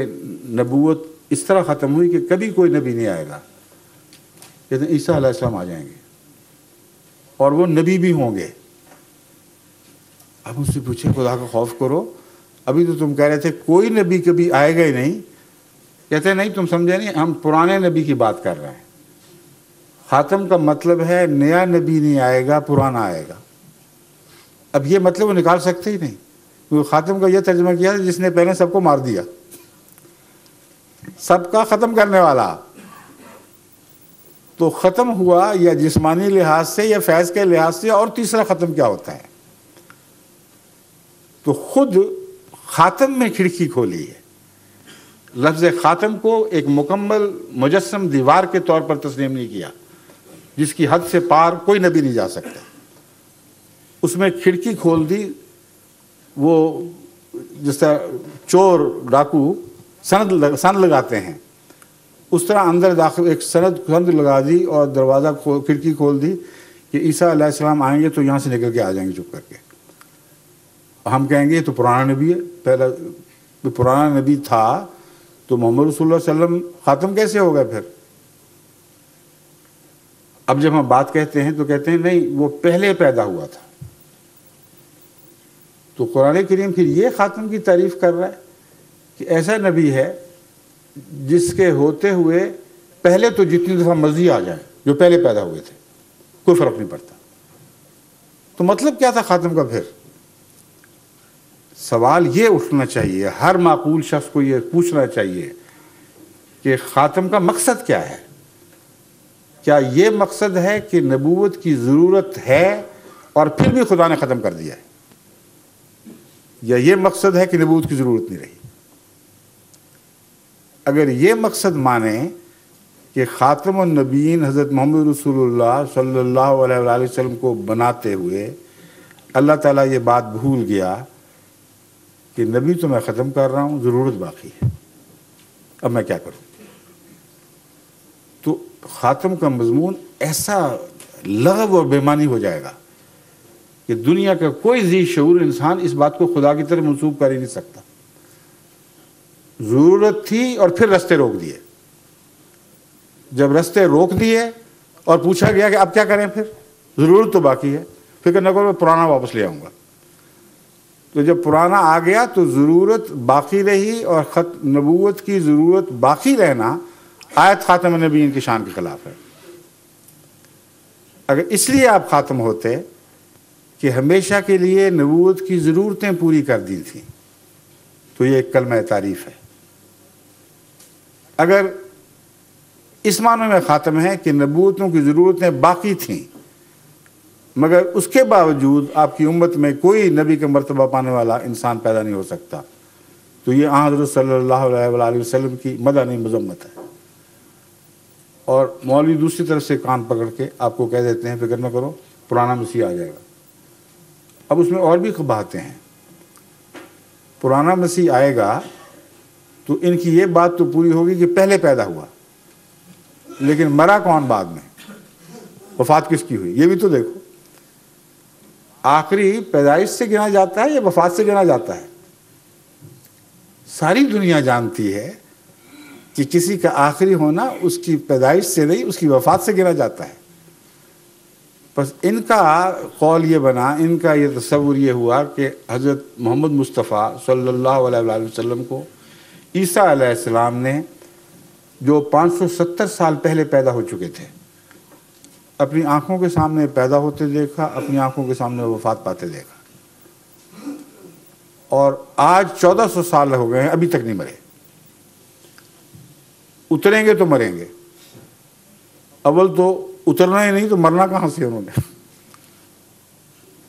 نبوت اس طرح ختم ہوئی کہ کبھی کوئی نبی نہیں آئے گا، لیکن عیسیٰ علیہ السلام آ جائیں گے اور وہ نبی بھی ہوں گے۔ اب اس سے پوچھے خدا کا خوف کرو، ابھی تو تم کہہ رہے تھے کوئی نبی کبھی آئے گا ہی نہیں۔ کہتے ہیں نہیں تم سمجھے نہیں، ہم پرانے نبی کی بات کر رہے ہیں۔ خاتم کا مطلب ہے نیا نبی نہیں آئے گا، پرانا آئے گا۔ اب یہ مطلب وہ نکال سکتے ہی نہیں، کیونکہ خاتم کا یہ ترجمہ کیا جس نے پہلے سب کو مار دیا، سب کا ختم کرنے والا۔ تو ختم ہوا یا جسمانی لحاظ سے یا فیض کے لحاظ سے، اور تیسرا ختم کیا ہوتا ہے؟ تو خود خاتم میں کھڑکی کھولی ہے۔ لفظ خاتم کو ایک مکمل مجسم دیوار کے طور پر تسلیم نہیں کیا، جس کی حد سے پار کوئی نبی نہیں جا سکتا۔ اس میں کھڑکی کھول دی، وہ جس طرح چور ڈاکو سند لگاتے ہیں، اس طرح اندر داخل ایک سند لگا دی اور دروازہ کھڑکی کھول دی کہ عیسیٰ علیہ السلام آئیں گے تو یہاں سے نکل کے آ جائیں گے چپ کر کے۔ ہم کہیں گے یہ تو پرانا نبی ہے، پہلا پرانا نبی تھا تو محمد رسول اللہ صلی اللہ علیہ وسلم خاتم کیسے ہو گئے؟ پھر اب جب ہم بات کہتے ہیں تو کہتے ہیں نہیں وہ پہلے پیدا ہوا تھا. تو قرآن کریم پھر یہ خاتم کی تعریف کر رہا ہے کہ ایسا نبی ہے جس کے ہوتے ہوئے پہلے تو جتنی دفعہ مرضی آ جائے جو پہلے پیدا ہوئے تھے کوئی فرق نہیں پڑتا. تو مطلب کیا تھا خاتم کا؟ پھر سوال یہ اٹھنا چاہیے، ہر معقول شخص کو یہ پوچھنا چاہیے کہ خاتم کا مقصد کیا ہے؟ کیا یہ مقصد ہے کہ نبوت کی ضرورت ہے اور پھر بھی خدا نے ختم کر دیا ہے، یا یہ مقصد ہے کہ نبوت کی ضرورت نہیں رہی؟ اگر یہ مقصد مانیں کہ خاتم النبیین حضرت محمد رسول اللہ صلی اللہ علیہ وآلہ وسلم کو بناتے ہوئے اللہ تعالیٰ یہ بات بھول گیا کہ نبی تو میں ختم کر رہا ہوں، ضرورت باقی ہے، اب میں کیا کروں؟ تو خاتم کا مضمون ایسا لغو اور بےمانی ہو جائے گا کہ دنیا کا کوئی ذی شعور انسان اس بات کو خدا کی طرف منسوب کر ہی نہیں سکتا. ضرورت تھی اور پھر رستے روک دیے. جب رستے روک دیے اور پوچھا گیا کہ اب کیا کریں، پھر ضرورت تو باقی ہے، فکر نہ کرو میں پرانا واپس لے آؤں گا. تو جب پرانا آ گیا تو ضرورت باقی رہی، اور نبوت کی ضرورت باقی رہنا آیت خاتم النبیین کی شان کے خلاف ہے. اگر اس لیے آپ خاتم ہوتے کہ ہمیشہ کے لیے نبوت کی ضرورتیں پوری کر دی تھیں تو یہ ایک کلمہ تعریف ہے. اگر اس معنی میں خاتم ہے کہ نبوتوں کی ضرورتیں باقی تھیں مگر اس کے باوجود آپ کی امت میں کوئی نبی کا مرتبہ پانے والا انسان پیدا نہیں ہو سکتا، تو یہ حضرت صلی اللہ علیہ وآلہ وسلم کی مدح نہیں مذمت ہے. اور مولوی دوسری طرف سے کان پکڑ کے آپ کو کہہ دیتے ہیں فکر نہ کرو پرانا مسیح آ جائے گا. اب اس میں اور بھی باتیں ہیں. پرانا مسیح آئے گا تو ان کی یہ بات تو پوری ہوگی کہ پہلے پیدا ہوا، لیکن مرا کون بعد میں؟ وفات کس کی ہوئی؟ یہ بھی تو دیکھو. آخری پیدائش سے گنا جاتا ہے یا وفات سے گنا جاتا ہے؟ ساری دنیا جانتی ہے کہ کسی کا آخری ہونا اس کی پیدائش سے نہیں، اس کی وفات سے گنا جاتا ہے. بس ان کا قول یہ بنا، ان کا یہ تصور یہ ہوا کہ حضرت محمد مصطفیٰ صلی اللہ علیہ وآلہ وسلم کو عیسیٰ علیہ السلام نے جو 570 سال پہلے پیدا ہو چکے تھے اپنی آنکھوں کے سامنے پیدا ہوتے دیکھا، اپنی آنکھوں کے سامنے وفات پاتے دیکھا، اور آج 1400 سال ہو گئے ہیں ابھی تک نہیں مرے. اتریں گے تو مریں گے. اول تو اترنا ہی نہیں تو مرنا کہاں سے انہوں نے؟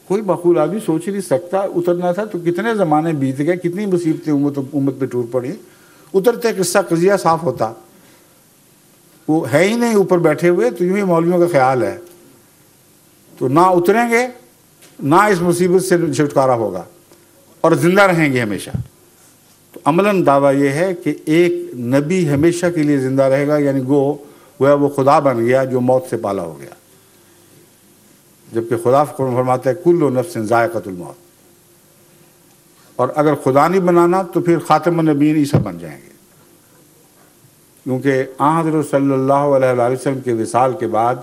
کوئی معقول آدمی سوچ ہی نہیں سکتا. اترنا تھا تو کتنے زمانے بیت گئے، کتنی مصیبتیں امت پہ ٹوٹ پڑی. اترتے قصہ قضیہ صاف ہوتا. وہ ہے ہی نہیں اوپر بیٹھے ہوئے، تو یوں ہی مولویوں کا خیال ہے. تو نہ اتریں گے نہ اس مصیبت سے چھٹکارا ہوگا، اور زندہ رہیں گے ہمیشہ. تو عملاً دعویٰ یہ ہے کہ ایک نبی ہمیشہ کے لیے زندہ رہے گا، یعنی گویا وہ خدا بن گیا جو موت سے پالا ہو گیا. جبکہ خدا فرماتا ہے کل نفس ذائقۃ الموت. اور اگر خدا نہیں بنانا تو پھر خاتم النبیین عیسیٰ بن جائیں گے، کیونکہ حضرت صلی اللہ علیہ وآلہ وسلم کے وصال کے بعد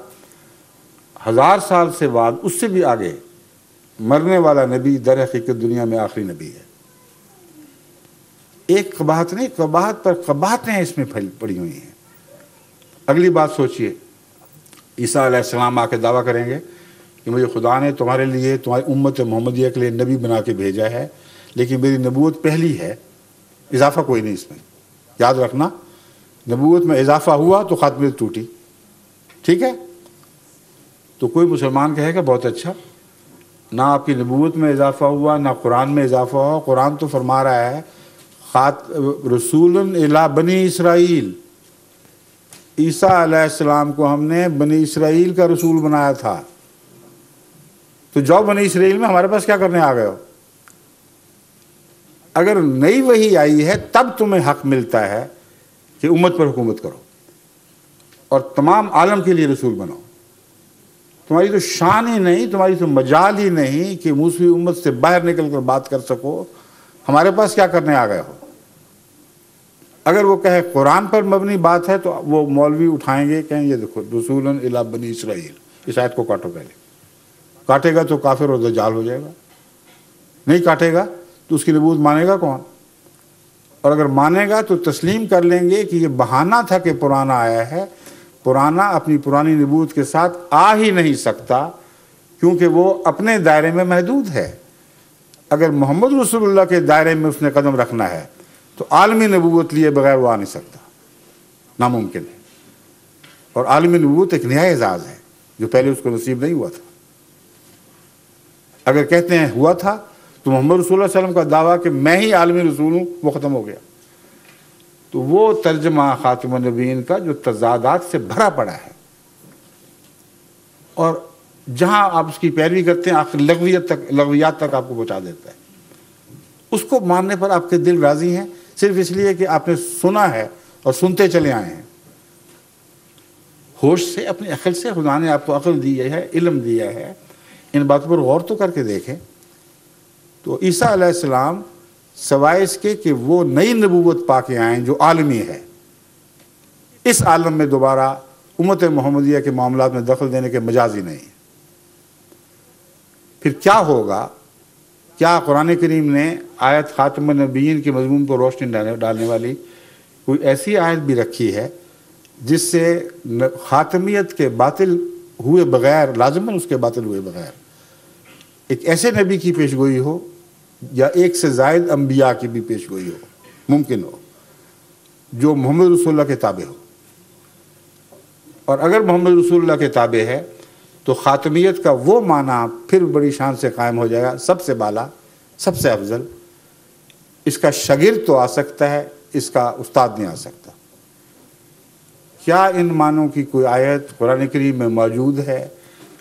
1000 سال سے بعد اس سے بھی آگے مرنے والا نبی در حقیقت دنیا میں آخری نبی ہے. ایک قباحت نہیں، قباحت پر قباحتیں اس میں پڑی ہوئی ہیں. اگلی بات سوچئے، عیسیٰ علیہ السلام آ کے دعویٰ کریں گے کہ مجھے خدا نے تمہارے لیے، تمہاری امت محمدیہ کے لیے نبی بنا کے بھیجا ہے، لیکن میری نبوت پہلی ہے، اضافہ کوئی نہیں اس میں. یاد رکھنا، نبوت میں اضافہ ہوا تو خاتمیت ٹوٹی. ٹھیک ہے؟ تو کوئی مسلمان کہے گا بہت اچھا، نہ آپ کی نبوت میں اضافہ ہوا نہ قرآن میں اضافہ ہوا. قرآن تو فرما رہا ہے رسول الی بنی اسرائیل. عیسیٰ علیہ السلام کو ہم نے بنی اسرائیل کا رسول بنایا تھا. تو جاؤ بنی اسرائیل میں، ہمارے پاس کیا کرنے آ گئے ہو؟ اگر نئی وحی آئی ہے تب تمہیں حق ملتا ہے کہ امت پر حکومت کرو اور تمام عالم کے لیے رسول بنو. تمہاری تو شان ہی نہیں، تمہاری تو مجال ہی نہیں کہ موسوی امت سے باہر نکل کر بات کر سکو. ہمارے پاس کیا کرنے آ گئے ہو؟ اگر وہ کہے قرآن پر مبنی بات ہے تو وہ مولوی اٹھائیں گے، کہیں یہ دیکھو رسولاً الی بنی اسرائیل، اس آیت کو کاٹو، پہلے کاٹے گا تو کافر اور دجال ہو جائے گا، نہیں کاٹے گا تو اس کی نبوت مانے گا کون؟ اور اگر مانے گا تو تسلیم کر لیں گے کہ یہ بہانہ تھا کہ پرانا آیا ہے، پرانا اپنی پرانی نبوت کے ساتھ آ ہی نہیں سکتا کیونکہ وہ اپنے دائرے میں محدود ہے۔ اگر محمد رسول اللہ کے دائرے میں اس نے قدم رکھنا ہے تو عالمی نبوت لیے بغیر وہ آ نہیں سکتا، ناممکن ہے۔ اور عالمی نبوت ایک نیا اعزاز ہے جو پہلے اس کو نصیب نہیں ہوا تھا۔ اگر کہتے ہیں ہوا تھا تو محمد رسول اللہ علیہ وسلم کا دعویٰ کہ میں ہی عالمی رسول ہوں وہ ختم ہو گیا۔ تو وہ ترجمہ خاتم النبیین کا جو تضادات سے بھرا پڑا ہے، اور جہاں آپ اس کی پیروی کرتے ہیں آخر لغویات تک آپ کو پہنچا دیتا ہے، اس کو ماننے پر آپ کے دل راضی ہیں صرف اس لیے کہ آپ نے سنا ہے اور سنتے چلے آئے ہیں۔ ہوش سے، اپنی عقل سے خدا نے آپ کو عقل دی ہے، علم دیا ہے، ان باتوں پر غور تو کر کے دیکھیں۔ تو عیسیٰ علیہ السلام سوائے اس کے کہ وہ نئی نبوت پا کے آئیں جو عالمی ہے، اس عالم میں دوبارہ امت محمدیہ کے معاملات میں دخل دینے کے مجاز ہی نہیں۔ پھر کیا ہوگا؟ کیا قرآن کریم نے آیت خاتم النبیین کے مضمون پر روشنی ڈالنے والی کوئی ایسی آیت بھی رکھی ہے جس سے خاتمیت کے باطل ہوئے بغیر، لازماً اس کے باطل ہوئے بغیر، ایک ایسے نبی کی پیشگوئی ہو یا ایک سے زائد انبیاء کی بھی پیشگوئی ہو، ممکن ہو، جو محمد رسول اللہ کے تابع ہو؟ اور اگر محمد رسول اللہ کے تابع ہے تو خاتمیت کا وہ معنی پھر بڑی شان سے قائم ہو جائے گا، سب سے بالا، سب سے افضل۔ اس کا شاگرد تو آ سکتا ہے، اس کا استاد نہیں آ سکتا۔ کیا ان معنوں کی کوئی آیت قرآن کریم میں موجود ہے؟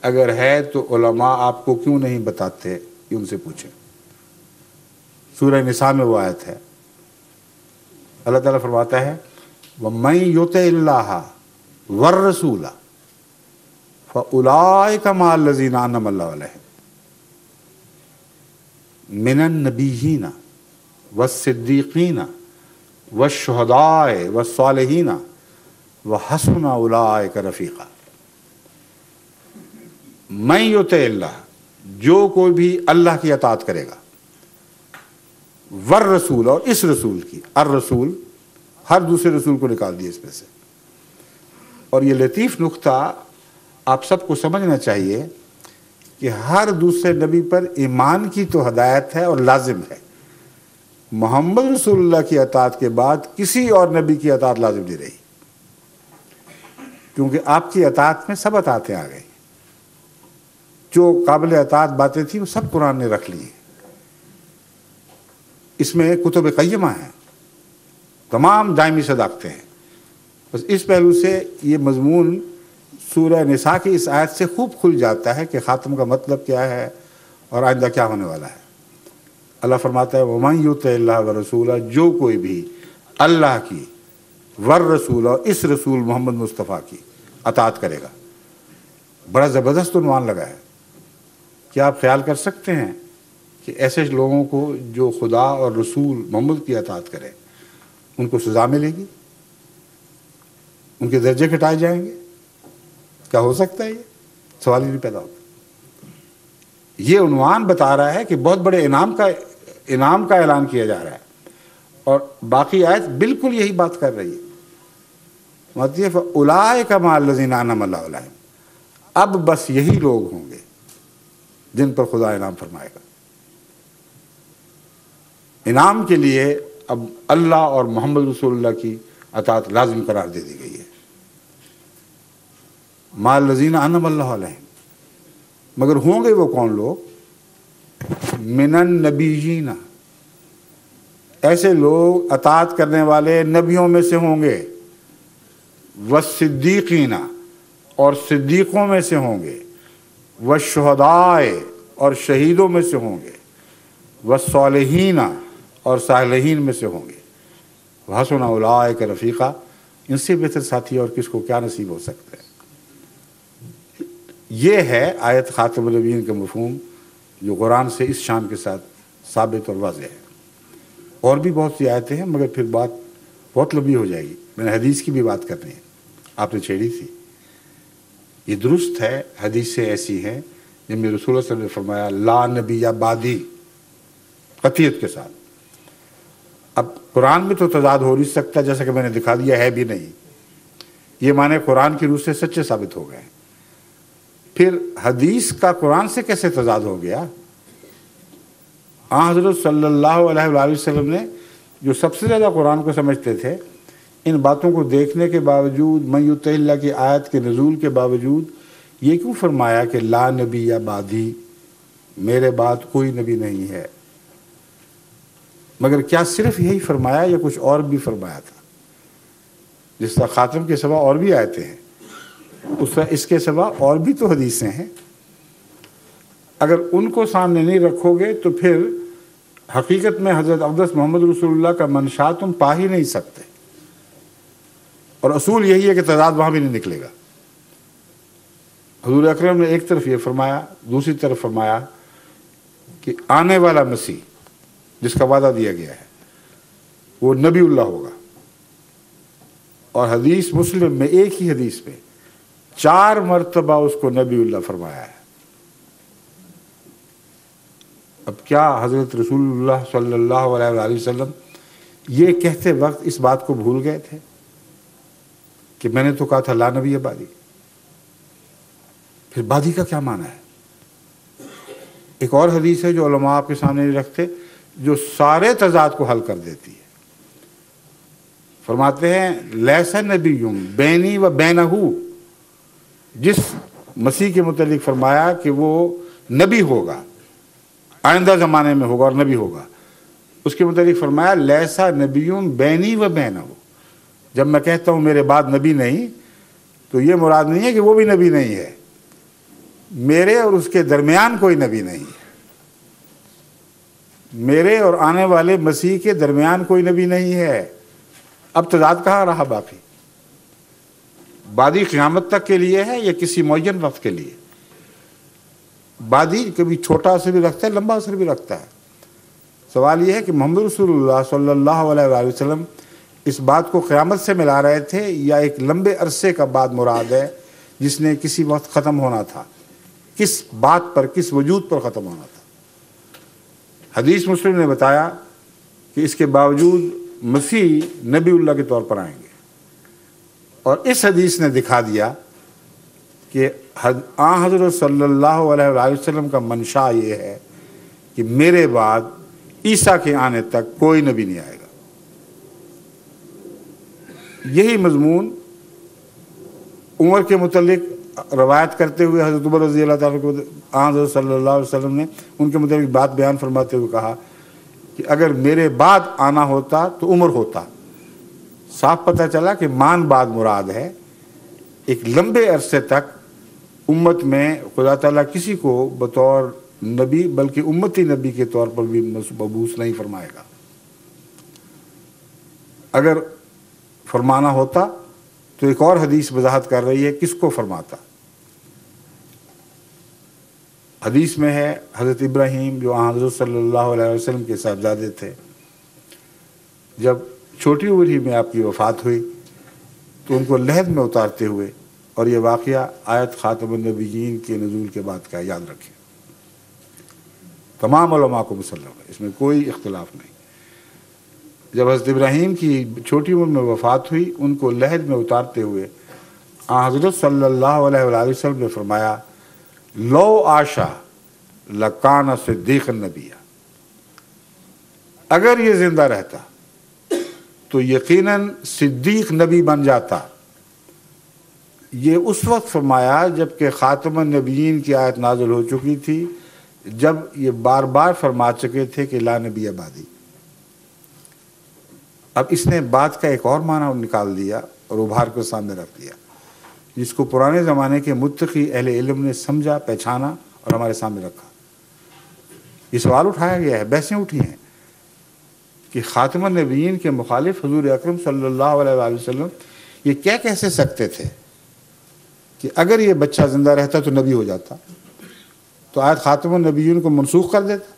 اگر ہے تو علماء آپ کو کیوں نہیں بتاتے؟ یہ ان سے پوچھیں۔ سورہ نساء میں وہ آیت ہے، اللہ تعالیٰ فرماتا ہے وَمَن يُطِعِ اللَّهَ وَالرَّسُولَ فَأُولَٰئِكَ مَعَ الَّذِينَ أَنْعَمَ اللَّهُ عَلَيْهِمْ مِنَ النَّبِيِّينَ وَالصِّدِّيقِينَ وَالشُّهَدَاءِ وَالصَّالِحِينَ وَحَسُنَ أُولَٰئِكَ رَفِيقًا۔ مَن يُطِعِ اللَّهَ، جو کوئی بھی اللہ کی اطاعت کرے گا، والرسول، اور اس رسول کی، الرسول ہر دوسرے رسول کو نکال دیا اس میں سے۔ اور یہ لطیف نقطہ آپ سب کو سمجھنا چاہیے کہ ہر دوسرے نبی پر ایمان کی تو ہدایت ہے اور لازم ہے، محمد رسول اللہ کی اطاعت کے بعد کسی اور نبی کی اطاعت لازم نہیں رہی، کیونکہ آپ کی اطاعت میں سب اطاعتیں آ گئی، جو قابل اطاعت باتیں تھیں وہ سب قرآن نے رکھ لی ہیں۔ اس میں کتب قیمہ ہیں، تمام دائمی صداقتیں ہیں۔ بس اس پہلو سے یہ مضمون سورہ نساء کی اس آیت سے خوب کھل جاتا ہے کہ خاتم کا مطلب کیا ہے اور آئندہ کیا ہونے والا ہے۔ اللہ فرماتا ہے وَمَن يُطِعِ اللَّهَ وَرَسُولَهُ، جو کوئی بھی اللہ کی والرسول اور اس رسول محمد مصطفیٰ کی اطاعت کرے گا۔ بڑا زبردست عنوان لگا ہے۔ کیا آپ خیال کر سکتے ہیں کہ ایسے لوگوں کو جو خدا اور رسول محمد کی اطاعت کریں ان کو سزا ملے گی، ان کے درجے گھٹائے جائیں گے؟ کیا ہو سکتا ہے؟ یہ سوال ہی نہیں پیدا ہوتا۔ یہ عنوان بتا رہا ہے کہ بہت بڑے انعام کا اعلان کیا جا رہا ہے، اور باقی آیت بالکل یہی بات کر رہی ہے۔ فَأُولَٰئِكَ مَعَ الَّذِينَ أَنْعَمَ اللَّهُ عَلَيْهِمْ، اب بس یہی لوگ ہوں گے جن پر خدا انعام فرمائے گا۔ انعام کے لیے اب اللہ اور محمد رسول اللہ کی اطاعت لازم قرار دے دی گئی ہے۔ مَعَ الَّذِينَ أَنْعَمَ اللَّهُ عَلَيْهِمْ، مگر ہوں گے وہ کون لوگ؟ مِنَ النَّبِيِّينَ، ایسے لوگ اطاعت کرنے والے نبیوں میں سے ہوں گے، وَالصِّدِّيقِينَ، اور صدیقوں میں سے ہوں گے، وَالشُّهَدَاءِ، اور شہیدوں میں سے ہوں گے، وَالصَّالِحِينَ، اور صالحین میں سے ہوں گے، وَحَسُنَ أُولَٰئِكَ رَفِيقًا، ان سے بہتر ساتھی اور کس کو کیا نصیب ہو سکتا ہے۔ یہ ہے آیت خاتم النبیین کا مفہوم جو قرآن سے اس شان کے ساتھ ثابت اور واضح ہے۔ اور بھی بہت سی آیتیں ہیں، مگر پھر بات بہت لمبی ہو جائے گی. میں نے حدیث کی بھی بات کرنی ہے, آپ نے چھیڑی تھی. یہ درست ہے, حدیثیں ایسی ہیں جن میں رسول اللہ صلی اللہ علیہ وسلم نے فرمایا لا نبی یا بعدی, قطعیت کے ساتھ. اب قرآن میں تو تضاد ہو نہیں سکتا, جیسا کہ میں نے دکھا دیا ہے بھی نہیں. یہ معنی قرآن کی روح سے سچے ثابت ہو گئے. پھر حدیث کا قرآن سے کیسے تضاد ہو گیا؟ حضرت صلی اللہ علیہ وآلہ وسلم نے جو سب سے زیادہ قرآن کو سمجھتے تھے, ان باتوں کو دیکھنے کے باوجود, من یطع اللہ کی آیت کے نزول کے باوجود یہ کیوں فرمایا کہ لا نبی یا بعدی, میرے بعد کوئی نبی نہیں ہے؟ مگر کیا صرف یہی فرمایا یا کچھ اور بھی فرمایا تھا؟ جس طرح خاتم کے سوا اور بھی آیتیں ہیں, اس کے سوا اور بھی تو حدیثیں ہیں. اگر ان کو سامنے نہیں رکھو گے تو پھر حقیقت میں حضرت اقدس محمد رسول اللہ کا منشا تم پا ہی نہیں سکتے. اور اصول یہی ہے کہ تضاد وہاں بھی نہیں نکلے گا. حضور اکرم نے ایک طرف یہ فرمایا, دوسری طرف فرمایا کہ آنے والا مسیح جس کا وعدہ دیا گیا ہے وہ نبی اللہ ہوگا. اور حدیث مسلم میں ایک ہی حدیث میں 4 مرتبہ اس کو نبی اللہ فرمایا ہے. اب کیا حضرت رسول اللہ صلی اللہ علیہ وآلہ وسلم یہ کہتے وقت اس بات کو بھول گئے تھے کہ میں نے تو کہا تھا لا نبی بعدی؟ پھر بعدی کا کیا معنی ہے؟ ایک اور حدیث ہے جو علماء آپ کے سامنے نہیں رکھتے, جو سارے تضاد کو حل کر دیتی ہے. فرماتے ہیں لیس نبی بینی و بینہ, جس مسیح کے متعلق فرمایا کہ وہ نبی ہوگا, آئندہ زمانے میں ہوگا اور نبی ہوگا, اس کے متعلق فرمایا لیسا نبی بینی و بینہ. جب میں کہتا ہوں میرے بعد نبی نہیں, تو یہ مراد نہیں ہے کہ وہ بھی نبی نہیں ہے, میرے اور اس کے درمیان کوئی نبی نہیں ہے. میرے اور آنے والے مسیح کے درمیان کوئی نبی نہیں ہے. اب تضاد کہاں رہا باقی؟ بعدی قیامت تک کے لیے ہے یا کسی معین وقت کے لیے؟ بعدی کبھی چھوٹا اثر بھی رکھتا ہے, لمبا اثر بھی رکھتا ہے. سوال یہ ہے کہ محمد رسول اللہ صلی اللہ علیہ وآلہ وسلم اس بات کو قیامت سے ملا رہے تھے یا ایک لمبے عرصے کا بعد مراد ہے جس نے کسی وقت ختم ہونا تھا؟ کس بات پر, کس وجود پر ختم ہونا تھا؟ حدیث مسلم نے بتایا کہ اس کے باوجود مسیح نبی اللہ کے طور پر آئیں گے. اور اس حدیث نے دکھا دیا کہ حضرت صلی اللہ علیہ وآلہ وسلم کا منشا یہ ہے کہ میرے بعد عیسیٰ کے آنے تک کوئی نبی نہیں آئے گا. یہی مضمون عمر کے متعلق روایت کرتے ہوئے حضرت عمر رضی اللہ تعالیٰ کو حضرت صلی اللہ علیہ وسلم نے ان کے متعلق بات بیان فرماتے ہوئے کہا کہ اگر میرے بعد آنا ہوتا تو عمر ہوتا. صاف پتہ چلا کہ مان بعد مراد ہے. ایک لمبے عرصے تک امت میں خدا تعالیٰ کسی کو بطور نبی بلکہ امتی نبی کے طور پر بھی مبعوث نہیں فرمائے گا. اگر فرمانا ہوتا تو ایک اور حدیث وضاحت کر رہی ہے کس کو فرماتا. حدیث میں ہے حضرت ابراہیم جو حضرت صلی اللہ علیہ وسلم کے صاحبزادے تھے, جب چھوٹی عمر ہی میں آپ کی وفات ہوئی تو ان کو لحد میں اتارتے ہوئے, اور یہ واقعہ آیت خاتم النبیین کے نزول کے بعد کا, یاد رکھیں. تمام علماء کو مسلم ہے, اس میں کوئی اختلاف نہیں. جب حضرت ابراہیم کی چھوٹی عمر میں وفات ہوئی, ان کو لحد میں اتارتے ہوئے حضرت صلی اللہ علیہ وآلہ وسلم نے فرمایا لو آشا لکان صدیق النبی, اگر یہ زندہ رہتا تو یقیناً صدیق نبی بن جاتا. یہ اس وقت فرمایا جب کہ خاتم النبیین کی آیت نازل ہو چکی تھی, جب یہ بار بار فرما چکے تھے کہ لا نبی بعدی. اب اس نے بات کا ایک اور معنی نکال دیا اور ابھار کو سامنے رکھ دیا, جس کو پرانے زمانے کے متقی اہل علم نے سمجھا, پہچانا اور ہمارے سامنے رکھا. یہ سوال اٹھایا گیا ہے, بحثیں اٹھی ہیں کہ خاتم النبیین کے مخالف حضور اکرم صلی اللہ علیہ وآلہ وسلم یہ کیا کہہ سکتے تھے کہ اگر یہ بچہ زندہ رہتا تو نبی ہو جاتا, تو آیت خاتم النبیین کو منسوخ کر دیتا.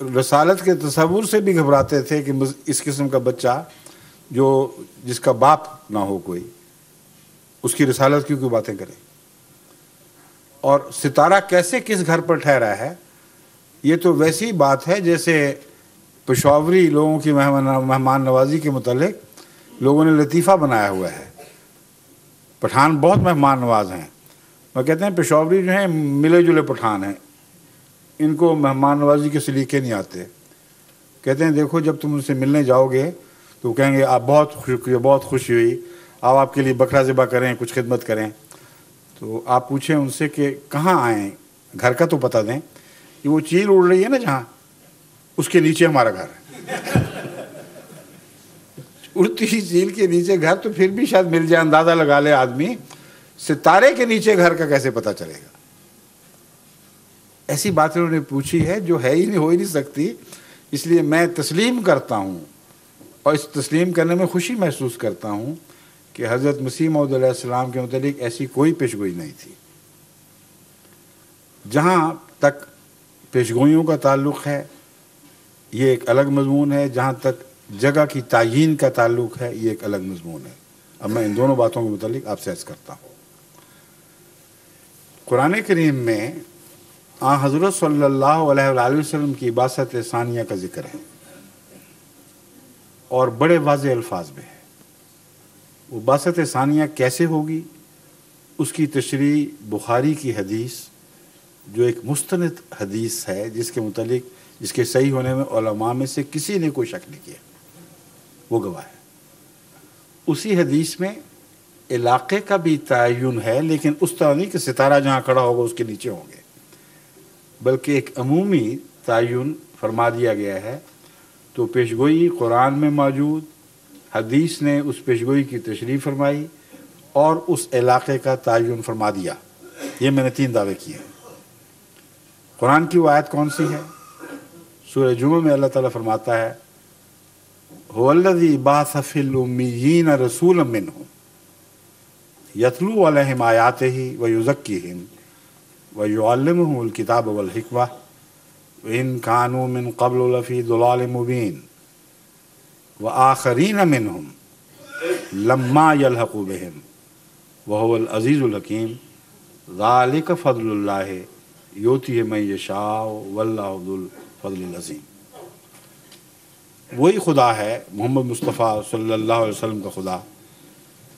رسالت کے تصور سے بھی گھبراتے تھے کہ اس قسم کا بچہ جو جس کا باپ نہ ہو کوئی، اس کی رسالت کی کوئی باتیں کرے. اور ستارہ کیسے کس گھر پر ٹھہرا ہے، یہ تو ویسی بات ہے جیسے پشاوری لوگوں کی مہمان نوازی کے متعلق لوگوں نے لطیفہ بنایا ہوا ہے. پٹھان بہت مہمان نواز ہیں، وہ کہتے ہیں پشاوری جو ہیں ملے جلے پٹھان ہیں، ان کو مہمان نوازی کے سلیقے نہیں آتے. کہتے ہیں دیکھو جب تم ان سے ملنے جاؤ گے تو کہیں گے آپ بہت خوشی ہوئی، آپ کے لیے بکرا ذبح کریں، کچھ خدمت کریں. تو آپ پوچھیں ان سے کہ کہاں آئیں، گھر کا تو پتہ دیں. کہ وہ چیل اڑ رہی ہے نا جہاں، اس کے نیچے ہمارا گھر ہے. اڑتی ہوئی چیل کے نیچے گھر تو پھر بھی شاید مل جائے، اندازہ لگا لے آدمی. ستارے کے نیچے گھر کا کیسے پتہ چلے گا؟ ایسی باتیں انہوں نے پوچھی ہے جو ہے ہی نہیں، ہو ہی نہیں سکتی. اس لیے میں تسلیم کرتا ہوں اور اس تسلیم کرنے میں خوشی محسوس کرتا ہوں کہ حضرت مسیح موعود علیہ السلام کے متعلق ایسی کوئی پیشگوئی نہیں تھی. جہاں تک پیشگوئیوں کا تعلق ہے یہ ایک الگ مضمون ہے، جہاں تک جگہ کی تعیین کا تعلق ہے یہ ایک الگ مضمون ہے. اب میں ان دونوں باتوں کے متعلق آپ سے عرض کرتا ہوں. قرآن کریم میں حضرت صلی اللہ علیہ وآلہ وسلم کی بعثت ثانیہ کا ذکر ہے اور بڑے واضح الفاظ میں ہے. وہ بعثت ثانیہ کیسے ہوگی، اس کی تشریح بخاری کی حدیث جو ایک مستند حدیث ہے جس کے متعلق جس کے صحیح ہونے میں علماء میں سے کسی نے کوئی شک نہیں کیا، وہ گواہ ہے. اسی حدیث میں علاقے کا بھی تعین ہے، لیکن اس طرح نہیں کہ ستارہ جہاں کھڑا ہوگا اس کے نیچے ہوں گے، بلکہ ایک عمومی تعین فرما دیا گیا ہے. تو پیشگوئی قرآن میں موجود، حدیث نے اس پیشگوئی کی تشریح فرمائی اور اس علاقے کا تعین فرما دیا. یہ میں نے 3 دعوے کیے ہیں. قرآن کی وہ آیت کون سی ہے؟ سورہ جمعہ میں اللہ تعالیٰ فرماتا ہے هو الذی بعث فی الامیین رسولا منہم یتلو علیہم آیاتہ ویزکیہم ویعلمہم الکتاب والحکمہ وإن كانوا من قبل لفی ضلال مبین وآخرین منہم لما یلحقوا بہم وہو العزیز الحکیم ذالک فضل اللہ یؤتیہ من یشاء واللہ ذو الفضل العظیم. وہی خدا ہے محمد مصطفیٰ صلی اللہ علیہ وسلم کا خدا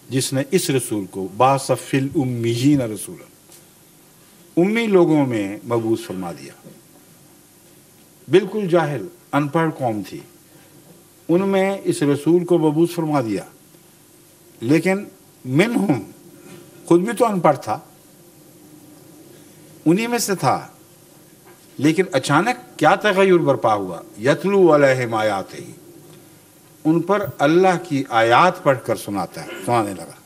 جس نے اس رسول کو بعث فی الامیین رسولا، امی لوگوں میں مبعوث فرما دیا. بالکل جاہل ان پڑھ قوم تھی، ان میں اس رسول کو مبعوث فرما دیا. لیکن منہم، خود بھی تو ان پڑھ تھا، انہی میں سے تھا، لیکن اچانک کیا تغیر برپا ہوا؟ یتلو علیہم آیاتہ، ان پر اللہ کی آیات پڑھ کر سنانے لگا.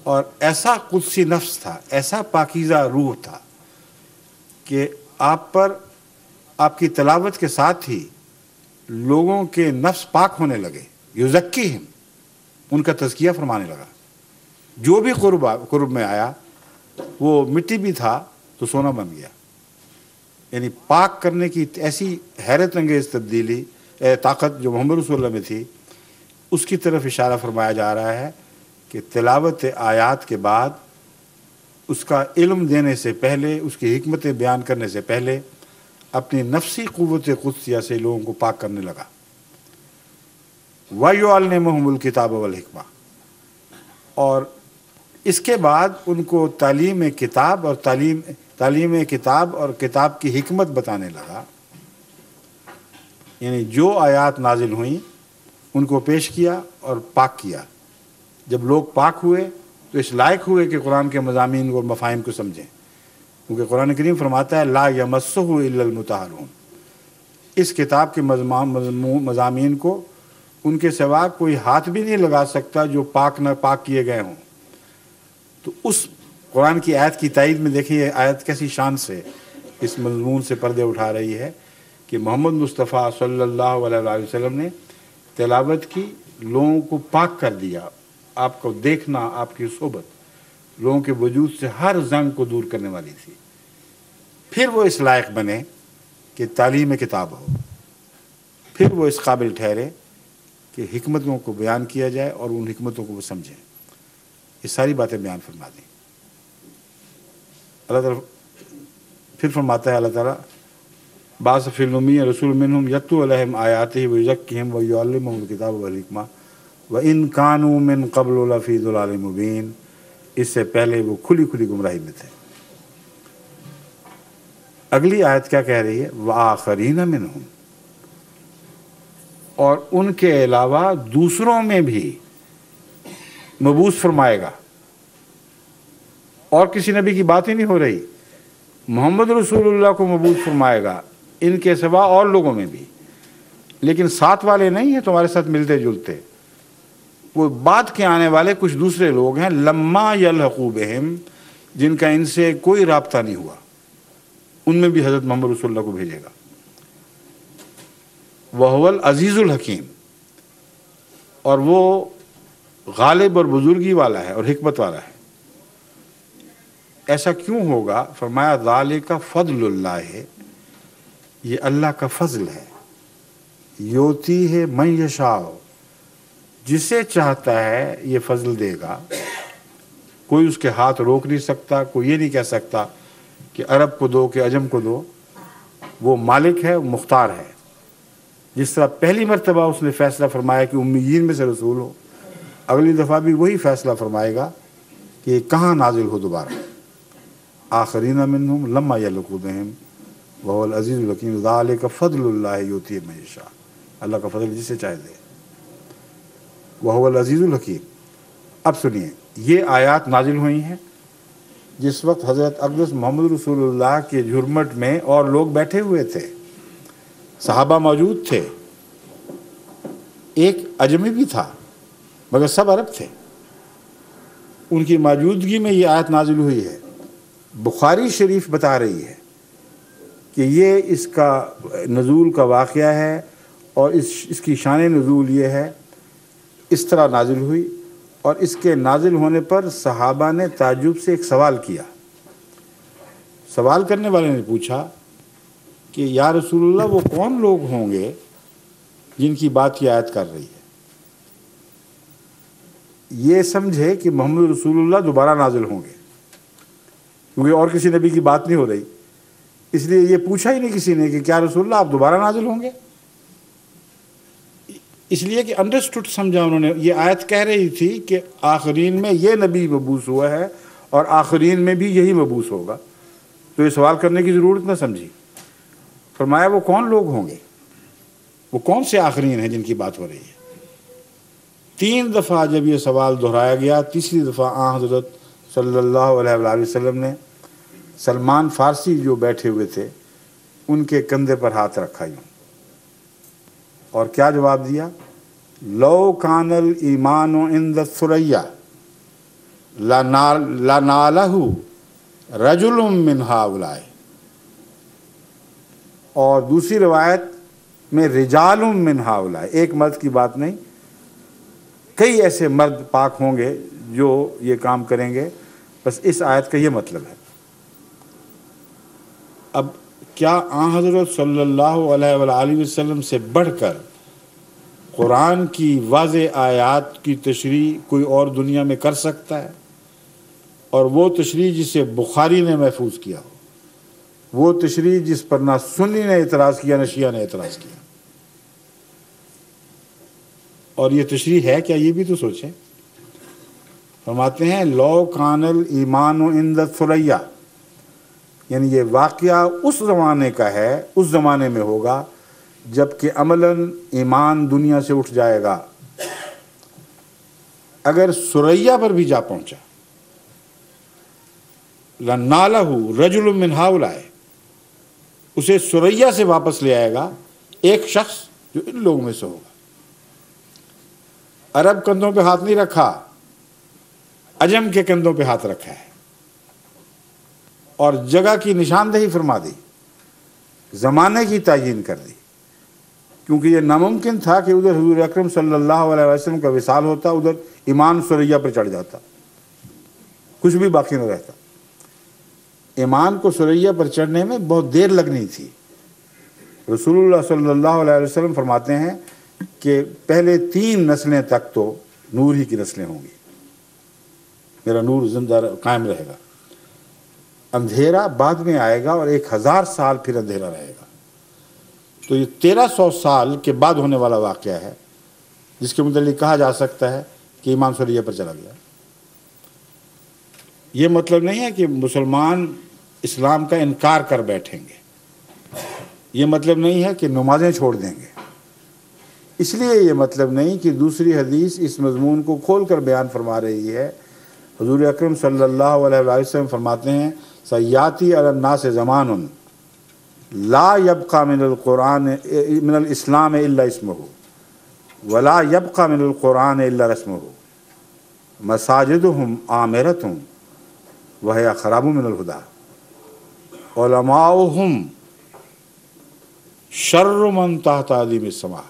اور ایسا قدسی نفس تھا، ایسا پاکیزہ روح تھا کہ آپ پر آپ کی تلاوت کے ساتھ ہی لوگوں کے نفس پاک ہونے لگے. یزکیہم، ان کا تزکیہ فرمانے لگا. جو بھی قرب میں آیا وہ مٹی بھی تھا تو سونا بن گیا. یعنی پاک کرنے کی ایسی حیرت انگیز تبدیلی طاقت جو محمد رسول اللہ میں تھی، اس کی طرف اشارہ فرمایا جا رہا ہے کہ تلاوت آیات کے بعد اس کا علم دینے سے پہلے، اس کی حکمتیں بیان کرنے سے پہلے اپنی نفسی قوت قدسیہ سے لوگوں کو پاک کرنے لگا. وَيُعَلِّمُهُمُ الْكِتَابَ وَالْحِکْمَةَ، اور اس کے بعد ان کو تعلیم کتاب اور کتاب کی حکمت بتانے لگا. یعنی جو آیات نازل ہوئیں ان کو پیش کیا اور پاک کیا. جب لوگ پاک ہوئے تو اس لائق ہوئے کہ قرآن کے مضامین اور مفاہیم کو سمجھیں، کیونکہ قرآن کریم فرماتا ہے لا یمسہ الا المطہرون. اس کتاب کے مضامین کو ان کے سوا کوئی ہاتھ بھی نہیں لگا سکتا جو پاک نہ پاک کیے گئے ہوں. تو اس قرآن کی آیت کی تائید میں دیکھیے آیت کیسی شان سے اس مضمون سے پردے اٹھا رہی ہے کہ محمد مصطفیٰ صلی اللہ علیہ وسلم نے تلاوت کی، لوگوں کو پاک کر دیا. آپ کو دیکھنا، آپ کی صحبت لوگوں کے وجود سے ہر زنگ کو دور کرنے والی تھی. پھر وہ اس لائق بنے کہ تعلیم کتاب ہو، پھر وہ اس قابل ٹھہرے کہ حکمتوں کو بیان کیا جائے اور ان حکمتوں کو وہ سمجھیں۔ یہ ساری باتیں بیان فرما دیں۔ اللہ تعالیٰ پھر فرماتا ہے اللہ تعالیٰ بعض فی الأمی رسول منہم یتلو علیہم آیاتہ ویزکیہم ویعلمہم الکتاب والحکمہ وإن کانوا من قبل لفی ضلال مبین، اس سے پہلے وہ کھلی گمراہی میں تھے۔ اگلی آیت کیا کہہ رہی ہے؟ وآخرین منہم، اور ان کے علاوہ دوسروں میں بھی مبعوث فرمائے گا۔ اور کسی نبی کی بات ہی نہیں ہو رہی، محمد رسول اللہ کو مبعوث فرمائے گا، ان کے سوا اور لوگوں میں بھی، لیکن ساتھ والے نہیں ہیں تمہارے ساتھ ملتے جلتے، وہ بعد کے آنے والے کچھ دوسرے لوگ ہیں، لما یلحقوا بہم، جن کا ان سے کوئی رابطہ نہیں ہوا، ان میں بھی حضرت محمد رسول اللہ کو بھیجے گا۔ وَهُوَ الْعَزِيزُ الْحَكِيمُ، اور وہ غالب اور بزرگی والا ہے اور حکمت والا ہے۔ ایسا کیوں ہوگا؟ فرمایا ذَلِكَ فضل اللہ، یہ اللہ کا فضل ہے، یوتی ہے من یشاء، جسے چاہتا ہے یہ فضل دے گا، کوئی اس کے ہاتھ روک نہیں سکتا، کوئی یہ نہیں کہہ سکتا کہ عرب کو دو کہ عجم کو دو، وہ مالک ہے، وہ مختار ہے۔ جس طرح پہلی مرتبہ اس نے فیصلہ فرمایا کہ امیین میں سے رسول ہو، اگلی دفعہ بھی وہی فیصلہ فرمائے گا کہ یہ کہاں نازل ہو دوبارہ۔ آخرین منہم لما یلحقوا بہم وہو العزیز الحکیم ذالک فضل اللہ یؤتیہ من یشاء، اللہ کا فضل جسے چاہے دے، وہو العزیز الحکیم۔ اب سنیے، یہ آیات نازل ہوئی ہیں جس وقت حضرت اقدس محمد رسول اللہ کے جھرمٹ میں اور لوگ بیٹھے ہوئے تھے، صحابہ موجود تھے، ایک اجمی بھی تھا مگر سب عرب تھے، ان کی موجودگی میں یہ آیت نازل ہوئی ہے۔ بخاری شریف بتا رہی ہے کہ یہ اس کا نزول کا واقعہ ہے، اور اس کی شان نزول یہ ہے، اس طرح نازل ہوئی، اور اس کے نازل ہونے پر صحابہ نے تعجب سے ایک سوال کیا۔ سوال کرنے والے نے پوچھا کہ یا رسول اللہ وہ کون لوگ ہوں گے جن کی بات یہ آیت کر رہی ہے؟ یہ سمجھے کہ محمد رسول اللہ دوبارہ نازل ہوں گے، کیونکہ اور کسی نبی کی بات نہیں ہو رہی، اس لیے یہ پوچھا ہی نہیں کسی نے کہ کیا رسول اللہ آپ دوبارہ نازل ہوں گے، اس لیے کہ انڈرسٹوڈ سمجھا انہوں نے۔ یہ آیت کہہ رہی تھی کہ آخرین میں یہ نبی مبعوث ہوا ہے اور آخرین میں بھی یہی مبعوث ہوگا، تو یہ سوال کرنے کی ضرورت نہ سمجھی۔ فرمایا وہ کون لوگ ہوں گے، وہ کون سے آخرین ہیں جن کی بات ہو رہی ہے؟ 3 دفعہ جب یہ سوال دہرایا گیا، تیسری دفعہ آن حضرت صلی اللہ علیہ وآلہ وسلم نے سلمان فارسی جو بیٹھے ہوئے تھے ان کے کندھے پر ہاتھ رکھا یوں، اور کیا جواب دیا؟ لو کان الایمان عند الثریا لنالہ رجل من ہؤلاء، اور دوسری روایت میں رجال من ہؤلاء، ایک مرد کی بات نہیں، کئی ایسے مرد پاک ہوں گے جو یہ کام کریں گے۔ بس اس آیت کا یہ مطلب ہے۔ اب کیا آن حضرت صلی اللہ علیہ وآلہ وسلم سے بڑھ کر قرآن کی واضح آیات کی تشریح کوئی اور دنیا میں کر سکتا ہے؟ اور وہ تشریح جسے بخاری نے محفوظ کیا ہو، وہ تشریح جس پر نہ سنی نے اعتراض کیا نہ شیعہ نے اعتراض کیا، اور یہ تشریح ہے کیا؟ یہ بھی تو سوچیں۔ فرماتے ہیں لو کان الایمان عند الثریا، یعنی یہ واقعہ اس زمانے کا ہے، اس زمانے میں ہوگا جب کہ عملاً ایمان دنیا سے اٹھ جائے گا۔ اگر سریا پر بھی جا پہنچا، لنالہ رجل من ہؤلاء، اسے سریا سے واپس لے آئے گا ایک شخص جو ان لوگوں میں سے ہوگا۔ عرب کندھوں پہ ہاتھ نہیں رکھا، عجم کے کندھوں پہ ہاتھ رکھا ہے، اور جگہ کی نشاندہی فرما دی، زمانے کی تعیین کر دی، کیونکہ یہ ناممکن تھا کہ ادھر حضور اکرم صلی اللہ علیہ وسلم کا وصال ہوتا، ادھر ایمان سریا پر چڑھ جاتا، کچھ بھی باقی نہ رہتا۔ ایمان کو سریا پر چڑھنے میں بہت دیر لگنی تھی، رسول اللہ صلی اللہ علیہ وسلم فرماتے ہیں کہ پہلے 3 نسلیں تک تو نور ہی کی نسلیں ہوں گی، میرا نور زندہ قائم رہے گا، اندھیرا بعد میں آئے گا اور 1000 سال پھر اندھیرا رہے گا۔ تو یہ 1300 سال کے بعد ہونے والا واقعہ ہے، جس کے متعلق کہا جا سکتا ہے کہ ایمان سوریہ پر چلا گیا۔ یہ مطلب نہیں ہے کہ مسلمان اسلام کا انکار کر بیٹھیں گے، یہ مطلب نہیں ہے کہ نمازیں چھوڑ دیں گے، اس لیے یہ مطلب نہیں کہ دوسری حدیث اس مضمون کو کھول کر بیان فرما رہی ہے۔ حضور اکرم صلی اللہ علیہ وسلم فرماتے ہیں سیاتی علی الناس زمان لا یبقى من القرآن من الاسلام الا اسمہ ولا یبقى من القرآن الا رسمہ مساجدہم عامرۃ وہی خراب من الہدی علماؤہم شر من تحت عظیم السماء۔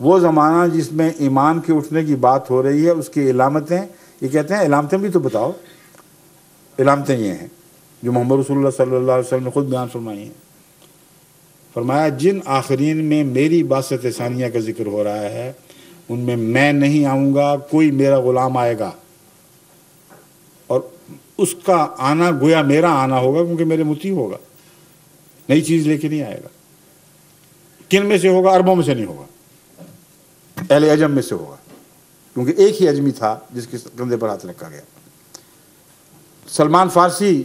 وہ زمانہ جس میں ایمان کے اٹھنے کی بات ہو رہی ہے، اس کی علامتیں، یہ کہتے ہیں علامتیں بھی تو بتاؤ، علامتیں یہ ہیں جو محمد رسول اللہ صلی اللہ علیہ وسلم نے خود بیان فرمائی ہیں۔ فرمایا جن آخرین میں میری بعثت ثانیہ کا ذکر ہو رہا ہے ان میں نہیں آؤں گا، کوئی میرا غلام آئے گا اور اس کا آنا گویا میرا آنا ہوگا، کیونکہ میرے مطیع ہوگا، نئی چیز لے کے نہیں آئے گا۔ کن میں سے ہوگا؟ عربوں میں سے نہیں ہوگا، اہل عجم میں سے ہوگا، کیونکہ ایک ہی عجمی تھا جس کے کندھے پر ہاتھ رکھا گیا۔ سلمان فارسی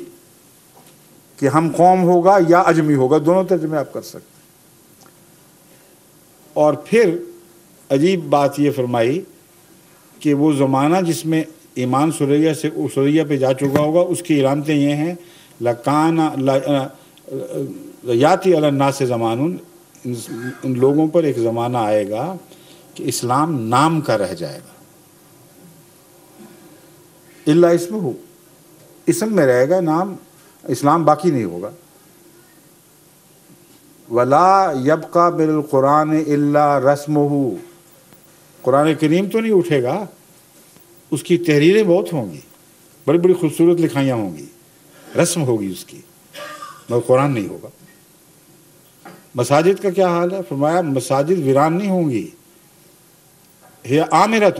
کہ ہم قوم ہوگا یا عجمی ہوگا، دونوں ترجمے آپ کر سکتے ہیں۔ اور پھر عجیب بات یہ فرمائی کہ وہ زمانہ جس میں ایمان سوریہ سے سوریہ پہ جا چکا ہوگا، اس کی علامتیں یہ ہیں یاتی علی الناس زمان، ان لوگوں پر ایک زمانہ آئے گا کہ اسلام نام کا رہ جائے گا، الا اسمہ، اسم میں رہے گا، نام اسلام باقی نہیں ہوگا۔ ولا یبقى بالقرآن الا رسمہ، قرآن کریم تو نہیں اٹھے گا، اس کی تحریریں بہت ہوں گی، بڑی بڑی خوبصورت لکھائیاں ہوں گی، رسم ہوگی اس کی، مگر قرآن نہیں ہوگا۔ مساجد کا کیا حال ہے؟ فرمایا مساجد ویران نہیں ہوں گی، ہی عامرۃ،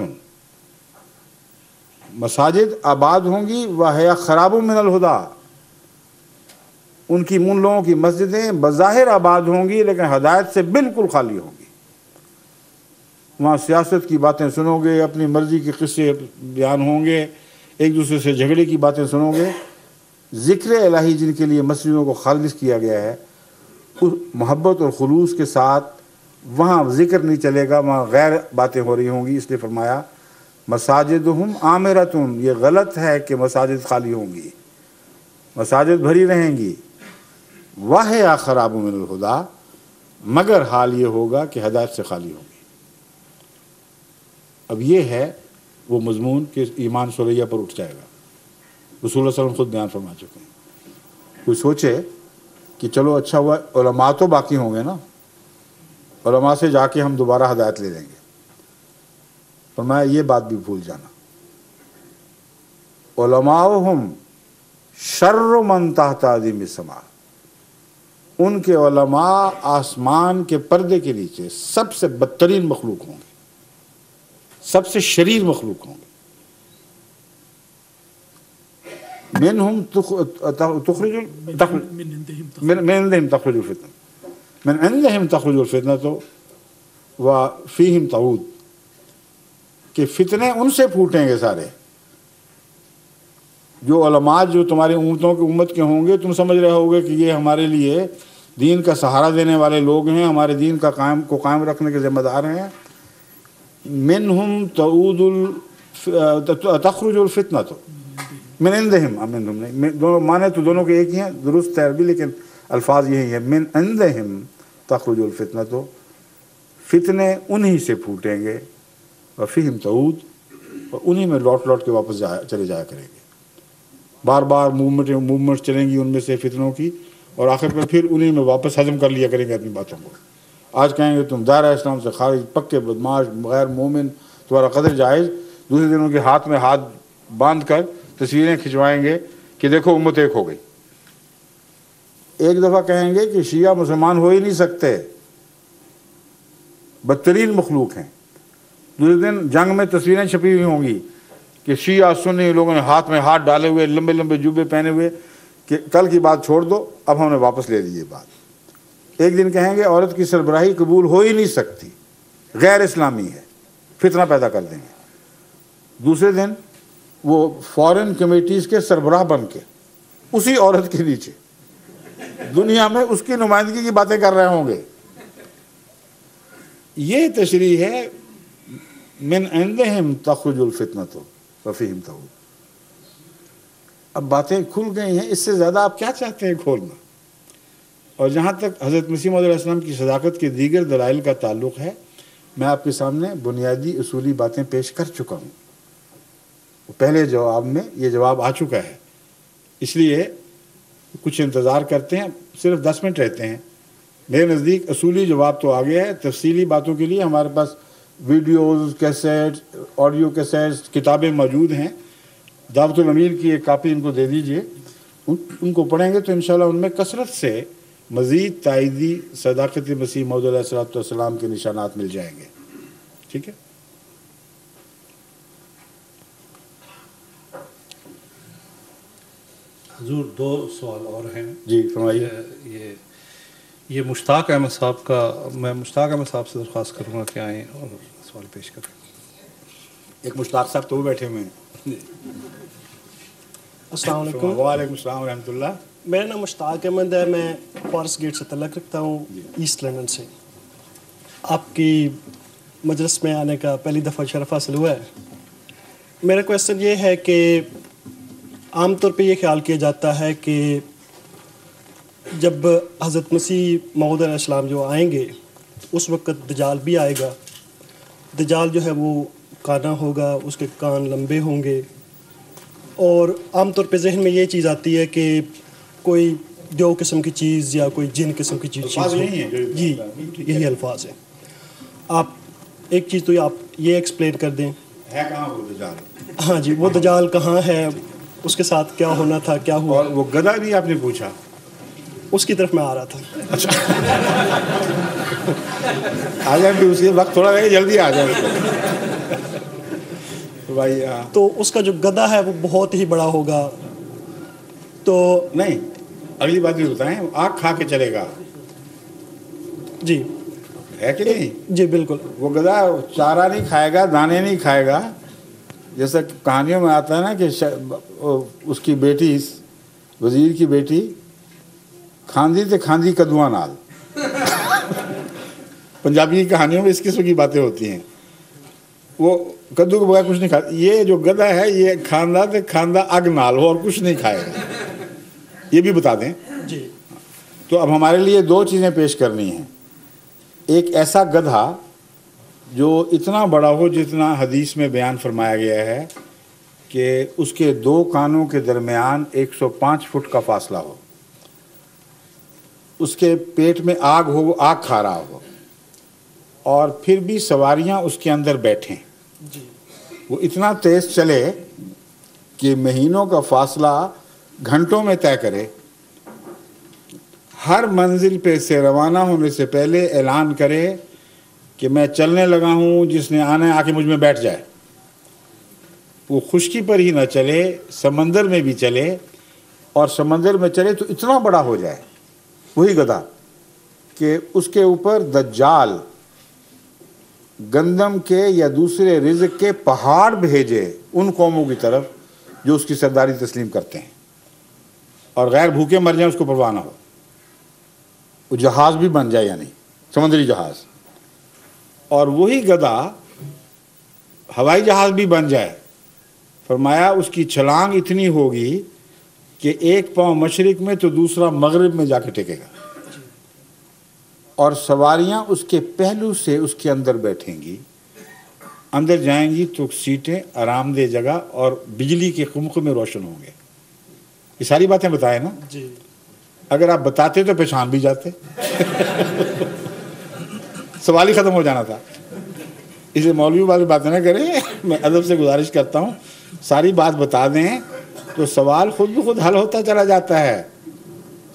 مساجد آباد ہوں گی، وہی خراب من الہدی، ان کی ان لوگوں کی مسجدیں بظاہر آباد ہوں گی لیکن ہدایت سے بالکل خالی ہوں گی۔ وہاں سیاست کی باتیں سنو گے، اپنی مرضی کے قصے بیان ہوں گے، ایک دوسرے سے جھگڑے کی باتیں سنو گے۔ ذکر الہی جن کے لیے مسجدوں کو خالص کیا گیا ہے، محبت اور خلوص کے ساتھ وہاں ذکر نہیں چلے گا، وہاں غیر باتیں ہو رہی ہوں گی۔ اس لیے فرمایا مساجدہم عامرۃ، یہ غلط ہے کہ مساجد خالی ہوں گی، مساجد بھری رہیں گی، وہی خراب من الہدی، مگر حال یہ ہوگا کہ ہدایت سے خالی ہوگی۔ اب یہ ہے وہ مضمون کہ ایمان سوریہ پر اٹھ جائے گا، رسول اللہ صلی اللہ علیہ وسلم خود بیان فرما چکے ہیں۔ کوئی سوچے کہ چلو اچھا ہوا علماء تو باقی ہوں گے نا، علماء سے جا کے ہم دوبارہ ہدایت لے لیں گے، فرمایا یہ بات بھی بھول جانا، علماؤہم شر من تحت عظیم السماء، ان کے علماء آسمان کے پردے کے نیچے سب سے بدترین مخلوق ہوں گے، سب سے شریر مخلوق ہوں گے۔ منہم تخرج من عندہم تخرج الفتنہ، من عندہم تخرج الفتنہ وفیہم تعود، کہ فتنے ان سے پھوٹیں گے سارے۔ جو علماء جو تمہاری امتوں کے امت کے ہوں گے، تم سمجھ رہے ہوگے کہ یہ ہمارے لیے دین کا سہارا دینے والے لوگ ہیں، ہمارے دین کا قائم رکھنے کے ذمہ دار ہیں۔ منہم تخرج الفتنہ، تو من عندہم، منہم نہیں، دونوں معنی تو دونوں کے ایک ہی ہیں، درست ہے بھی، لیکن الفاظ یہی ہیں، من عندہم تخرج الفتنہ، تو فتنے انہی سے پھوٹیں گے، وفیہم تعود، اور انہی میں لوٹ کے واپس چلے جایا کریں گے، بار بار موومنٹ چلیں گی ان میں سے فتنوں کی، اور آخر پر پھر انہی میں واپس ہضم کر لیا کریں گے اپنی باتوں کو۔ آج کہیں گے تم دائرہ اسلام سے خارج، پکے بدماش، غیر مومن، تمہارا قدر جائز، دوسرے دنوں کے ہاتھ میں ہاتھ باندھ کر تصویریں کھنچوائیں گے کہ دیکھو امت ایک ہو گئی، ایک دفعہ کہیں گے کہ شیعہ مسلمان ہو ہی نہیں سکتے، بدترین مخلوق ہیں، دوسرے دن جنگ میں تصویریں چھپی ہوئی ہوں گی کہ شیعہ سنی لوگوں نے ہاتھ میں ہاتھ ڈالے ہوئے، لمبے لمبے جوبے پہنے ہوئے، کہ کل کی بات چھوڑ دو، اب ہم نے واپس لے لی یہ بات۔ ایک دن کہیں گے عورت کی سربراہی قبول ہو ہی نہیں سکتی، غیر اسلامی ہے، فتنہ پیدا کر دیں گے۔ دوسرے دن وہ فارن کمیٹیز کے سربراہ بن کے اسی عورت کے نیچے دنیا میں اس کی نمائندگی کی باتیں کر رہے ہوں گے۔ یہ تشریح ہے من عندہم تخرج الفتنۃ وفیہم تہود۔ اب باتیں کھل گئی ہیں، اس سے زیادہ آپ کیا چاہتے ہیں کھولنا؟ اور جہاں تک حضرت مسیح موعود علیہ السلام کی صداقت کے دیگر دلائل کا تعلق ہے، میں آپ کے سامنے بنیادی اصولی باتیں پیش کر چکا ہوں، پہلے جواب میں یہ جواب آ چکا ہے، اس لیے کچھ انتظار کرتے ہیں، صرف 10 منٹ رہتے ہیں۔ میرے نزدیک اصولی جواب تو آ گیا ہے، تفصیلی باتوں کے لیے ہمارے پاس ویڈیوز، کیسیٹ، آڈیو کیسیٹس، کتابیں موجود ہیں۔ دعوت الامیر کی ایک کاپی ان کو دے دیجئے، ان کو پڑھیں گے تو انشاءاللہ ان میں کثرت سے مزید تائیدی صداقت مسیح موعود علیہ السلام کے نشانات مل جائیں گے۔ ٹھیک ہے؟ حضور 2 سوال اور ہیں۔ جی فرمائیے۔ یہ مشتاق احمد صاحب کا، میں مشتاق احمد صاحب سے درخواست کروں گا کہ آئیں اور سوال پیش کریں۔ ایک مشتاق صاحب تو وہ بیٹھے ہوئے ہیں۔ السلام علیکم۔ وعلیکم السلام ورحمۃ اللہ۔ میرا نام مشتاق احمد ہے، میں فارسٹ گیٹ سے تعلق رکھتا ہوں، ایسٹ لندن سے۔ آپ کی مجلس میں آنے کا پہلی دفعہ شرف حاصل ہوا ہے۔ میرا کویسچن یہ ہے کہ عام طور پہ یہ خیال کیا جاتا ہے کہ جب حضرت مسیح موعود علیہ السلام جو آئیں گے اس وقت دجال بھی آئے گا۔ دجال جو ہے وہ کانا ہوگا، اس کے کان لمبے ہوں گے، اور عام طور پہ ذہن میں یہ چیز آتی ہے کہ کوئی دیو قسم کی چیز یا کوئی جن قسم کی چیز جی یہی الفاظ ہیں۔ آپ ایک چیز تو آپ یہ ایکسپلین کر دیں، ہے کہاں وہ دجال؟ ہاں جی، وہ دجال کہاں ہے، اس کے ساتھ کیا ہونا تھا، کیا ہوا؟ اور وہ گدھا بھی آپ نے پوچھا؟ اس کی طرف میں آ رہا تھا۔ آ جائیں بھی، اسی وقت تھوڑا رہے، جلدی آ جائیں بھائی۔ تو اس کا جو گدھا ہے وہ بہت ہی بڑا ہوگا، تو نہیں، اگلی بات بھی بتائیں، آگ کھا کے چلے گا، جی ہے کہ نہیں؟ جی بالکل۔ وہ گدھا چارہ نہیں کھائے گا، دانے نہیں کھائے گا، جیسا کہانیوں میں آتا ہے نا کہ اس کی بیٹی، وزیر کی بیٹی کھاندی تے کھاندی کدواں نال۔ پنجابی کی کہانیوں میں اس قسم کی باتیں ہوتی ہیں، وہ کدو کے بغیر کچھ نہیں کھاتا۔ یہ جو گدھا ہے یہ کھاندا تے کھاندا اگ نال ہو، اور کچھ نہیں کھائے گا، یہ بھی بتا دیں۔ جی تو اب ہمارے لیے 2 چیزیں پیش کرنی ہیں۔ ایک ایسا گدھا جو اتنا بڑا ہو جتنا حدیث میں بیان فرمایا گیا ہے کہ اس کے 2 کانوں کے درمیان 105 فٹ کا فاصلہ ہو، اس کے پیٹ میں آگ ہو، وہ آگ کھا رہا ہو، اور پھر بھی سواریاں اس کے اندر بیٹھیں، وہ اتنا تیز چلے کہ مہینوں کا فاصلہ گھنٹوں میں طے کرے، ہر منزل پہ سے روانہ ہونے سے پہلے اعلان کرے کہ میں چلنے لگا ہوں، جس نے آنا ہے آ کے مجھ میں بیٹھ جائے۔ وہ خشکی پر ہی نہ چلے، سمندر میں بھی چلے، اور سمندر میں چلے تو اتنا بڑا ہو جائے وہی گدھا کہ اس کے اوپر دجال گندم کے یا دوسرے رزق کے پہاڑ بھیجے ان قوموں کی طرف جو اس کی سرداری تسلیم کرتے ہیں، اور غیر بھوکے مر جائیں، اس کو پرواہ نہ ہو، وہ جہاز بھی بن جائے، یعنی سمندری جہاز، اور وہی گدھا ہوائی جہاز بھی بن جائے۔ فرمایا اس کی چھلانگ اتنی ہوگی کہ ایک پاؤں مشرق میں تو دوسرا مغرب میں جا کے ٹکے گا، اور سواریاں اس کے پہلو سے اس کے اندر بیٹھیں گی، اندر جائیں گی تو سیٹیں آرام دہ جگہ اور بجلی کے خمخمے روشن ہوں گے۔ یہ ساری باتیں بتائے نا؟ جی اگر آپ بتاتے تو پہچان بھی جاتے، سوال ہی ختم ہو جانا تھا۔ اسے مولوی والی باتیں نہ کریں، میں ادب سے گزارش کرتا ہوں ساری بات بتا دیں تو سوال خود بخود حل ہوتا چلا جاتا ہے۔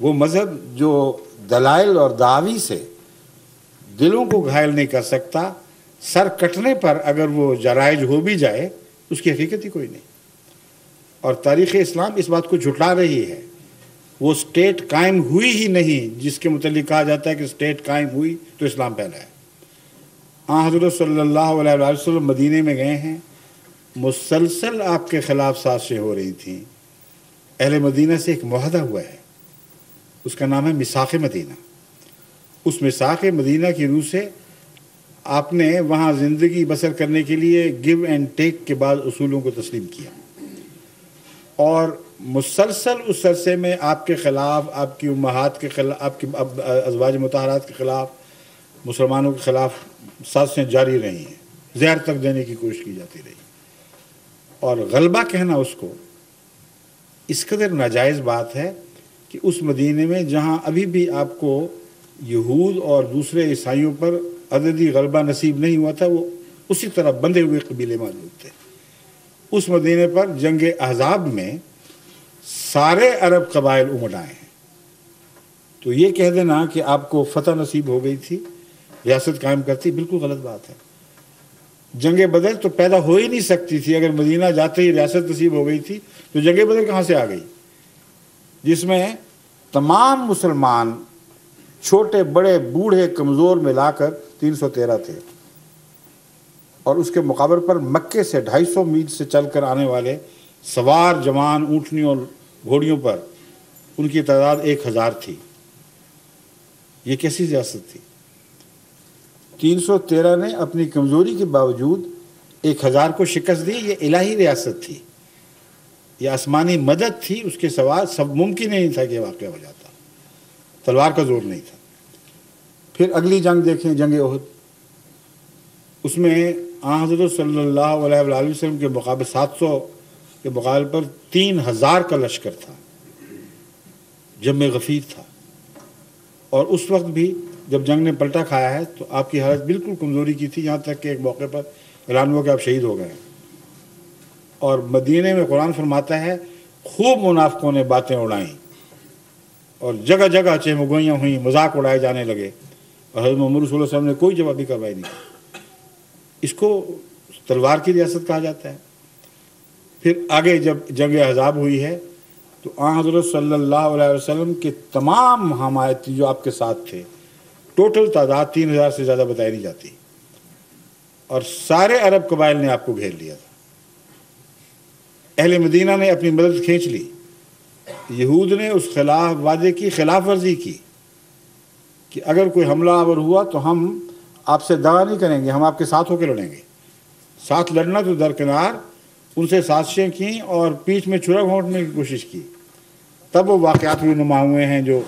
وہ مذہب جو دلائل اور دعوی سے دلوں کو گھائل نہیں کر سکتا، سر کٹنے پر اگر وہ جرائج ہو بھی جائے اس کی حقیقت ہی کوئی نہیں. اور تاریخ اسلام اس بات کو جھٹلا رہی ہے. وہ اسٹیٹ قائم ہوئی ہی نہیں جس کے متعلق کہا جاتا ہے کہ اسٹیٹ قائم ہوئی تو اسلام پھیلا ہے. حضرت صلی اللہ علیہ وسلم مدینے میں گئے ہیں، مسلسل آپ کے خلاف سازشیں ہو رہی تھیں. اہل مدینہ سے ایک معاہدہ ہوا ہے، اس کا نام ہے میثاق مدینہ. اس میثاق مدینہ کی روح سے آپ نے وہاں زندگی بسر کرنے کے لیے گیو اینڈ ٹیک کے بعد اصولوں کو تسلیم کیا، اور مسلسل اس عرصے میں آپ کے خلاف، آپ کی امہات کے خلاف، آپ کی ازواج مطہرات کے خلاف، مسلمانوں کے خلاف سازشیں جاری رہی ہیں. زہر تک دینے کی کوشش کی جاتی رہی. اور غلبہ کہنا اس کو اس قدر ناجائز بات ہے کہ اس مدینے میں جہاں ابھی بھی آپ کو یہود اور دوسرے عیسائیوں پر عددی غلبہ نصیب نہیں ہوا تھا، وہ اسی طرح بندھے ہوئے قبیلے موجود تھے. اس مدینے پر جنگ احزاب میں سارے عرب قبائل امڑ آئے ہیں. تو یہ کہہ دینا کہ آپ کو فتح نصیب ہو گئی تھی، ریاست قائم کرتی، بالکل غلط بات ہے. جنگ بدر تو پیدا ہو ہی نہیں سکتی تھی. اگر مدینہ جاتے ہی ریاست نصیب ہو گئی تھی تو جنگ بدر کہاں سے آ گئی، جس میں تمام مسلمان چھوٹے بڑے بوڑھے کمزور ملا کر 313 تھے، اور اس کے مقابل پر مکے سے 250 میل سے چل کر آنے والے سوار جوان اونٹنیوں اور گھوڑیوں پر ان کی تعداد 1000 تھی. یہ کیسی ریاست تھی؟ 313 نے اپنی کمزوری کے باوجود 1000 کو شکست دی. یہ الہی ریاست تھی، یہ آسمانی مدد تھی. اس کے سوا سب ممکن نہیں تھا کہ واقعہ ہو جاتا. تلوار کا زور نہیں تھا. پھر اگلی جنگ دیکھیں، جنگ احد. اس میں حضرت صلی اللہ علیہ وسلم کے مقابل 700 کے مقابل پر 3000 کا لشکر تھا. جنگ غفیر تھا. اور اس وقت بھی جب جنگ نے پلٹا کھایا ہے تو آپ کی حالت بالکل کمزوری کی تھی، یہاں تک کہ ایک موقع پر اعلان ہوا کہ آپ شہید ہو گئے. اور مدینے میں قرآن فرماتا ہے خوب منافقوں نے باتیں اڑائیں اور جگہ جگہ چہمگوئیاں ہوئیں، مذاق اڑائے جانے لگے، اور حضرت محمد صلی اللہ علیہ وسلم نے کوئی جوابی کارروائی نہیں کی. اس کو تلوار کی ریاست کہا جاتا ہے. پھر آگے جب جنگ احزاب ہوئی ہے تو حضرت صلی اللہ علیہ وسلم کے تمام حمایتی جو آپ کے ساتھ تھے، ٹوٹل تعداد 3000 سے زیادہ بتائی نہیں جاتی، اور سارے عرب قبائل نے آپ کو گھیر لیا تھا. اہل مدینہ نے اپنی مدد کھینچ لی. یہود نے اس خلاف وعدے کی خلاف ورزی کی کہ اگر کوئی حملہ آور ہوا تو ہم آپ سے دعا نہیں کریں گے، ہم آپ کے ساتھ ہو کے لڑیں گے. ساتھ لڑنا تو درکنار، ان سے سازشیں کیں اور پیٹھ میں چھرا گھونٹنے کی کوشش کی. تب وہ واقعات بھی نما ہوئے ہیں جو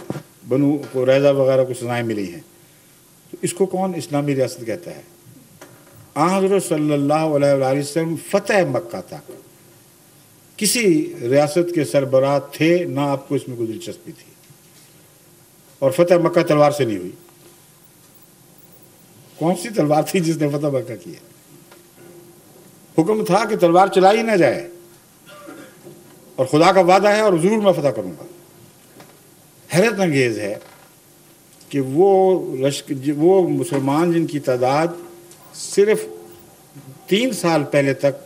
بنو قریظہ وغیرہ کو سزائیں ملی ہیں. تو اس کو کون اسلامی ریاست کہتا ہے؟ حضرت صلی اللہ علیہ وسلم فتح مکہ تک کسی ریاست کے سربراہ تھے نہ، آپ کو اس میں کوئی دلچسپی تھی. اور فتح مکہ تلوار سے نہیں ہوئی. کون سی تلوار تھی جس نے فتح مکہ کیا؟ حکم تھا کہ تلوار چلائی نہ جائے، اور خدا کا وعدہ ہے اور ضرور میں فتح کروں گا. حیرت انگیز ہے کہ وہ مسلمان جن کی تعداد صرف 3 سال پہلے تک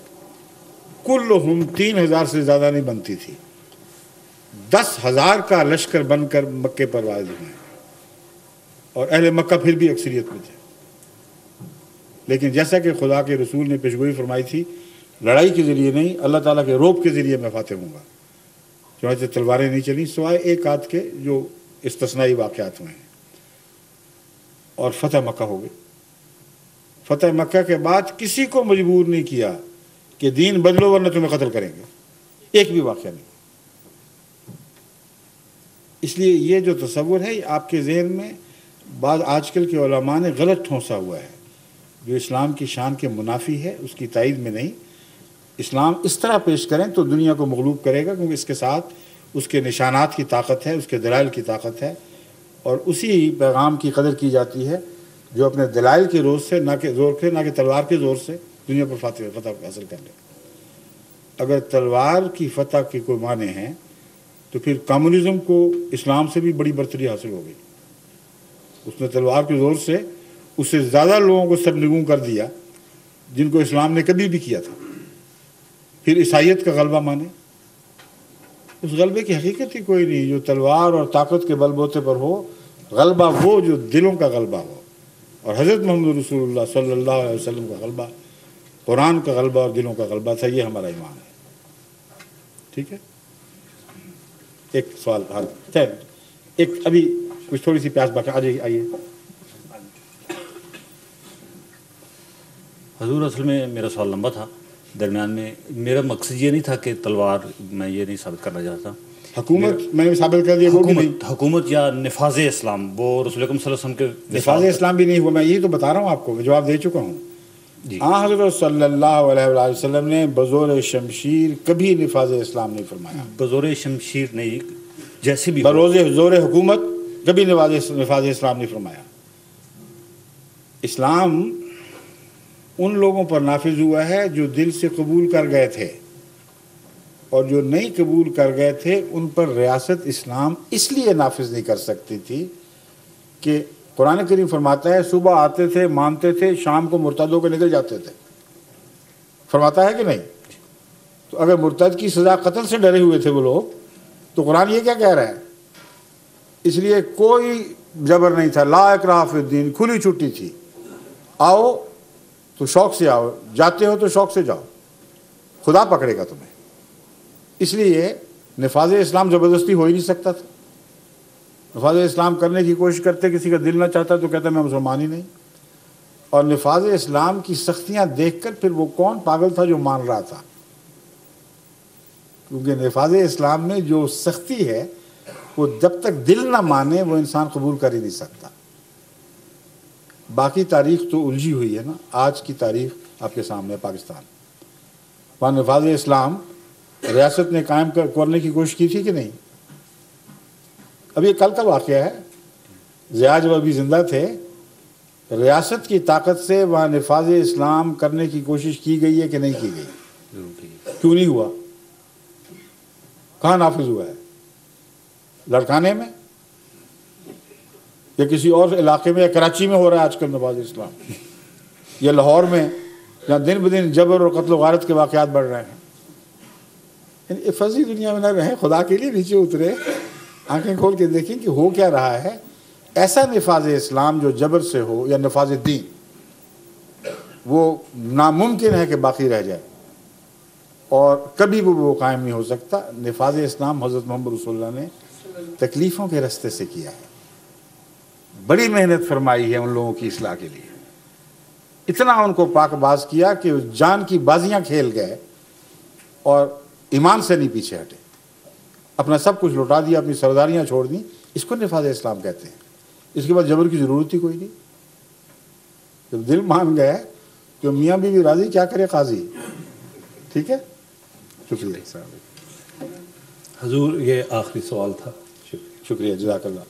کلہم 3000 سے زیادہ نہیں بنتی تھی، 10,000 کا لشکر بن کر مکے پر واضح ہوئے، اور اہل مکہ پھر بھی اکثریت میں تھے. لیکن جیسا کہ خدا کے رسول نے پیشگوئی فرمائی تھی، لڑائی کے ذریعے نہیں، اللہ تعالیٰ کے روب کے ذریعے میں فاتح ہوں گا. چنانچہ تلواریں نہیں چلیں سوائے ایک آدھ کے جو استثنائی واقعات ہوئے ہیں، اور فتح مکہ ہو گئی. فتح مکہ کے بعد کسی کو مجبور نہیں کیا کہ دین بدلو ورنہ تمہیں قتل کریں گے، ایک بھی واقعہ نہیں. اس لیے یہ جو تصور ہے آپ کے ذہن میں بعض آج کل کے علماء نے غلط ٹھونسا ہوا ہے، جو اسلام کی شان کے منافی ہے، اس کی تائید میں نہیں. اسلام اس طرح پیش کریں تو دنیا کو مغلوب کرے گا، کیونکہ اس کے ساتھ اس کے نشانات کی طاقت ہے، اس کے دلائل کی طاقت ہے، اور اسی پیغام کی قدر کی جاتی ہے جو اپنے دلائل کے روز سے، نہ کہ زور کے، نہ کہ تلوار کے زور سے دنیا پر فتح حاصل کر لے. اگر تلوار کی فتح کے کوئی معنی ہیں تو پھر کمیونزم کو اسلام سے بھی بڑی برتری حاصل ہو گئی. اس نے تلوار کے زور سے اس سے زیادہ لوگوں کو سرنگوں کر دیا جن کو اسلام نے کبھی بھی کیا تھا. پھر عیسائیت کا غلبہ مانے. اس غلبے کی حقیقت ہی کوئی نہیں. جو تلوار اور طاقت کے بل بوتے پر ہو، غلبہ وہ جو دلوں کا غلبہ ہو. اور حضرت محمد رسول اللہ صلی اللہ علیہ وسلم کا غلبہ قرآن کا غلبہ اور دلوں کا غلبہ تھا. یہ ہمارا ایمان ہے. ٹھیک ہے. ایک سوال ایک ابھی کچھ تھوڑی سی پیاس باقی آئیے. حضور اصل میں میرا سوال لمبا تھا، درمیان میں میرا مقصد یہ نہیں تھا کہ تلوار، میں یہ نہیں ثابت کرنا چاہتا. حکومت میں نے ثابت کر دیا. حکومت یا نفاذ اسلام، وہ رسول اکرم صلی اللہ علیہ وسلم کے نفاذ اسلام بھی نہیں ہوا. میں یہی تو بتا رہا ہوں آپ کو، میں جواب دے چکا ہوں. حضرت صلی اللہ علیہ وسلم نے بزور شمشیر کبھی نفاذ اسلام نہیں فرمایا. بزور شمشیر نہیں، جیسے بھی زور حکومت کبھی نفاذ اسلام نہیں فرمایا. اسلام ان لوگوں پر نافذ ہوا ہے جو دل سے قبول کر گئے تھے، اور جو نہیں قبول کر گئے تھے ان پر ریاست اسلام اس لیے نافذ نہیں کر سکتی تھی کہ قرآن کریم فرماتا ہے صبح آتے تھے، مانتے تھے، شام کو مرتد ہو کے نکل جاتے تھے. فرماتا ہے کہ نہیں؟ تو اگر مرتد کی سزا قتل سے ڈرے ہوئے تھے وہ لوگ، تو قرآن یہ کیا کہہ رہا ہے؟ اس لیے کوئی جبر نہیں تھا. لا اکراہ فی الدین، کھلی چھٹی تھی. آؤ تو شوق سے آؤ، جاتے ہو تو شوق سے جاؤ، خدا پکڑے گا تمہیں. اس لیے نفاذ اسلام زبردستی ہو ہی نہیں سکتا تھا. نفاذ اسلام کرنے کی کوشش کرتے، کسی کا دل نہ چاہتا تو کہتا میں مسلمان ہی نہیں. اور نفاذ اسلام کی سختیاں دیکھ کر پھر وہ کون پاگل تھا جو مان رہا تھا؟ کیونکہ نفاذ اسلام میں جو سختی ہے وہ جب تک دل نہ مانے وہ انسان قبول کر ہی نہیں سکتا. باقی تاریخ تو الجھی ہوئی ہے نا. آج کی تاریخ آپ کے سامنے پاکستان، وہاں نفاذ اسلام ریاست نے قائم کرنے کی کوشش کی تھی کہ نہیں؟ اب یہ کل کا واقعہ ہے. ضیاء جب ابھی زندہ تھے، ریاست کی طاقت سے وہاں نفاذ اسلام کرنے کی کوشش کی گئی ہے کہ نہیں کی گئی؟ کیوں نہیں ہوا؟ کہاں نافذ ہوا ہے؟ لڑکانے میں یا کسی اور علاقے میں، یا کراچی میں ہو رہا ہے آج کل نفاذ اسلام، یا لاہور میں جہاں دن بدن جبر اور قتل و غارت کے واقعات بڑھ رہے ہیں. یعنی فضی دنیا میں نہ رہیں، خدا کے لیے نیچے اترے، آنکھیں کھول کے دیکھیں کہ ہو کیا رہا ہے. ایسا نفاذ اسلام جو جبر سے ہو یا نفاذ دین، وہ ناممکن ہے کہ باقی رہ جائے، اور کبھی بھی وہ قائم نہیں ہو سکتا. نفاذ اسلام حضرت محمد رسول اللہ نے تکلیفوں کے رستے سے کیا ہے. بڑی محنت فرمائی ہے ان لوگوں کی اصلاح کے لیے. اتنا ان کو پاک باز کیا کہ جان کی بازیاں کھیل گئے اور ایمان سے نہیں پیچھے ہٹے. اپنا سب کچھ لوٹا دیا، اپنی سرداریاں چھوڑ دیں. اس کو نفاذ اسلام کہتے ہیں. اس کے بعد جبر کی ضرورت ہی کوئی نہیں. جب دل مان گئے تو میاں بیوی راضی، کیا کرے قاضی. ٹھیک ہے، شکریہ حضور. یہ آخری سوال تھا. شکریہ، جزاک اللہ.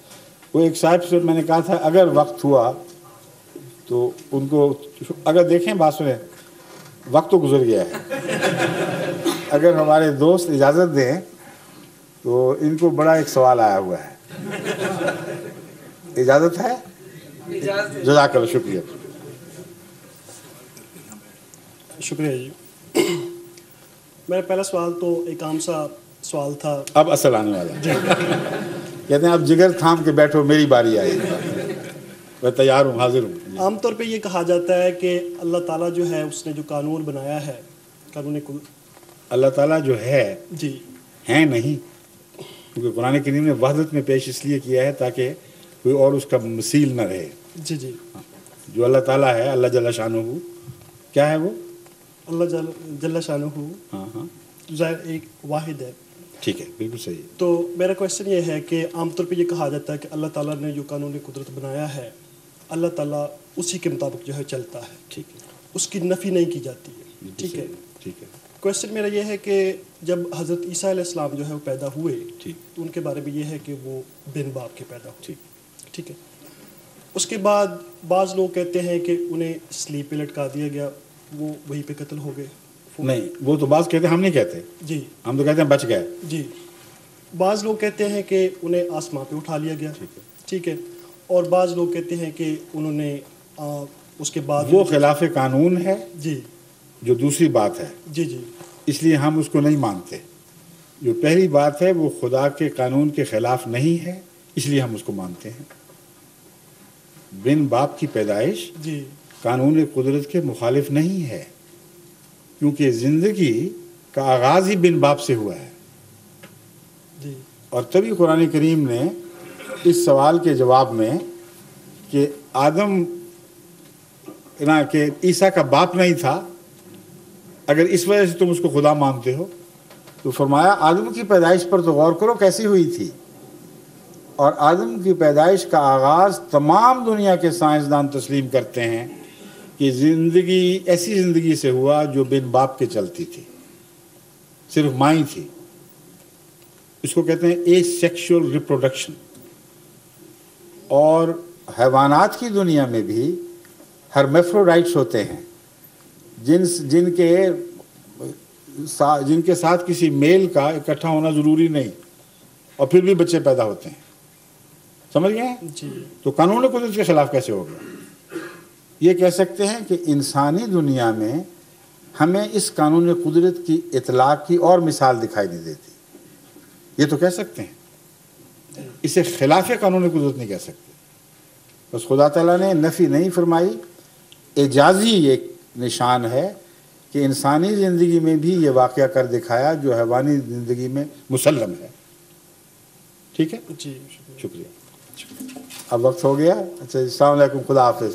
وہ ایک صاحب سے میں نے کہا تھا اگر وقت ہوا تو ان کو، اگر دیکھیں بات سنیں، وقت تو گزر گیا ہے، اگر ہمارے دوست اجازت دیں تو ان کو بڑا ایک سوال آیا ہوا ہے. اجازت ہے؟ جزاک اللہ. شکریہ. شکریہ جی. میرا پہلا سوال تو ایک عام سا سوال تھا. اب اصل آنے والا ہے. کہتے ہیں آپ جگر تھام کے بیٹھو، میری باری آئی، میں تیار ہوں، حاضر ہوں. عام طور پہ یہ کہا جاتا ہے کہ اللہ تعالیٰ جو ہے اس نے جو قانون بنایا ہے، قانون کل، اللہ تعالیٰ جو ہے جی ہیں نہیں، کیونکہ قرآن کریم نے وحدت میں پیش اس لیے کیا ہے تاکہ کوئی اور اس کا مثیل نہ رہے. جی جی. جو اللہ تعالیٰ ہے، اللہ جل شانہ، کیا ہے وہ؟ اللہ جل شانہ ہاں ہاں ظاہر ایک واحد ہے. ٹھیک ہے، بالکل صحیح. تو میرا کویشچن یہ ہے کہ عام طور پہ یہ کہا جاتا ہے کہ اللہ تعالیٰ نے جو قانون قدرت بنایا ہے، اللہ تعالیٰ اسی کے مطابق جو ہے چلتا ہے. ٹھیک ہے، اس کی نفی نہیں کی جاتی ہے. ٹھیک ہے. ٹھیک ہے. کویشچن میرا یہ ہے کہ جب حضرت عیسیٰ علیہ السلام جو ہے وہ پیدا ہوئے، ٹھیک، تو ان کے بارے میں یہ ہے کہ وہ بن باپ کے پیدا ہوئے. ٹھیک. ٹھیک ہے. اس کے بعد بعض لوگ کہتے ہیں کہ انہیں سلیپ پہ لٹکا دیا گیا، وہ وہیں پہ قتل ہو گئے. نہیں، وہ تو بعض کہتے ہیں، ہم نہیں کہتے. جی. ہم تو کہتے ہیں بچ گئے. جی. بعض لوگ کہتے ہیں کہ انہیں آسمان پہ اٹھا لیا گیا، ٹھیک ہے، اور بعض لوگ کہتے ہیں کہ انہوں نے اس کے بعد وہ خلاف قانون ہے جی جو دوسری بات ہے، جی جی اس لیے ہم اس کو نہیں مانتے. جو پہلی بات ہے وہ خدا کے قانون کے خلاف نہیں ہے، اس لیے ہم اس کو مانتے ہیں. بن باپ کی پیدائش جی قانون قدرت کے مخالف نہیں ہے، کیونکہ زندگی کا آغاز ہی بن باپ سے ہوا ہے. جی اور تبھی قرآن کریم نے اس سوال کے جواب میں کہ آدم کہ عیسیٰ کا باپ نہیں تھا، اگر اس وجہ سے تم اس کو خدا مانتے ہو، تو فرمایا آدم کی پیدائش پر تو غور کرو کیسی ہوئی تھی. اور آدم کی پیدائش کا آغاز تمام دنیا کے سائنسدان تسلیم کرتے ہیں کہ زندگی ایسی زندگی سے ہوا جو بن باپ کے چلتی تھی، صرف مائیں تھی. اس کو کہتے ہیں اے سیکشول ریپروڈکشن. اور حیوانات کی دنیا میں بھی ہرمیفروڈائٹس ہوتے ہیں، جن کے ساتھ کسی میل کا اکٹھا ہونا ضروری نہیں، اور پھر بھی بچے پیدا ہوتے ہیں. سمجھ گئے؟ جی تو قانون قدرت کے خلاف کیسے ہوگا؟ یہ کہہ سکتے ہیں کہ انسانی دنیا میں ہمیں اس قانون قدرت کی اطلاق کی اور مثال دکھائی نہیں دیتی. یہ تو کہہ سکتے ہیں، اسے خلاف قانون قدرت نہیں کہہ سکتے. بس خدا تعالیٰ نے نفی نہیں فرمائی، اعجازی ایک نشان ہے کہ انسانی زندگی میں بھی یہ واقعہ کر دکھایا جو حیوانی زندگی میں مسلم ہے. ٹھیک ہے؟ جی شکریہ. اب وقت ہو گیا. اچھا، السلام علیکم، خدا حافظ.